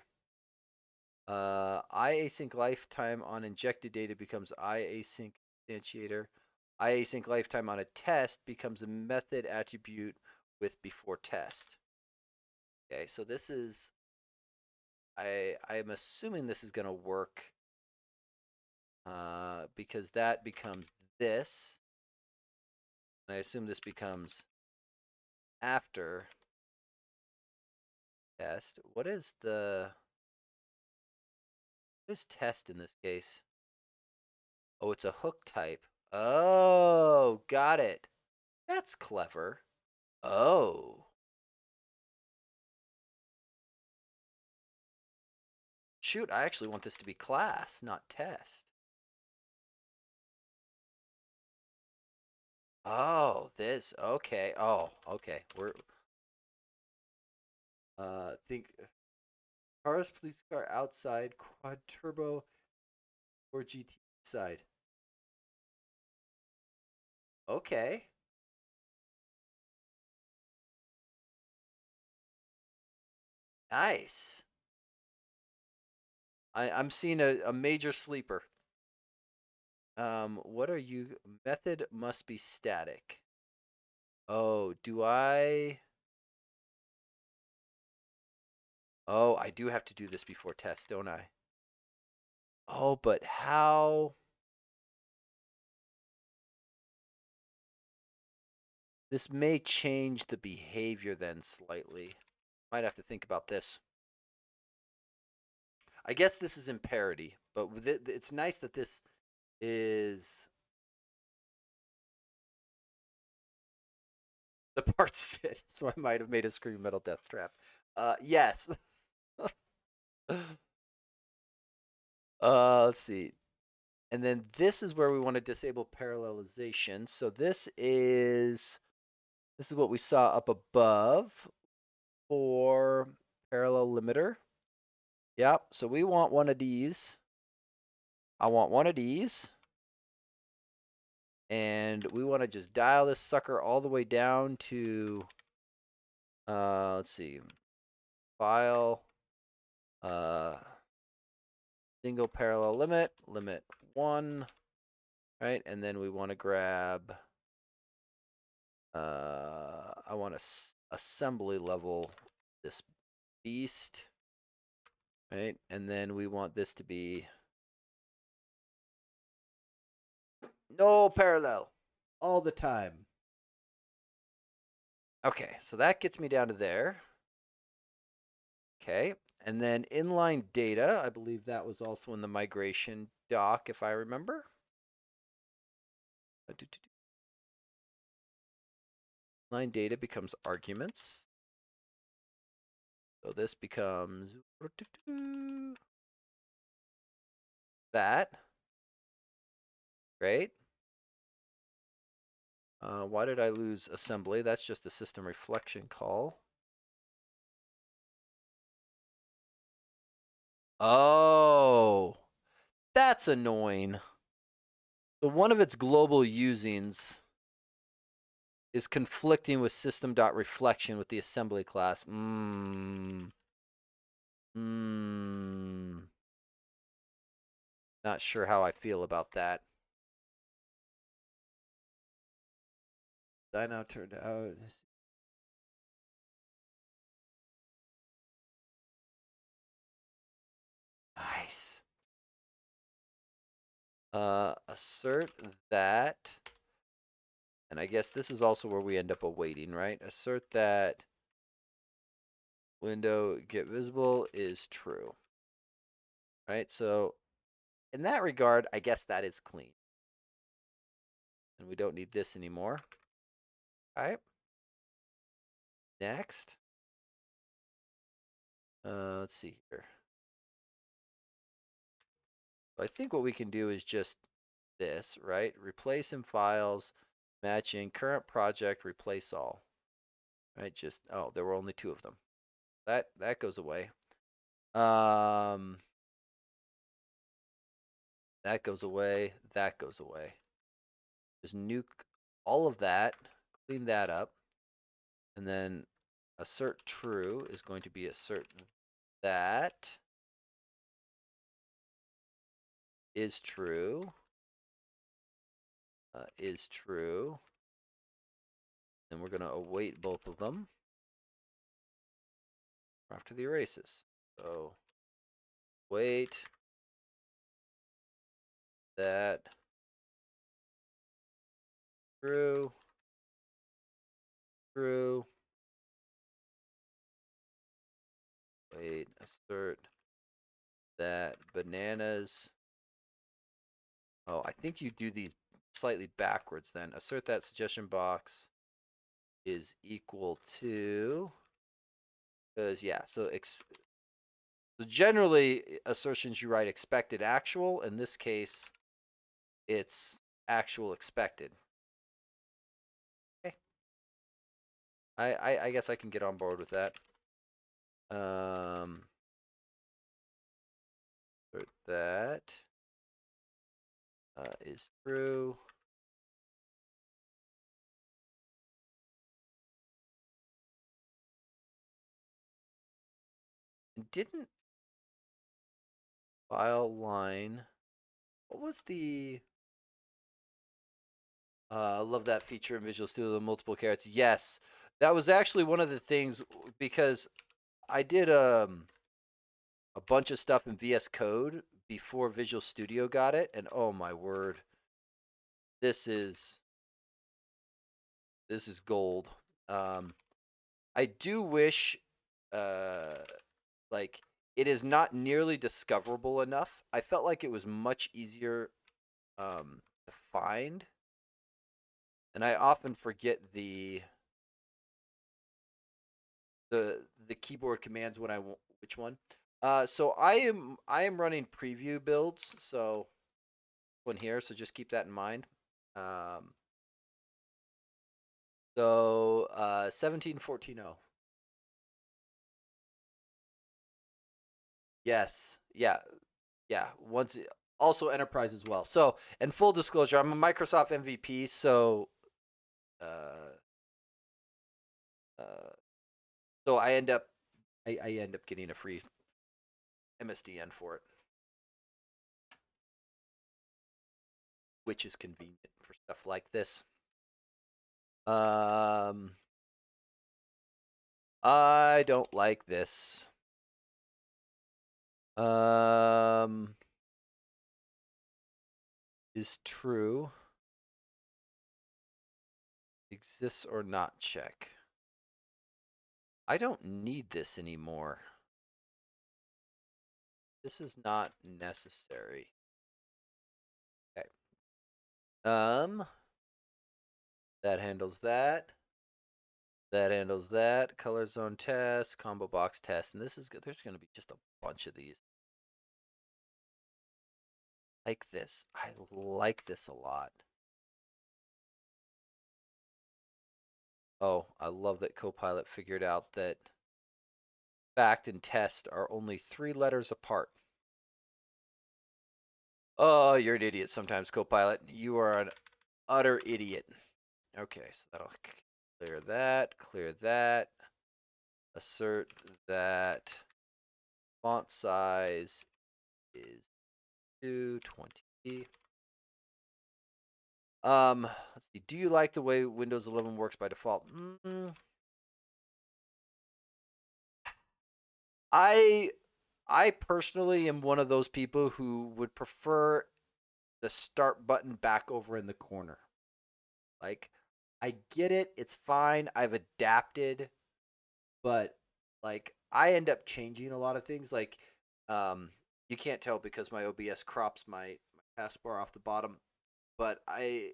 iasync lifetime on injected data becomes iasync instantiator. iasync lifetime on a test becomes a method attribute with before test. Okay, so this is I'm assuming this is going to work because that becomes this. And I assume this becomes after test. What is test in this case? Oh, it's a hook type. Oh, got it. That's clever. Oh. Shoot, I actually want this to be class, not test. Oh, this. Okay. Oh, okay. We're think cars police car outside quad turbo or GT side. Okay. Nice. I'm seeing a major sleeper. What are you? Method must be static. Oh, do I? Oh, I do have to do this before test, don't I? Oh, but how? This may change the behavior then slightly. Might have to think about this. I guess this is in parity, but it's nice that this is the parts fit. So I might have made a screen metal death trap. Yes. Let's see. And then this is where we want to disable parallelization. So this is what we saw up above for parallel limiter. Yep. So we want one of these. I want one of these. And we want to just dial this sucker all the way down to, let's see, file, single parallel limit 1, right? And then we want to grab, I want to assembly level this beast, right? And then we want this to be no parallel all the time. Okay, so that gets me down to there. Okay, and then inline data, I believe that was also in the migration doc, if I remember. Inline data becomes arguments. So this becomes that. Great. Why did I lose assembly? That's just a system reflection call. Oh, that's annoying. So one of its global usings is conflicting with system.reflection with the assembly class. Not sure how I feel about that. That now turned out. Nice. Assert that. And I guess this is also where we end up awaiting, right? Assert that window get visible is true. Right? So in that regard, I guess that is clean. And we don't need this anymore. All right. Next, let's see here. I think what we can do is just this, right? Replace in files, matching current project, replace all. Right? Just oh, there were only 2 of them. That goes away. That goes away. That goes away. Just nuke all of that, clean that up, and then assert true is going to be assert that is true. Is true. And we're going to await both of them after the erases. So wait that true, true. Wait, assert that bananas. Oh, I think you do these slightly backwards then. Assert that suggestion box is equal to, because yeah, so generally assertions you write expected actual. In this case, it's actual expected. Okay. I guess I can get on board with that. That is true. Didn't file line. What was the? I love that feature in Visual Studio, the multiple carrots. Yes, that was actually one of the things because I did a bunch of stuff in VS Code before Visual Studio got it, and oh my word, this is gold. I do wish, uh, like it is not nearly discoverable enough. I felt like it was much easier to find, and I often forget the keyboard commands when I want which one. So I am running preview builds, so one here. So just keep that in mind. Um, so 17.14.0. Yes, yeah, yeah. Once also enterprise as well. So and full disclosure, I'm a Microsoft MVP, so uh, uh, so I end up getting a free MSDN for it, which is convenient for stuff like this. I don't like this. Is true. Exists or not check. I don't need this anymore. This is not necessary. Okay. That handles that. That handles that. Color zone test, combo box test, and this is good. There's going to be just a bunch of these. Like this. I like this a lot. Oh, I love that Copilot figured out that fact and test are only 3 letters apart. Oh, you're an idiot sometimes, Copilot. You are an utter idiot. Okay, so that'll clear that, clear that. Assert that font size is 220. Let's see. Do you like the way Windows 11 works by default? I I personally am one of those people who would prefer the start button back over in the corner. Like, I get it, it's fine. I've adapted, but like I end up changing a lot of things. Like, um, you can't tell because my OBS crops my taskbar off the bottom, but I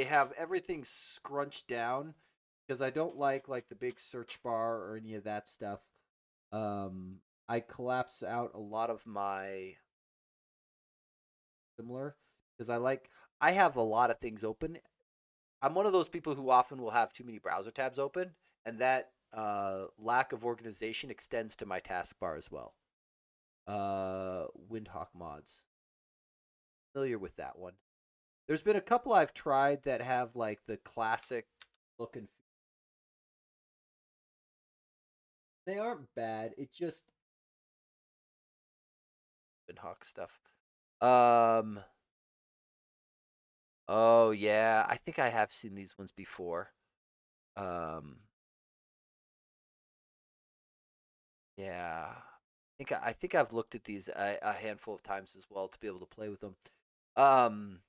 have everything scrunched down because I don't like the big search bar or any of that stuff. Um, I collapse out a lot of my similar because I have a lot of things open. I'm one of those people who often will have too many browser tabs open, and that lack of organization extends to my taskbar as well. Windhawk mods, familiar with that one? There's been a couple I've tried that have like the classic look and they aren't bad. It just Windhawk stuff. Um. Oh yeah, I think I have seen these ones before. Um. Yeah. I think I've looked at these a handful of times as well to be able to play with them. Um.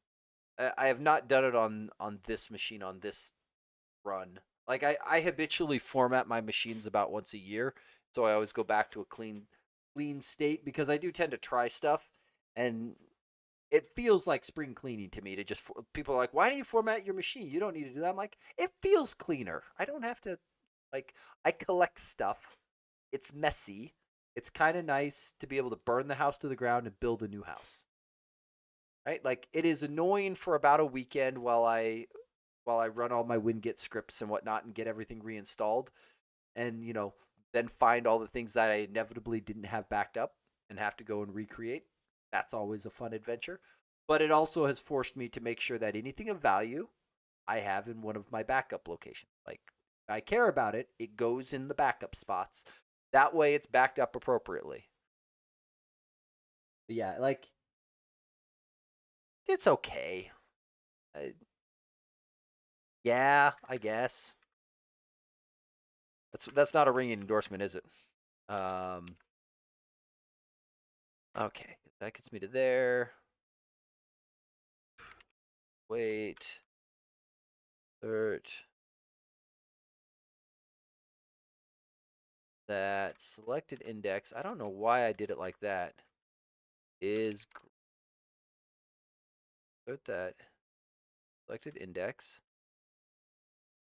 I have not done it on this machine on this run. Like I habitually format my machines about once a year, so I always go back to a clean state because I do tend to try stuff, and it feels like spring cleaning to me. To just people are like, why do you format your machine? You don't need to do that. I'm like, it feels cleaner. I don't have to like. I collect stuff. It's messy. It's kind of nice to be able to burn the house to the ground and build a new house. Right? Like it is annoying for about a weekend while I run all my WinGet scripts and whatnot and get everything reinstalled, and then find all the things that I inevitably didn't have backed up and have to go and recreate. That's always a fun adventure. But it also has forced me to make sure that anything of value I have in one of my backup locations. Like if I care about it, it goes in the backup spots. That way it's backed up appropriately. Yeah, like it's okay. Uh, yeah, I guess. That's not a ringing endorsement, is it? Um, okay, that gets me to there. Wait, search that selected index. I don't know why I did it like that. Is that selected index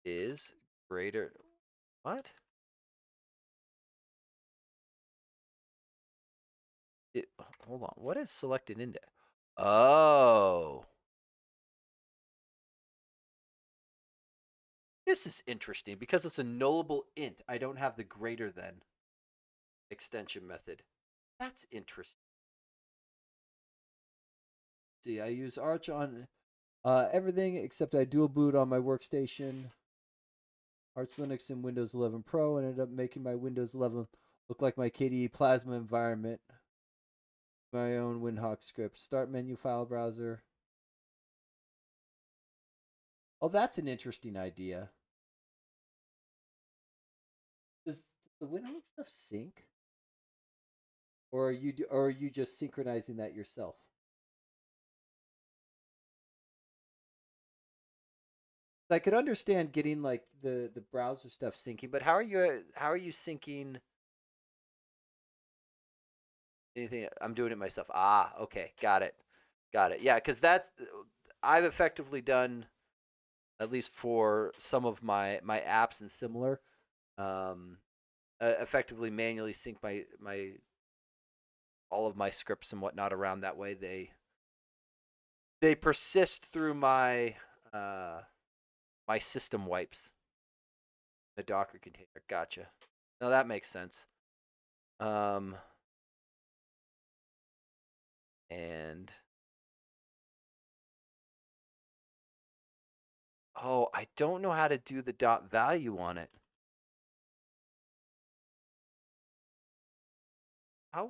is greater. What? Hold on. What is selected index? Oh, this is interesting because it's a nullable int. I don't have the greater than extension method. That's interesting. See, I use Arch on everything except I dual boot on my workstation. Arch Linux and Windows 11 Pro, and ended up making my Windows 11 look like my KDE Plasma environment. My own Windhawk script. Start menu file browser. Oh, that's an interesting idea. Does the Windhawk stuff sync, or are you just synchronizing that yourself? I could understand getting like the browser stuff syncing, but how are you syncing anything? I'm doing it myself. Ah, okay, got it. Yeah, because that's I've effectively done at least for some of my apps and similar. Um, effectively manually sync my all of my scripts and whatnot around that way. They persist through uh my system wipes, the Docker container. Gotcha. No, that makes sense. Um, and oh, I don't know how to do the dot value on it. How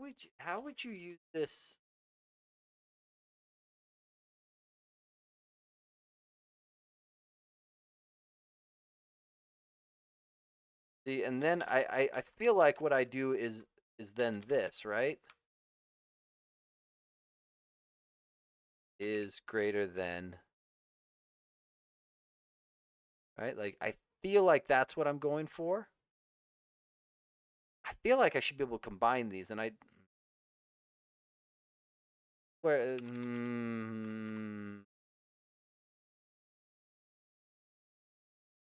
would you use this? See, and then I feel like what I do is then this, right? Is greater than, right? Like I feel like that's what I'm going for. I feel like I should be able to combine these, and I where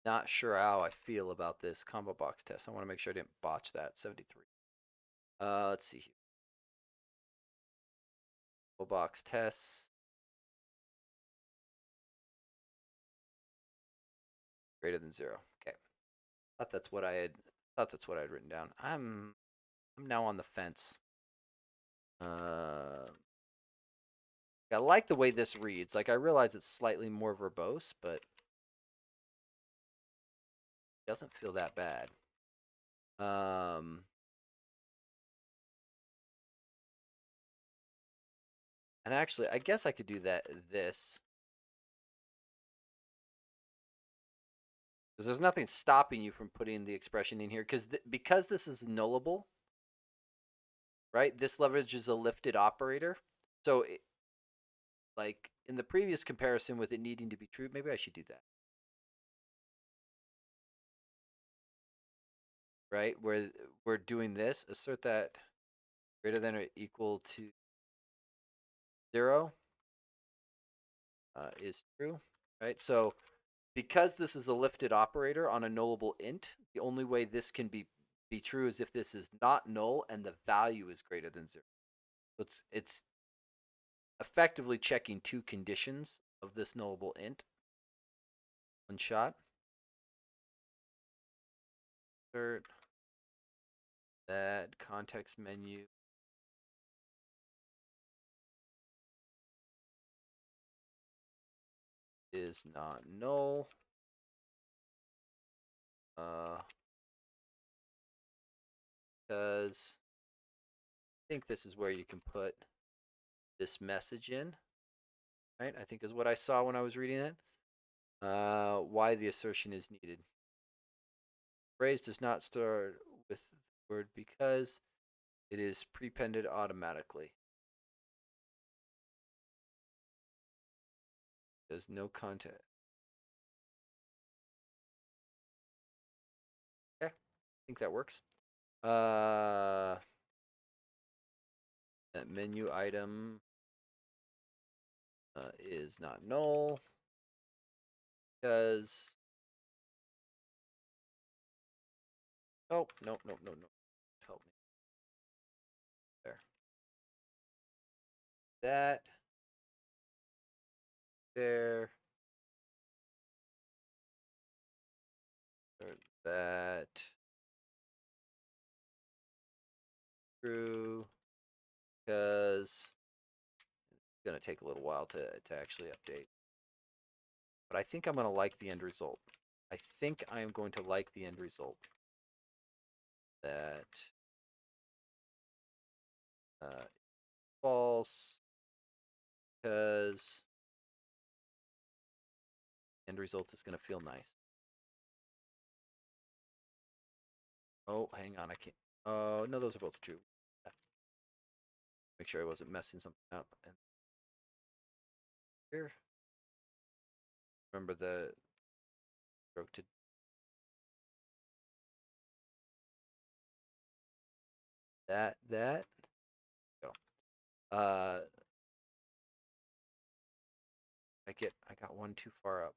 Not sure how I feel about this combo box test. I want to make sure I didn't botch that. 73. Let's see here. Combo box tests greater than 0. Okay. Thought that's what I had. Thought that's what I had written down. I'm now on the fence. I like the way this reads. Like I realize it's slightly more verbose, but it doesn't feel that bad. And actually, I guess I could do this because there's nothing stopping you from putting the expression in here because this is nullable, right? This leverages a lifted operator. So like in the previous comparison with it needing to be true, maybe I should do that. Right? Where we're doing this, assert that greater than or equal to 0 is true, right? So because this is a lifted operator on a nullable int, the only way this can be true is if this is not null and the value is greater than 0. So it's effectively checking two conditions of this nullable int. One shot. Third, that context menu is not null. Because I think this is where you can put this message in, right? I think is what I saw when I was reading it. Why the assertion is needed. Phrase does not start with the word because it is prepended automatically. There's no content. Okay, I think that works. That menu item is not null because oh no. Help me there. That there. That true because it's going to take a little while to actually update. But I think I'm going to like the end result. I think I am going to like the end result. That false because end result is going to feel nice. Oh, hang on, I can't. Oh, no, those are both true. Make sure I wasn't messing something up. And here, remember the stroke to that. Go. I got one too far up.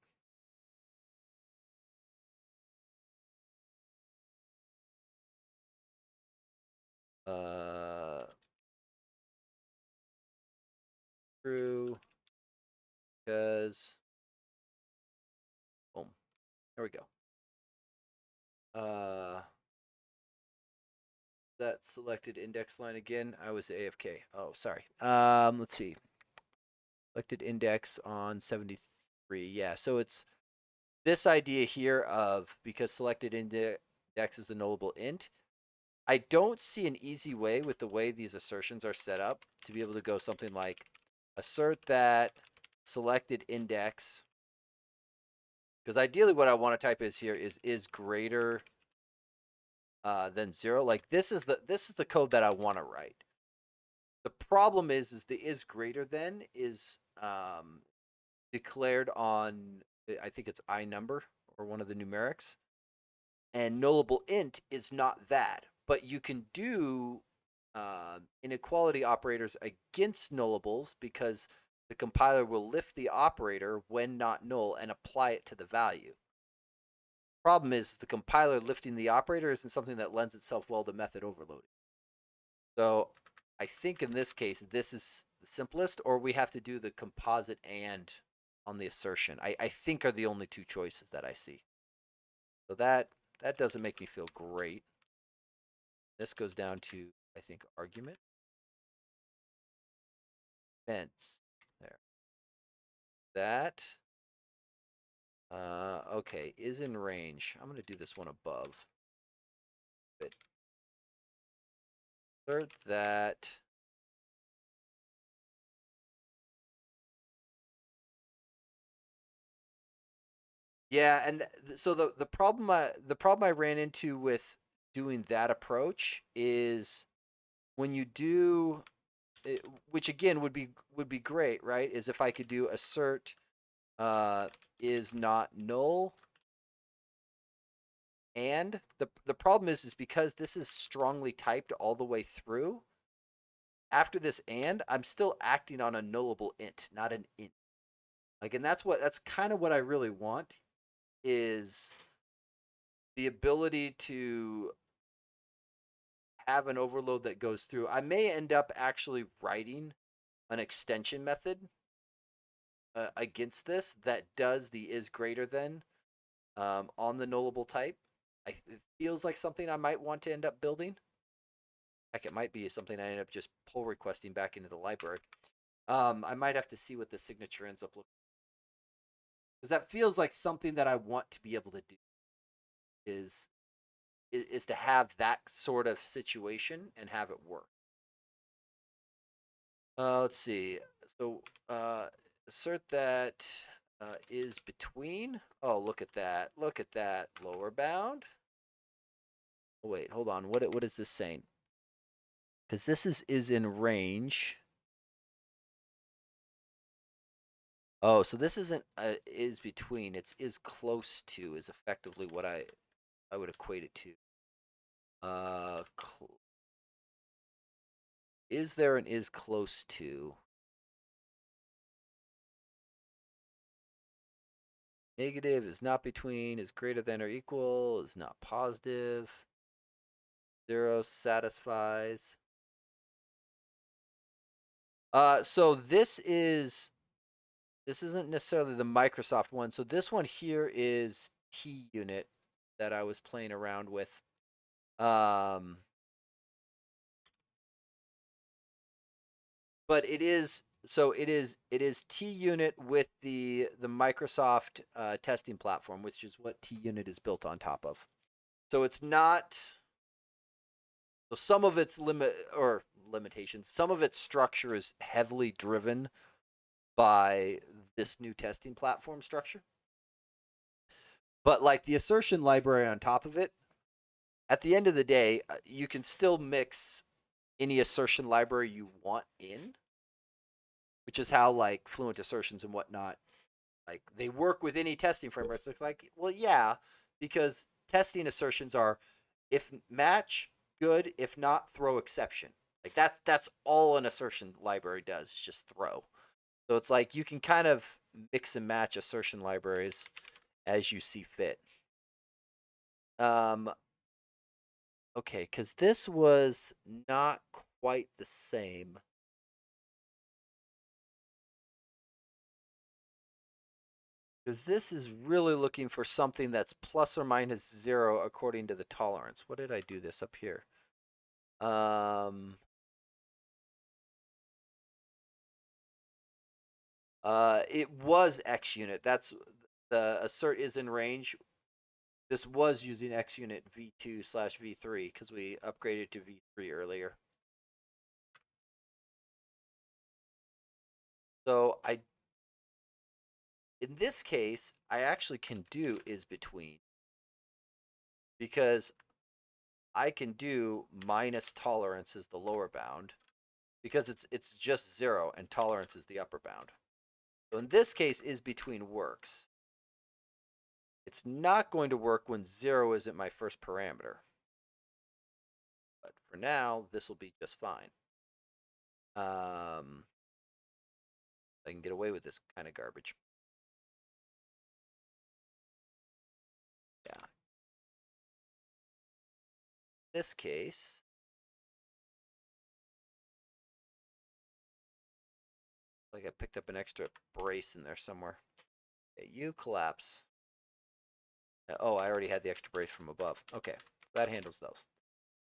True because boom. There we go. That selected index line again. I was AFK. Oh, sorry. Let's see. Selected index on 73. Yeah, so it's this idea here of because selected index is a nullable int. I don't see an easy way with the way these assertions are set up to be able to go something like assert that selected index, because ideally what I want to type is here is greater than 0. Like this is the code that I want to write. The problem is the is greater than is declared on I think it's I number or one of the numerics, and nullable int is not that. But you can do inequality operators against nullables because the compiler will lift the operator when not null and apply it to the value. Problem is the compiler lifting the operator isn't something that lends itself well to method overloading. So I think in this case, this is the simplest, or we have to do the composite and on the assertion. I think are the only two choices that I see. So that doesn't make me feel great. This goes down to, I think, argument. Fence. There. That. Okay, is in range. I'm going to do this one above. But assert that. Yeah, and so the problem I ran into with doing that approach is when you do it, which again would be great, right? Is if I could do assert is not null, and the problem is because this is strongly typed all the way through. After this and, I'm still acting on a nullable int, not an int. Like, and that's kind of what I really want is the ability to have an overload that goes through. I may end up actually writing an extension method against this that does the is greater than on the nullable type. It feels like something I might want to end up building. Heck, it might be something I end up just pull requesting back into the library. I might have to see what the signature ends up looking, because that feels like something that I want to be able to do. Is to have that sort of situation and have it work. Let's see. So assert that is between. Oh, look at that! Look at that lower bound. Oh, wait, hold on. What is this saying? Because this is in range. Oh, so this isn't is between. It's is close to is effectively what I would equate it to. Is there an is close to? Negative is not between, is greater than or equal, is not positive. 0 satisfies. So this isn't necessarily the Microsoft one. So this one here is TUnit that I was playing around with. But it is TUnit with the Microsoft testing platform, which is what TUnit is built on top of. So it's not. So some of its limitations, some of its structure is heavily driven by this new testing platform structure. But like the assertion library on top of it, at the end of the day, you can still mix any assertion library you want in, which is how like fluent assertions and whatnot, like they work with any testing frameworks. It's like, well, yeah, because testing assertions are if match, good, if not, throw exception. Like that's all an assertion library does, is just throw. So it's like you can kind of mix and match assertion libraries as you see fit. Um, okay, because this was not quite the same. Because this is really looking for something that's plus or minus 0 according to the tolerance. What did I do this up here? It was xUnit. That's the assert is in range. This was using xUnit v2/v3 because we upgraded to v3 earlier. So in this case, I actually can do is between, because I can do minus tolerance as the lower bound, because it's just 0 and tolerance is the upper bound. So in this case, is between works. It's not going to work when 0 isn't my first parameter. But for now, this will be just fine. I can get away with this kind of garbage. Yeah, this case, like I picked up an extra brace in there somewhere. Okay, you collapse. Oh, I already had the extra brace from above. Okay, that handles those.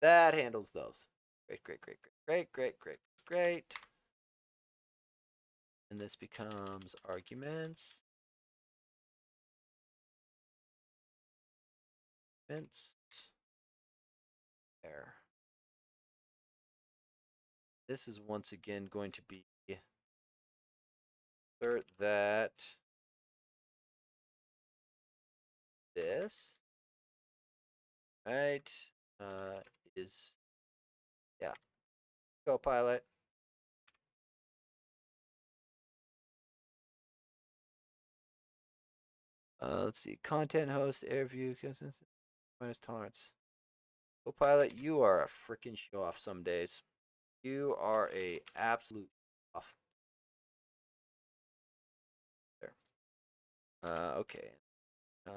That handles those. Great, great, great, great, great, great, great, great. And this becomes arguments. There. This is once again going to be assert that this, right, is, yeah, Copilot. Let's see, content host, air view, minus tolerance. Copilot, you are a freaking show off some days. You are a absolute off. There. Okay. You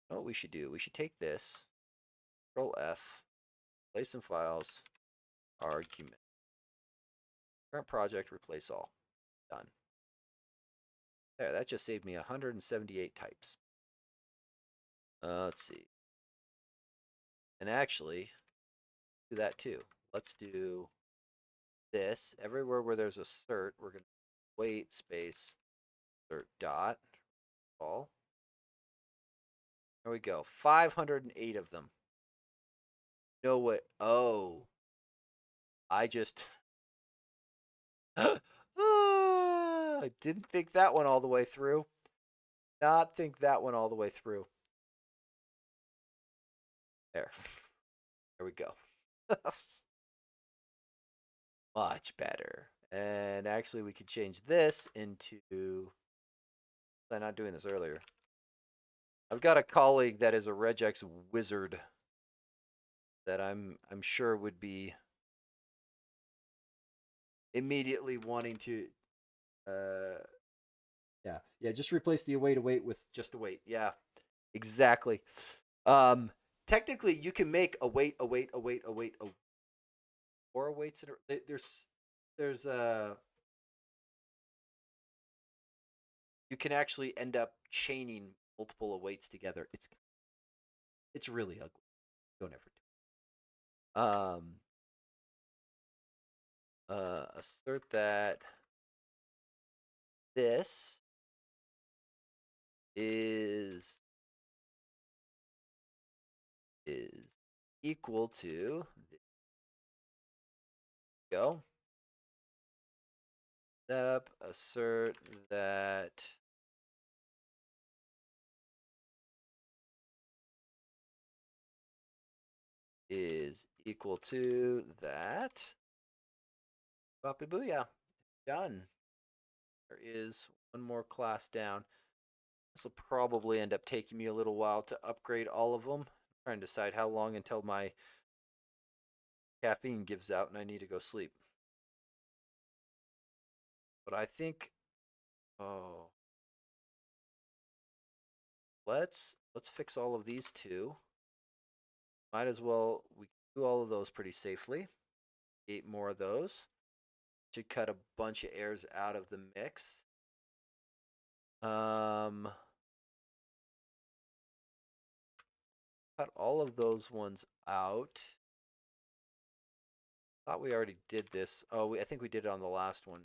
know what we should do? We should take this, Control F, play some files, argument. Current project, replace all. Done. There, that just saved me 178 types. Let's see. And actually, do that too. Let's do this. Everywhere where there's a cert, we're going to wait space cert dot all. There we go. 508 of them. You know what? Oh, I just I didn't think that one all the way through. Not think that one all the way through. There. There we go. Much better. And actually, we could change this into. I'm not doing this earlier. I've got a colleague that is a regex wizard that I'm sure would be immediately wanting to. Yeah, just replace the await with just await. Yeah, exactly. Um, Technically, you can make await, or awaits. There's you can actually end up chaining multiple awaits together. It's really ugly. Don't ever do it. Assert that this is equal to go setup assert that is equal to that. Boppy booyah. Done. There is one more class down. This will probably end up taking me a little while to upgrade all of them. I'm trying to decide how long until my caffeine gives out and I need to go sleep. But I think, oh, let's fix all of these two. Might as well, we can do all of those pretty safely. 8 more of those. Should cut a bunch of errors out of the mix. Cut all of those ones out. Thought we already did this. Oh, I think we did it on the last one.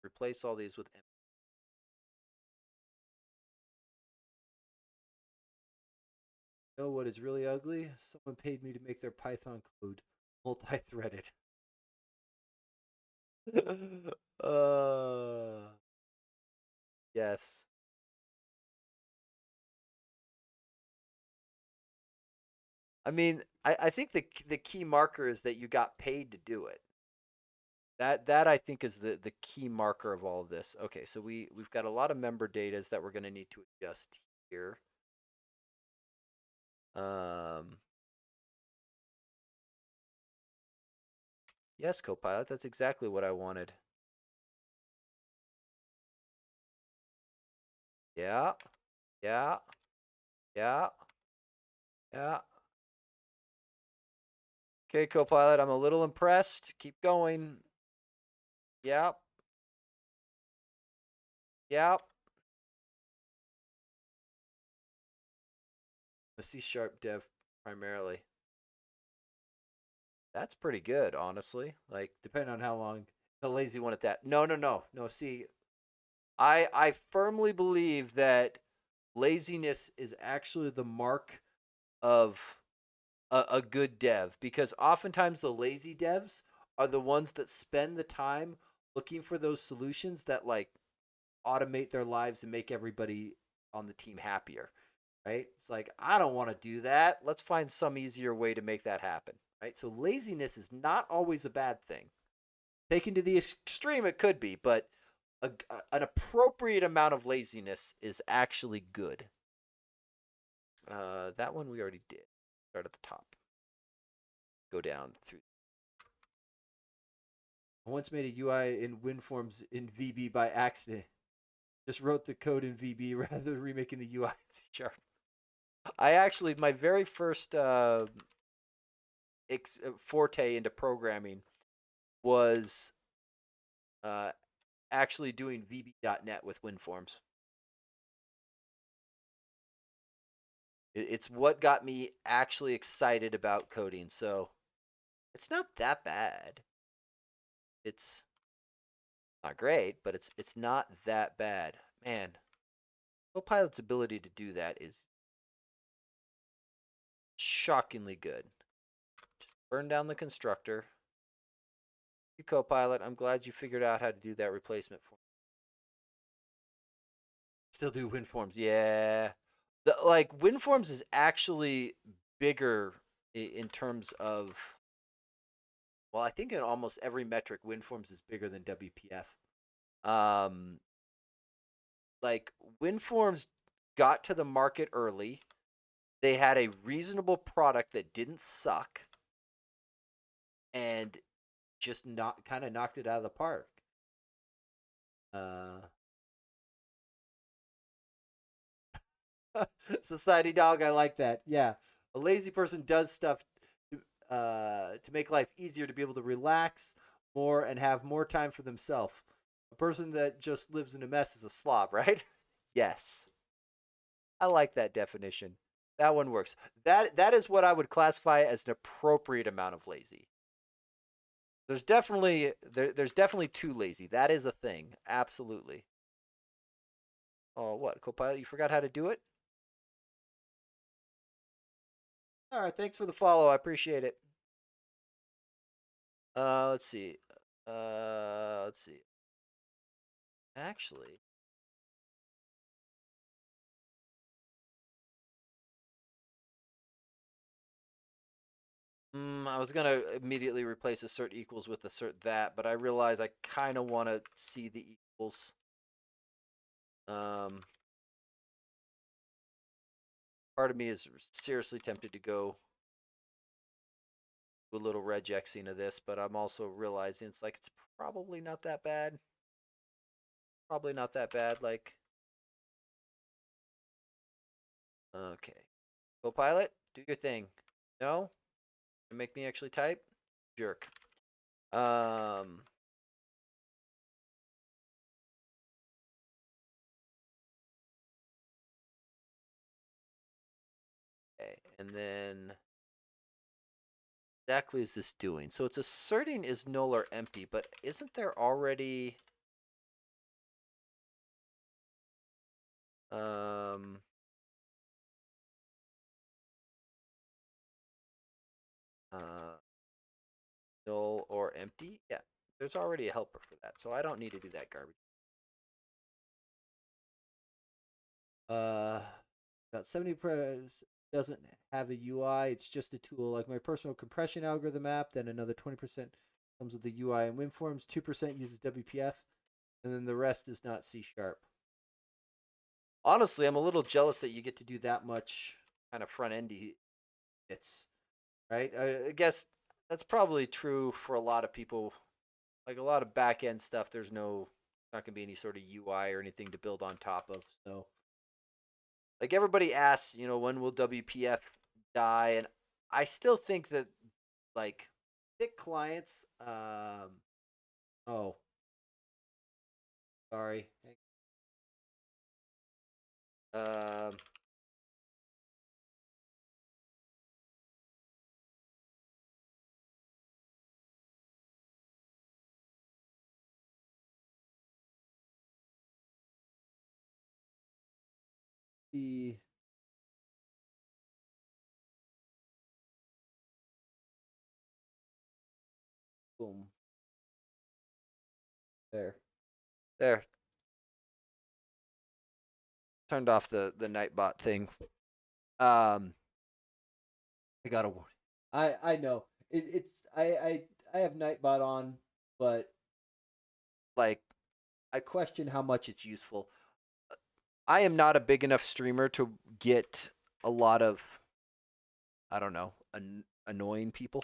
Replace all these with empty. You know what is really ugly? Someone paid me to make their Python code multi-threaded. Yes. I mean, I think the key marker is that you got paid to do it. That I think is the key marker of all of this. Okay, so we've got a lot of member datas that we're going to need to adjust here. Yes, Copilot, that's exactly what I wanted. Yeah, yeah, yeah, yeah. Okay, Copilot, I'm a little impressed. Keep going. Yep. Yep. A C# dev primarily. That's pretty good, honestly. Like, depending on how long the lazy one at that. No. See, I firmly believe that laziness is actually the mark of a good dev, because oftentimes the lazy devs are the ones that spend the time looking for those solutions that like automate their lives and make everybody on the team happier, right? It's like, I don't want to do that. Let's find some easier way to make that happen, right? So laziness is not always a bad thing. Taken to the extreme, it could be, but an appropriate amount of laziness is actually good. That one we already did. Start at the top. Go down through. I once made a UI in WinForms in VB by accident. Just wrote the code in VB rather than remaking the UI in C#. I actually, my very first forte into programming was uh, actually doing VB.net with WinForms. It's what got me actually excited about coding. So it's not that bad. It's not great, but it's not that bad. Man, Copilot's ability to do that is shockingly good. Just burn down the constructor. You Copilot, I'm glad you figured out how to do that replacement for me. Still do WinForms. Yeah. Like WinForms is actually bigger in terms of, well, I think in almost every metric WinForms is bigger than WPF. Um like WinForms got to the market early. They had a reasonable product that didn't suck and just not kind of knocked it out of the park. Uh Society dog, I like that. Yeah. A lazy person does stuff to make life easier, to be able to relax more and have more time for themselves. A person that just lives in a mess is a slob, right? Yes. I like that definition. That one works. That is what I would classify as an appropriate amount of lazy. There's definitely too lazy. That is a thing. Absolutely. Oh, what? Copilot, you forgot how to do it? All right, thanks for the follow. I appreciate it. Let's see. Let's see. Actually, I was gonna immediately replace assert equals with assert that, but I realize I kind of want to see the equals. Um, Part of me is seriously tempted to go a little regexing of this, but I'm also realizing it's like it's probably not that bad. Probably not that bad. Like, okay, Copilot, do your thing. No, make me actually type. Jerk. Um, okay, and then exactly is this doing? So it's asserting is null or empty, but isn't there already um uh null or empty? Yeah, there's already a helper for that, so I don't need to do that garbage. Uh, about 70% doesn't have a UI. It's just a tool, like my personal compression algorithm app. Then another 20% comes with the UI and WinForms. 2% uses WPF, and then the rest is not C#. Honestly, I'm a little jealous that you get to do that much kind of front endy bits, right? I guess that's probably true for a lot of people. Like a lot of back end stuff, there's not gonna be any sort of UI or anything to build on top of. So, like everybody asks, when will WPF die? And I still think that like thick clients. Oh, sorry. Um, the boom there, there. Turned off the Nightbot thing. I got a warning. I know it's I have Nightbot on, but like I question how much it's useful. I am not a big enough streamer to get a lot of, I don't know, annoying people.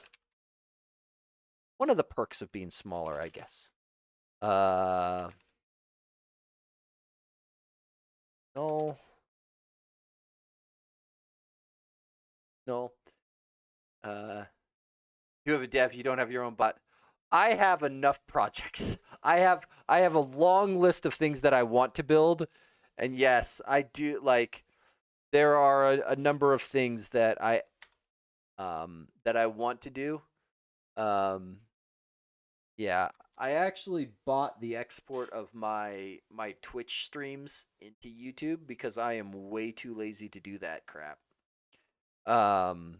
One of the perks of being smaller, I guess. Uh, no, no. Uh, you have a dev, you don't have your own bot. I have enough projects. I have a long list of things that I want to build, and yes, I do like. There are a number of things that I want to do. Um, yeah, I actually bought the export of my Twitch streams into YouTube because I am way too lazy to do that crap. Um,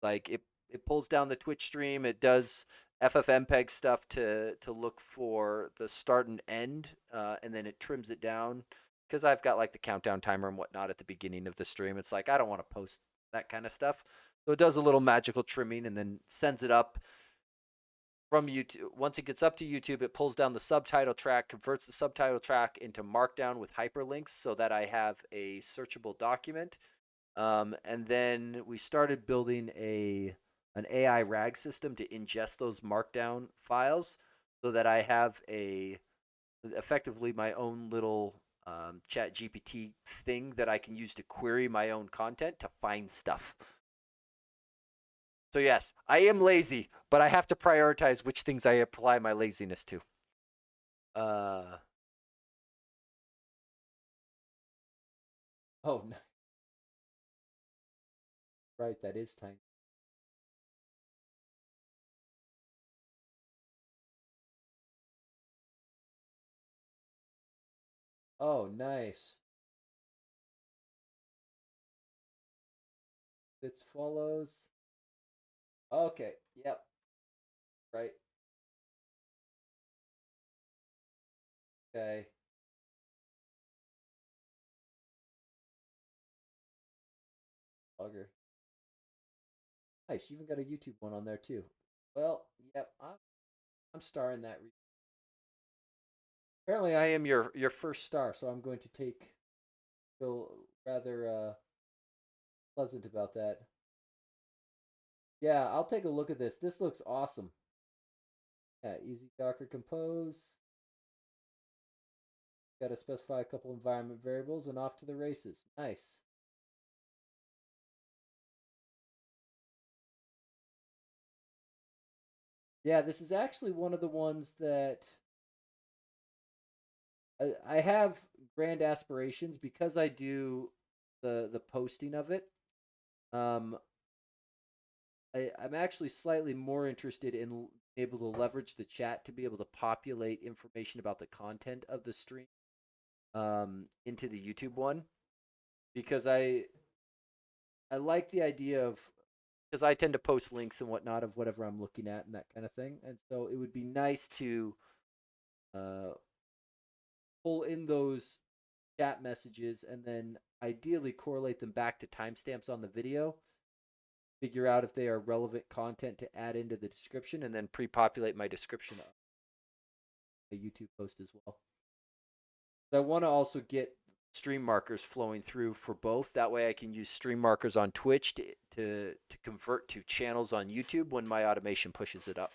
like it pulls down the Twitch stream. It does FFmpeg stuff to look for the start and end, and then it trims it down because I've got like the countdown timer and whatnot at the beginning of the stream. It's like I don't want to post that kind of stuff, so it does a little magical trimming and then sends it up from YouTube. Once it gets up to YouTube, it pulls down the subtitle track, converts the subtitle track into Markdown with hyperlinks so that I have a searchable document. And then we started building an AI RAG system to ingest those Markdown files so that I have effectively my own little chat GPT thing that I can use to query my own content to find stuff. So yes, I am lazy, but I have to prioritize which things I apply my laziness to. Uh oh no. Right, that is tiny. Oh, nice. It follows. Okay, yep, right. Okay. Bugger. Nice. You even got a YouTube one on there too. Well, yep. I'm starring that. Apparently, I am your first star, so I'm going to feel rather pleasant about that. Yeah, I'll take a look at this. This looks awesome. Yeah, easy Docker compose. Got to specify a couple environment variables and off to the races. Nice. Yeah, this is actually one of the ones that I have grand aspirations because I do the posting of it. Um, I'm actually slightly more interested in able to leverage the chat to be able to populate information about the content of the stream into the YouTube one because I like the idea of because I tend to post links and whatnot of whatever I'm looking at and that kind of thing, and so it would be nice to uh, pull in those chat messages and then ideally correlate them back to timestamps on the video, figure out if they are relevant content to add into the description, and then pre-populate my description of a YouTube post as well. I want to also get stream markers flowing through for both. That way I can use stream markers on Twitch to convert to channels on YouTube when my automation pushes it up.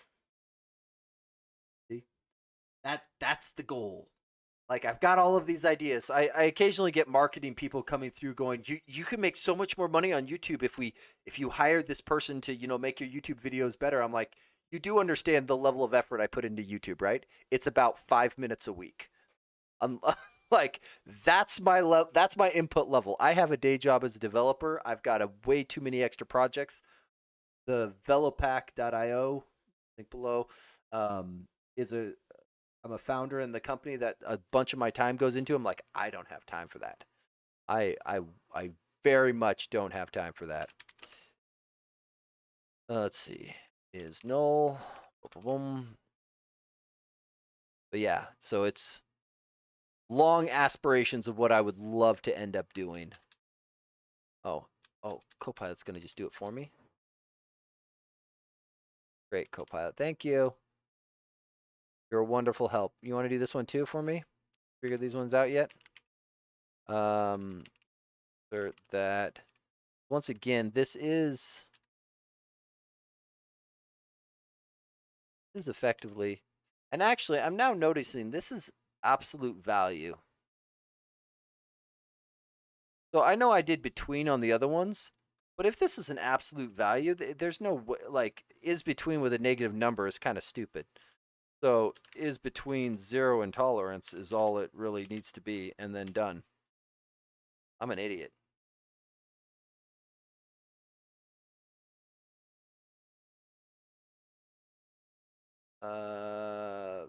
See? That's the goal. Like I've got all of these ideas. I occasionally get marketing people coming through going, you can make so much more money on YouTube if you hired this person to, make your YouTube videos better. I'm like, you do understand the level of effort I put into YouTube, right? It's about 5 minutes a week. Um, like that's my input level. I have a day job as a developer. I've got a way too many extra projects. The Velopack.io, link below, um, is a I'm a founder in the company that a bunch of my time goes into. I'm like, I don't have time for that. I I I very much don't have time for that. Let's see. Is null. Boom, boom, boom. But yeah, so it's long aspirations of what I would love to end up doing. Oh, Copilot's gonna just do it for me. Great, Copilot. Thank you. You're a wonderful help. You want to do this one too for me? Figure these ones out yet? That. Once again, this is effectively, and actually, I'm now noticing this is absolute value. So I know I did between on the other ones, but if this is an absolute value, there's no way, like, is between with a negative number is kind of stupid. So is between 0 and tolerance is all it really needs to be, and then done. I'm an idiot. Uh,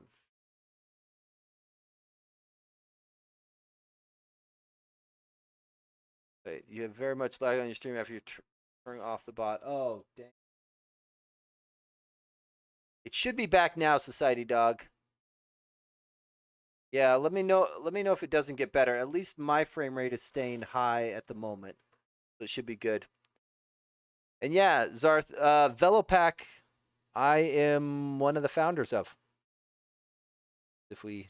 Wait, you have very much lag on your stream after you turn off the bot. Oh, dang. It should be back now, Society Dog. Yeah, let me know. Let me know if it doesn't get better. At least my frame rate is staying high at the moment, so it should be good. And yeah, Zarth, Velopack, I am one of the founders of. If we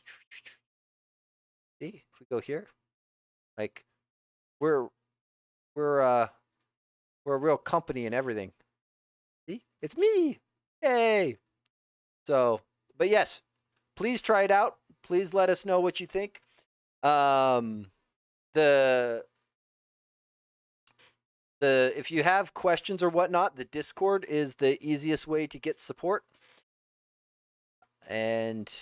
see, if we go here, like we're we're uh we're a real company and everything. See, it's me. Yay! So, but yes, please try it out. Please let us know what you think. Um, the if you have questions or whatnot, the Discord is the easiest way to get support. And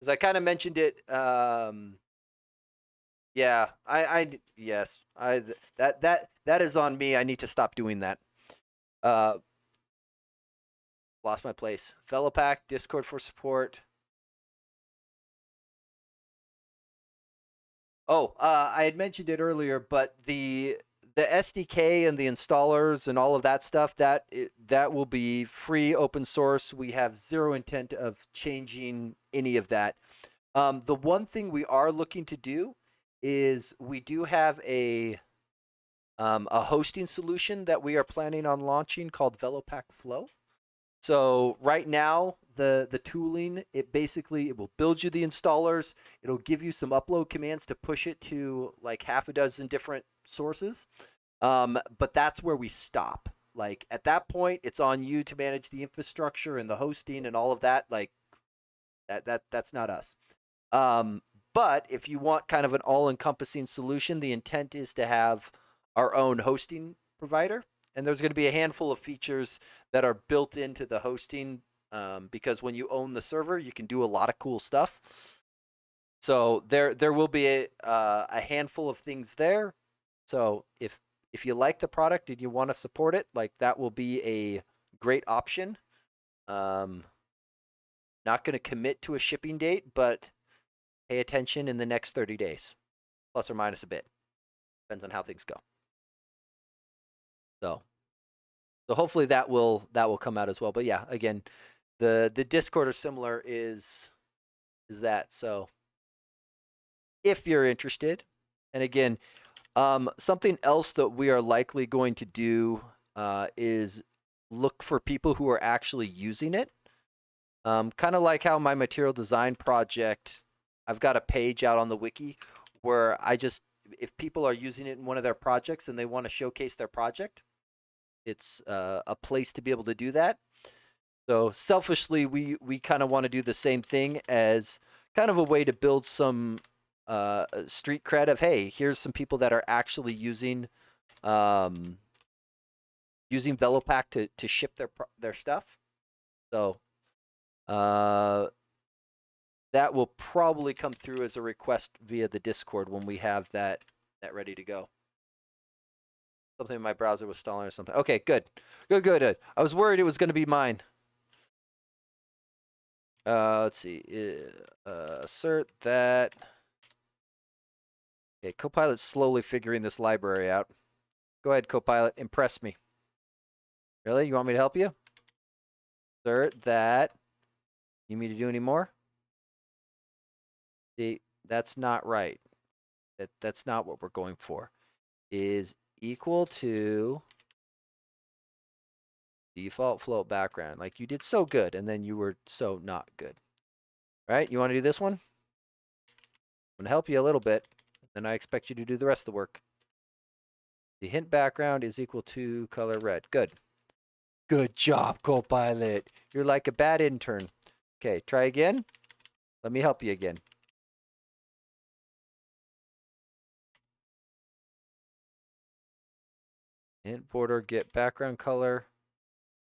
as I kind of mentioned it, yeah, yes, that is on me. I need to stop doing that. Lost my place. Velopack, Discord for support. Oh, I had mentioned it earlier, but the SDK and the installers and all of that stuff that will be free, open source. We have zero intent of changing any of that. The one thing we are looking to do is we do have a hosting solution that we are planning on launching called Velopack Flow. So right now, the tooling, it will build you the installers. It'll give you some upload commands to push it to like half a dozen different sources. But that's where we stop. Like at that point, it's on you to manage the infrastructure and the hosting and all of that. Like that's not us. Um, but if you want kind of an all-encompassing solution, the intent is to have our own hosting provider, and there's going to be a handful of features that are built into the hosting because when you own the server, you can do a lot of cool stuff. So there will be a handful of things there. So if you like the product and you want to support it, like that will be a great option. Not going to commit to a shipping date, but pay attention in the next 30 days, plus or minus a bit. Depends on how things go. So hopefully that will come out as well. But yeah, again, the Discord or similar is that. So if you're interested, and again, something else that we are likely going to do is look for people who are actually using it. Kind of like how my material design project, I've got a page out on the wiki where if people are using it in one of their projects and they want to showcase their project, it's a place to be able to do that. So selfishly, we kind of want to do the same thing as kind of a way to build some street cred of, hey, here's some people that are actually using using Velopack to ship their stuff. So that will probably come through as a request via the Discord when we have that ready to go. Something in my browser was stalling or something. Okay, good. Good. I was worried it was going to be mine. Let's see. Assert that. Okay, Copilot's slowly figuring this library out. Go ahead, Copilot. Impress me. Really? You want me to help you? Assert that. You need me to do any more? See, that's not right. That's not what we're going for. Is equal to default float background. Like, you did so good, and then you were so not good. Right? You want to do this one? I'm going to help you a little bit, and I expect you to do the rest of the work. The hint background is equal to color red. Good. Good job, Copilot. You're like a bad intern. Okay, try again. Let me help you again. Hint border get background color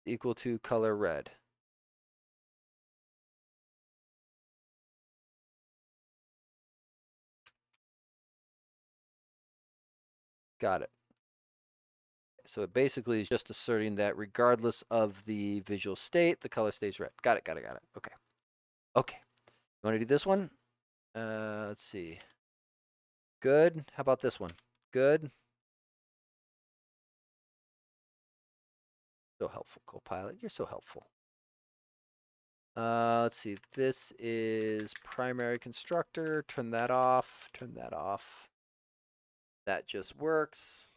equal to color red. Got it. So it basically is just asserting that regardless of the visual state, the color stays red. Got it. Okay. Okay. You want to do this one? Let's see. Good. How about this one? Good. So helpful, Copilot. You're so helpful. Let's see. This is primary constructor. Turn that off. Turn that off. That just works.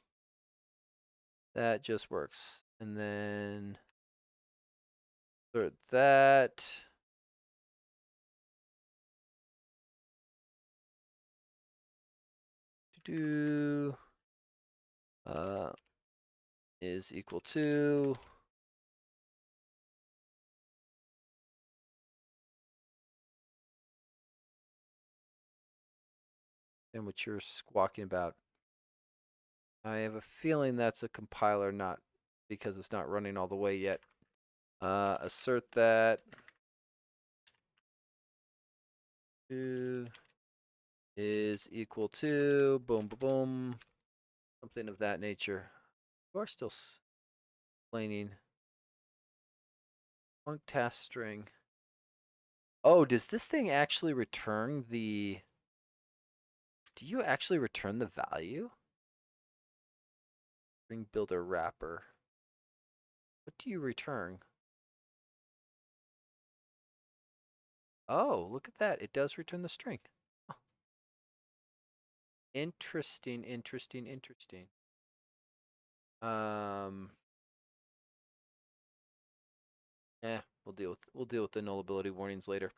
That just works. And then that. Do is equal to and what you're squawking about. I have a feeling that's a compiler, not because it's not running all the way yet. Assert that is equal to boom, boom, boom, something of that nature. You are still explaining. Func task string. Oh, does this thing actually return the? Do you actually return the value? String builder wrapper. What do you return? Oh, look at that. It does return the string. Oh. Interesting. We'll deal with the nullability warnings later.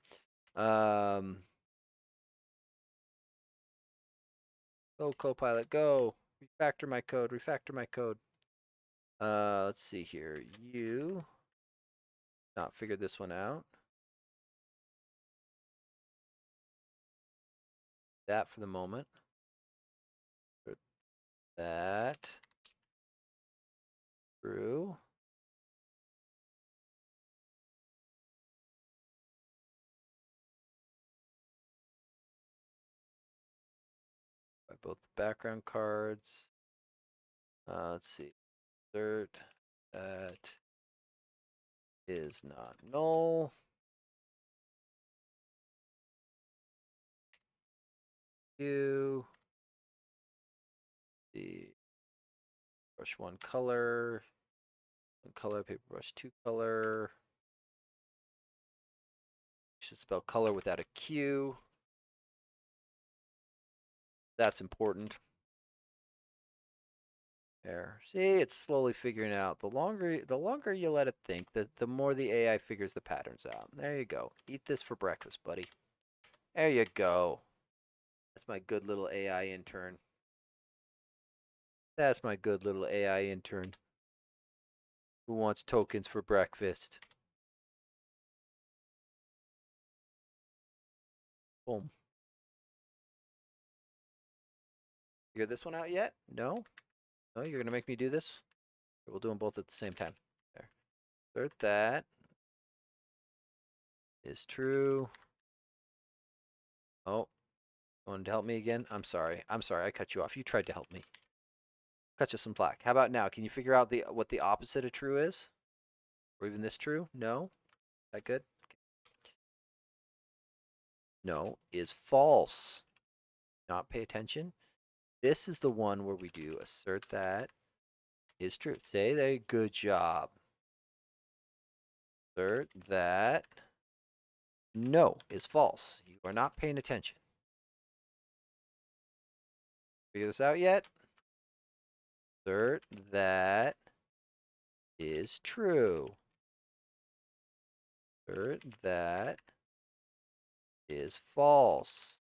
Go Copilot, go. Refactor my code. Let's see here. You not figured this one out. That for the moment. That. True. By both the background cards. Let's see. Assert that is not null. You. The brush one color. One color, paperbrush two color. Should spell color without a Q. That's important. There. See, it's slowly figuring out. The longer you let it think, the more the AI figures the patterns out. There you go. Eat this for breakfast, buddy. There you go. That's my good little AI intern. That's my good little AI intern who wants tokens for breakfast. Boom. Figure this one out yet? No? No, you're going to make me do this? We'll do them both at the same time. There. Assert that is true. Oh, wanted to help me again? I'm sorry. I'm sorry. I cut you off. You tried to help me. Cut you some slack. How about now? Can you figure out what the opposite of true is? Or even this true? No? Is that good? Okay. No is false. Not pay attention. This is the one where we do assert that is true. Say they good job. Assert that no is false. You are not paying attention. Figure this out yet? Assert that is true. Assert that is false.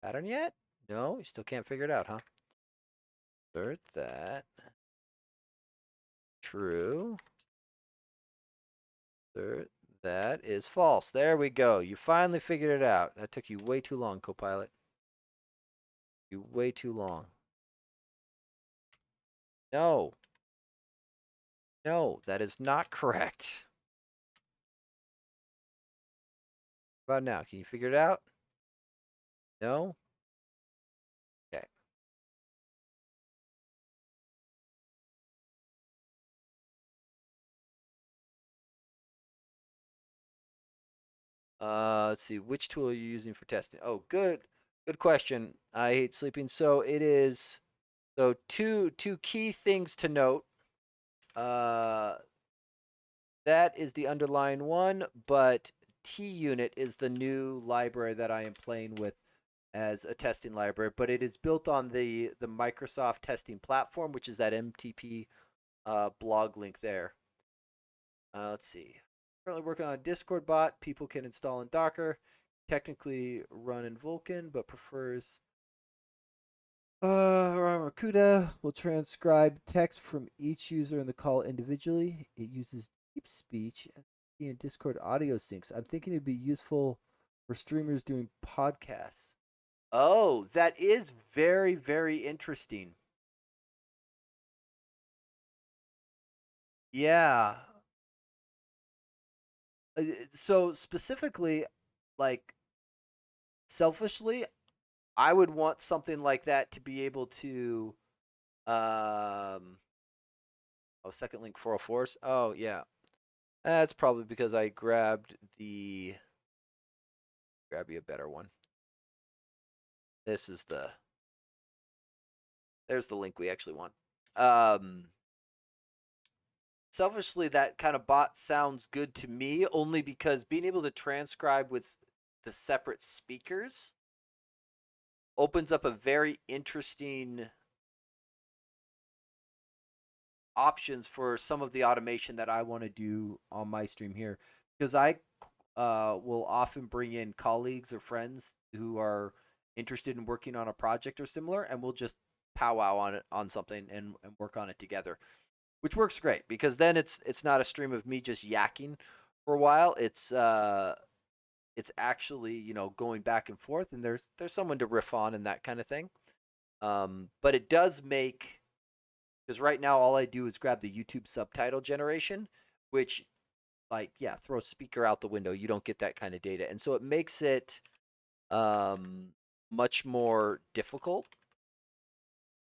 Pattern yet? No, you still can't figure it out, huh? Assert that true. Assert that is false. There we go. You finally figured it out. That took you way too long, Copilot. You way too long. No. No, that is not correct. How about now? Can you figure it out? No? Okay. Let's see. Which tool are you using for testing? Oh, good. Good question. I hate sleeping. So it is. So two key things to note. Uh, that is the underlying one, but TUnit is the new library that I am playing with as a testing library. But it is built on the Microsoft testing platform, which is that MTP blog link there. Let's see. Currently working on a Discord bot. People can install in Docker. Technically run in Vulkan, but prefers Rakuda will transcribe text from each user in the call individually. It uses deep speech and Discord audio syncs. I'm thinking it'd be useful for streamers doing podcasts. Oh, that is very, very interesting. Yeah. So specifically, like selfishly, I would want something like that to be able to oh, second link 404s. Oh, yeah. That's probably because I grab you a better one. This is there's the link we actually want. Selfishly, that kind of bot sounds good to me only because being able to transcribe with the separate speakers opens up a very interesting options for some of the automation that I want to do on my stream here because I will often bring in colleagues or friends who are interested in working on a project or similar, and we'll just powwow on it on something and work on it together, which works great because then it's not a stream of me just yakking for a while. It's actually going back and forth, and there's someone to riff on and that kind of thing. But it does make because right now all I do is grab the YouTube subtitle generation, which throw speaker out the window. You don't get that kind of data, and so it makes it much more difficult.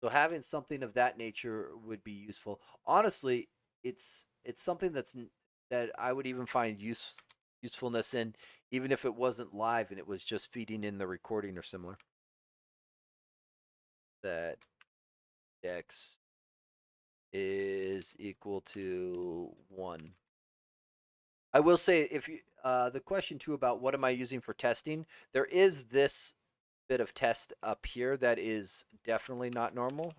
So having something of that nature would be useful. Honestly, it's something that I would even find usefulness in, even if it wasn't live and it was just feeding in the recording or similar. That x is equal to 1. I will say if you the question too about what am I using for testing, there is this bit of test up here that is definitely not normal.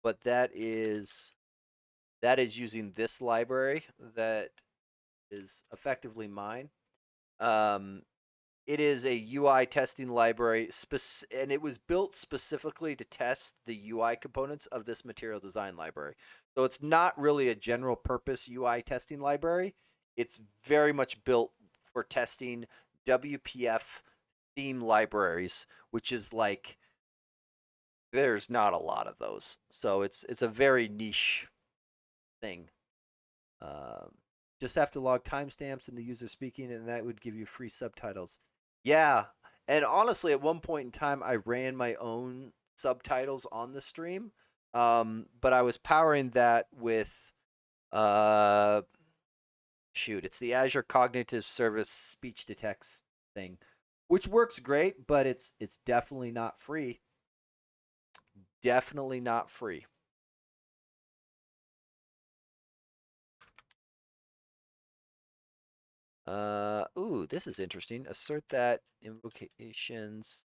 But that is using this library that is effectively mine. It is a UI testing library, and it was built specifically to test the UI components of this material design library. So it's not really a general purpose UI testing library. it's very much built for testing WPF theme libraries, which is like there's not a lot of those. So it's a very niche thing. Um, just have to log timestamps and the user speaking, and that would give you free subtitles. Yeah, and honestly, at one point in time, I ran my own subtitles on the stream, but I was powering that with uh, shoot, it's the Azure Cognitive Service speech to text thing, which works great, but it's definitely not free. Definitely not free. Ooh, this is interesting. Assert that invocations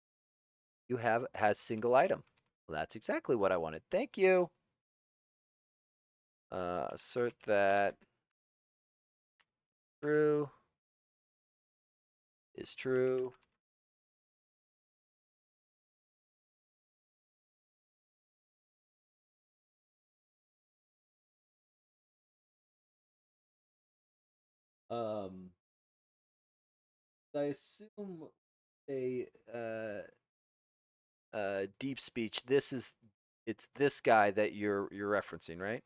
you have has single item. Well, that's exactly what I wanted. Thank you. Assert that true is true. Um, I assume a deep speech. It's this guy that you're referencing, right?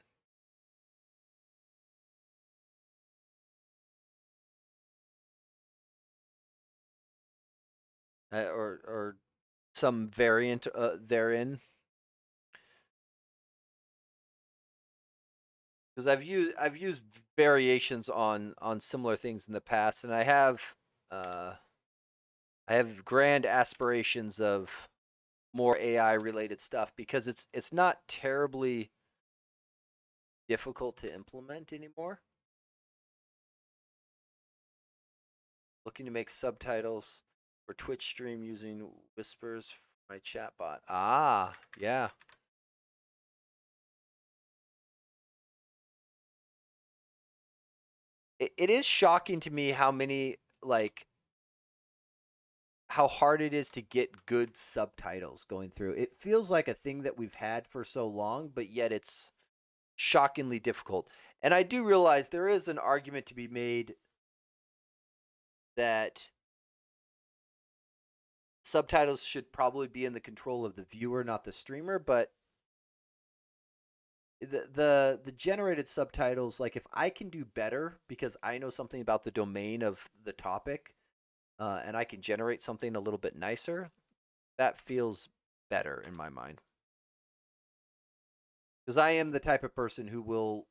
Or some variant therein. Because I've used variations on similar things in the past, and uh, I have grand aspirations of more AI related stuff because it's not terribly difficult to implement anymore. Looking to make subtitles for Twitch stream using whispers for my chatbot. Ah, yeah. It is shocking to me how many like how hard it is to get good subtitles going through. It feels like a thing that we've had for so long, but yet it's shockingly difficult. And I do realize there is an argument to be made that subtitles should probably be in the control of the viewer, not the streamer, but the generated subtitles, like if I can do better because I know something about the domain of the topic, and I can generate something a little bit nicer, that feels better in my mind. Because I am the type of person who will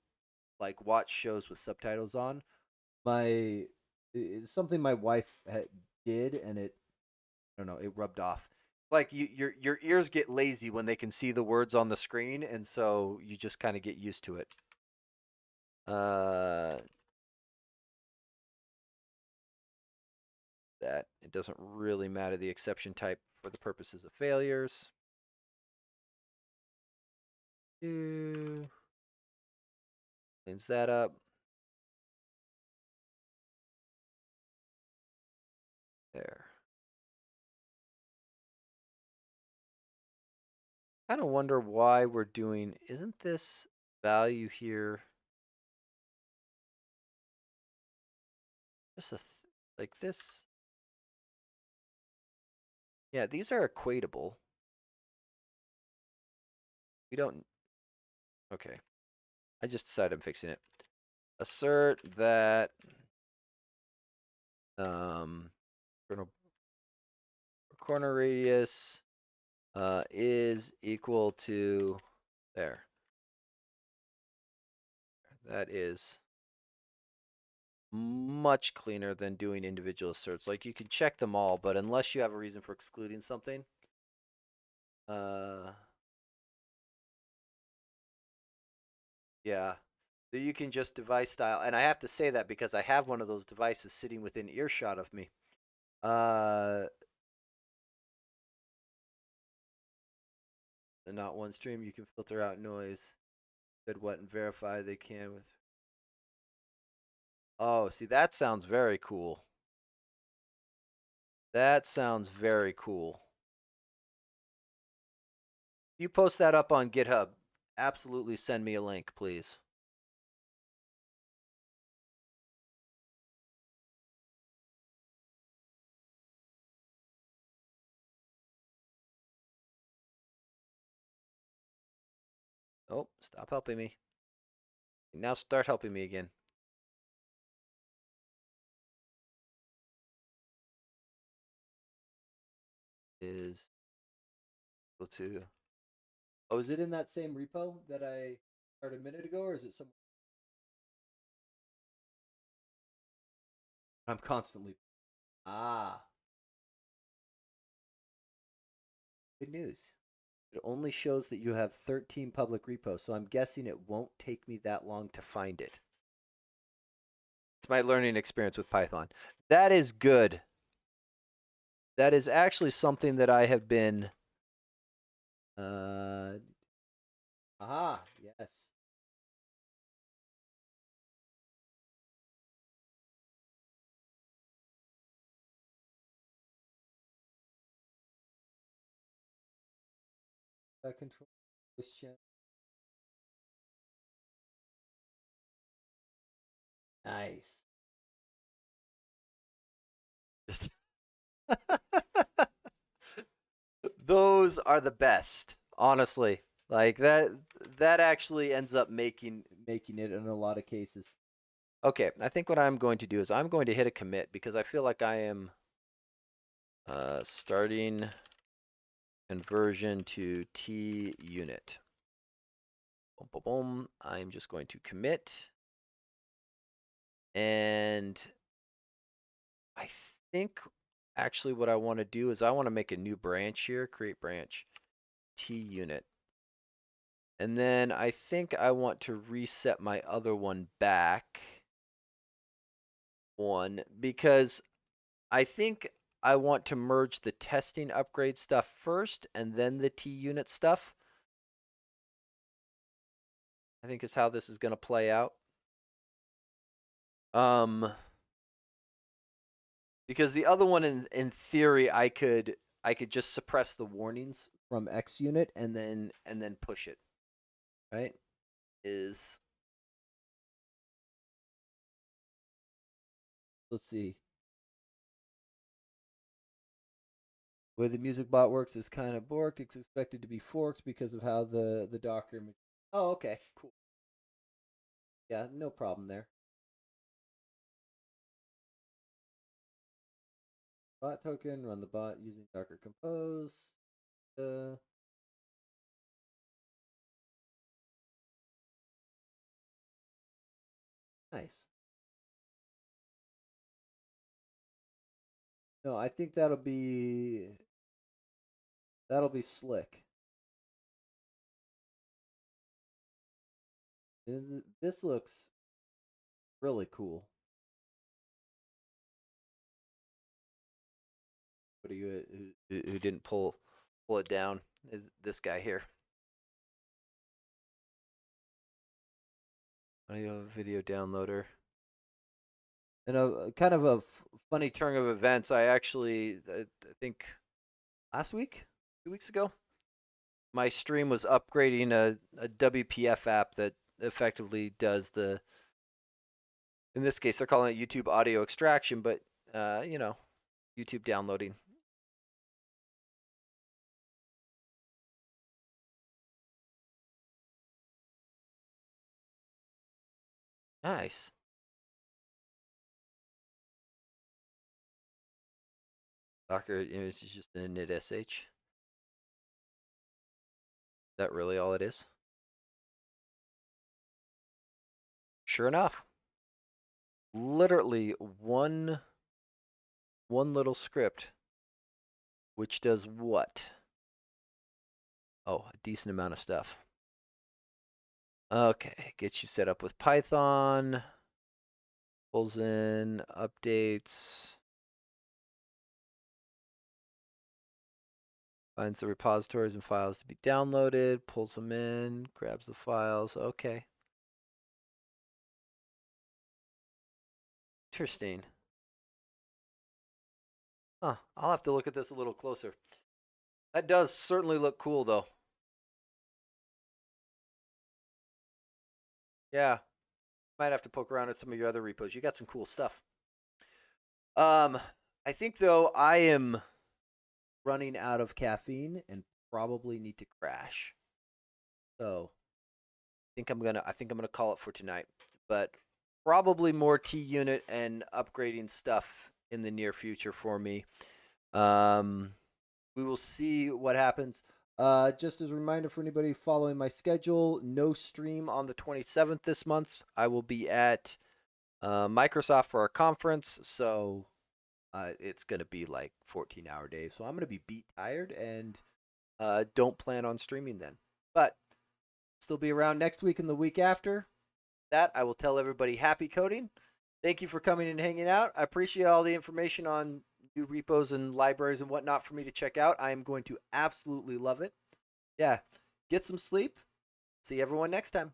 like watch shows with subtitles on. My It's something my wife did, and I don't know, it rubbed off. Like your ears get lazy when they can see the words on the screen, and so you just kind of get used to it. Uh, that it doesn't really matter the exception type for the purposes of failures. Cleans that up. There. Kind of wonder why we're doing. Isn't this value here just like this? Yeah, these are equatable. We don't. Okay. I just decided I'm fixing it. Assert that um, corner radius is equal to there. That is much cleaner than doing individual asserts. Like you can check them all, but unless you have a reason for excluding something, uh, yeah, so you can just device style. And I have to say that because I have one of those devices sitting within earshot of me. Uh, not one stream you can filter out noise. Good what and verify they can with. Oh, see that sounds very cool. That sounds very cool. You post that up on GitHub. Absolutely send me a link, please. Oh, stop helping me. Now start helping me again. Is equal to. Oh, is it in that same repo that I started a minute ago, or is it somewhere? I'm constantly. Ah, good news. It only shows that you have 13 public repos, so I'm guessing it won't take me that long to find it. It's my learning experience with Python. That is good. That is actually something that I have been. Uh, yes. Control voice chat. Nice. Just those are the best, honestly. Like that actually ends up making it in a lot of cases. Okay, I think what I'm going to do is I'm going to hit a commit because I feel like I am starting conversion to TUnit. Boom, boom, boom. I'm just going to commit. And I think actually what I want to do is I want to make a new branch here, create branch, TUnit. And then I think I want to reset my other one back one because I think I want to merge the testing upgrade stuff first and then the TUnit stuff. I think is how this is going to play out. Because the other one in theory I could just suppress the warnings from xUnit and then push it. Right? Is let's see. The way the music bot works is kind of borked. It's expected to be forked because of how the Docker. Oh, okay, cool. Yeah, no problem there. Bot token, run the bot using Docker Compose. Uh, nice. No, I think that'll be slick. This looks really cool. What are you who didn't pull it down? Is this guy here? Audio video downloader. And a kind of a funny turn of events. I actually I think last week, 2 weeks ago, my stream was upgrading a WPF app that effectively does the. In this case, they're calling it YouTube audio extraction, but YouTube downloading. Nice. Docker image is just a init sh. Is that really all it is? Sure enough. Literally one little script which does what? Oh, a decent amount of stuff. Okay, gets you set up with Python. Pulls in updates. Finds the repositories and files to be downloaded, pulls them in, grabs the files. Okay. Interesting. Huh. I'll have to look at this a little closer. That does certainly look cool, though. Yeah. Might have to poke around at some of your other repos. You got some cool stuff. Um, I think, though, I am running out of caffeine and probably need to crash. So I think I'm gonna call it for tonight. But probably more TUnit and upgrading stuff in the near future for me. Um, we will see what happens. Just as a reminder for anybody following my schedule, no stream on the 27th this month. I will be at Microsoft for our conference, so it's going to be like 14-hour days. So I'm going to be beat tired and don't plan on streaming then. But still be around next week and the week after. That I will tell everybody happy coding. Thank you for coming and hanging out. I appreciate all the information on new repos and libraries and whatnot for me to check out. I am going to absolutely love it. Yeah, get some sleep. See everyone next time.